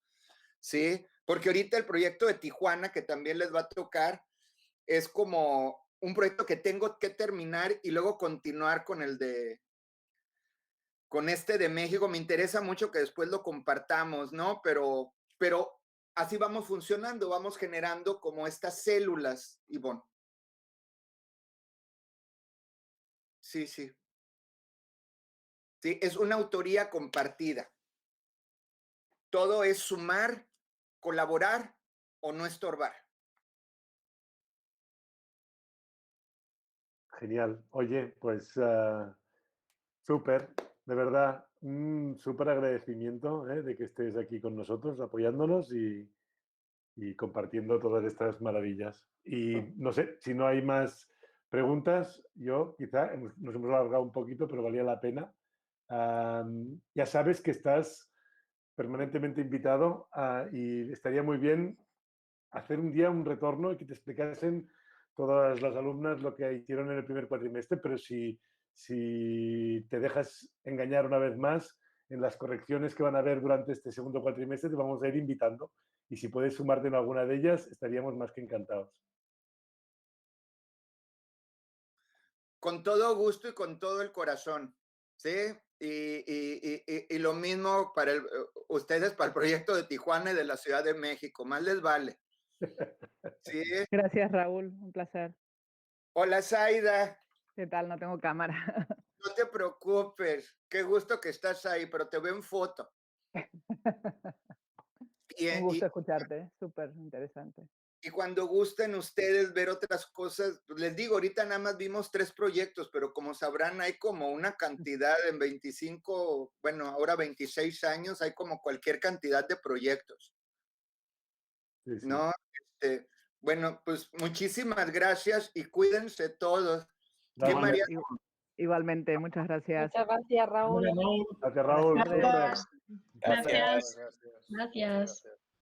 Speaker 2: ¿sí? Porque ahorita el proyecto de Tijuana, que también les va a tocar, es como un proyecto que tengo que terminar y luego continuar con con este de México. Me interesa mucho que después lo compartamos, ¿no? Pero así vamos funcionando, vamos generando como estas células, Ivonne. Sí, sí. Sí, es una autoría compartida. Todo es sumar, colaborar o no estorbar.
Speaker 4: Genial. Oye, pues súper, de verdad, un súper agradecimiento de que estés aquí con nosotros, apoyándonos y compartiendo todas estas maravillas. Y no sé, si no hay más preguntas, yo quizá nos hemos alargado un poquito, pero valía la pena. Ya sabes que estás permanentemente invitado y estaría muy bien hacer un día un retorno y que te explicasen todas las alumnas lo que hicieron en el primer cuatrimestre, pero si te dejas engañar una vez más en las correcciones que van a haber durante este segundo cuatrimestre, te vamos a ir invitando. Y si puedes sumarte en alguna de ellas, estaríamos más que encantados.
Speaker 2: Con todo gusto y con todo el corazón, ¿sí? Y lo mismo para ustedes, para el proyecto de Tijuana y de la Ciudad de México. Más les vale. ¿Sí?
Speaker 6: Gracias, Raúl. Un placer.
Speaker 2: Hola, Zaida.
Speaker 6: ¿Qué tal? No tengo cámara.
Speaker 2: No te preocupes. Qué gusto que estás ahí, pero te veo en foto.
Speaker 6: Un gusto escucharte. Súper interesante.
Speaker 2: Y cuando gusten ustedes ver otras cosas, les digo, ahorita nada más vimos 3 proyectos, pero como sabrán, hay como una cantidad en 25, bueno, ahora 26 años, hay como cualquier cantidad de proyectos.
Speaker 4: Sí, sí.
Speaker 2: ¿No? Bueno, pues muchísimas gracias y cuídense todos. ¿Qué, María?
Speaker 6: Igualmente, muchas gracias.
Speaker 7: Muchas gracias, Raúl.
Speaker 4: Gracias, Raúl.
Speaker 1: Gracias.
Speaker 7: Gracias.
Speaker 2: Gracias.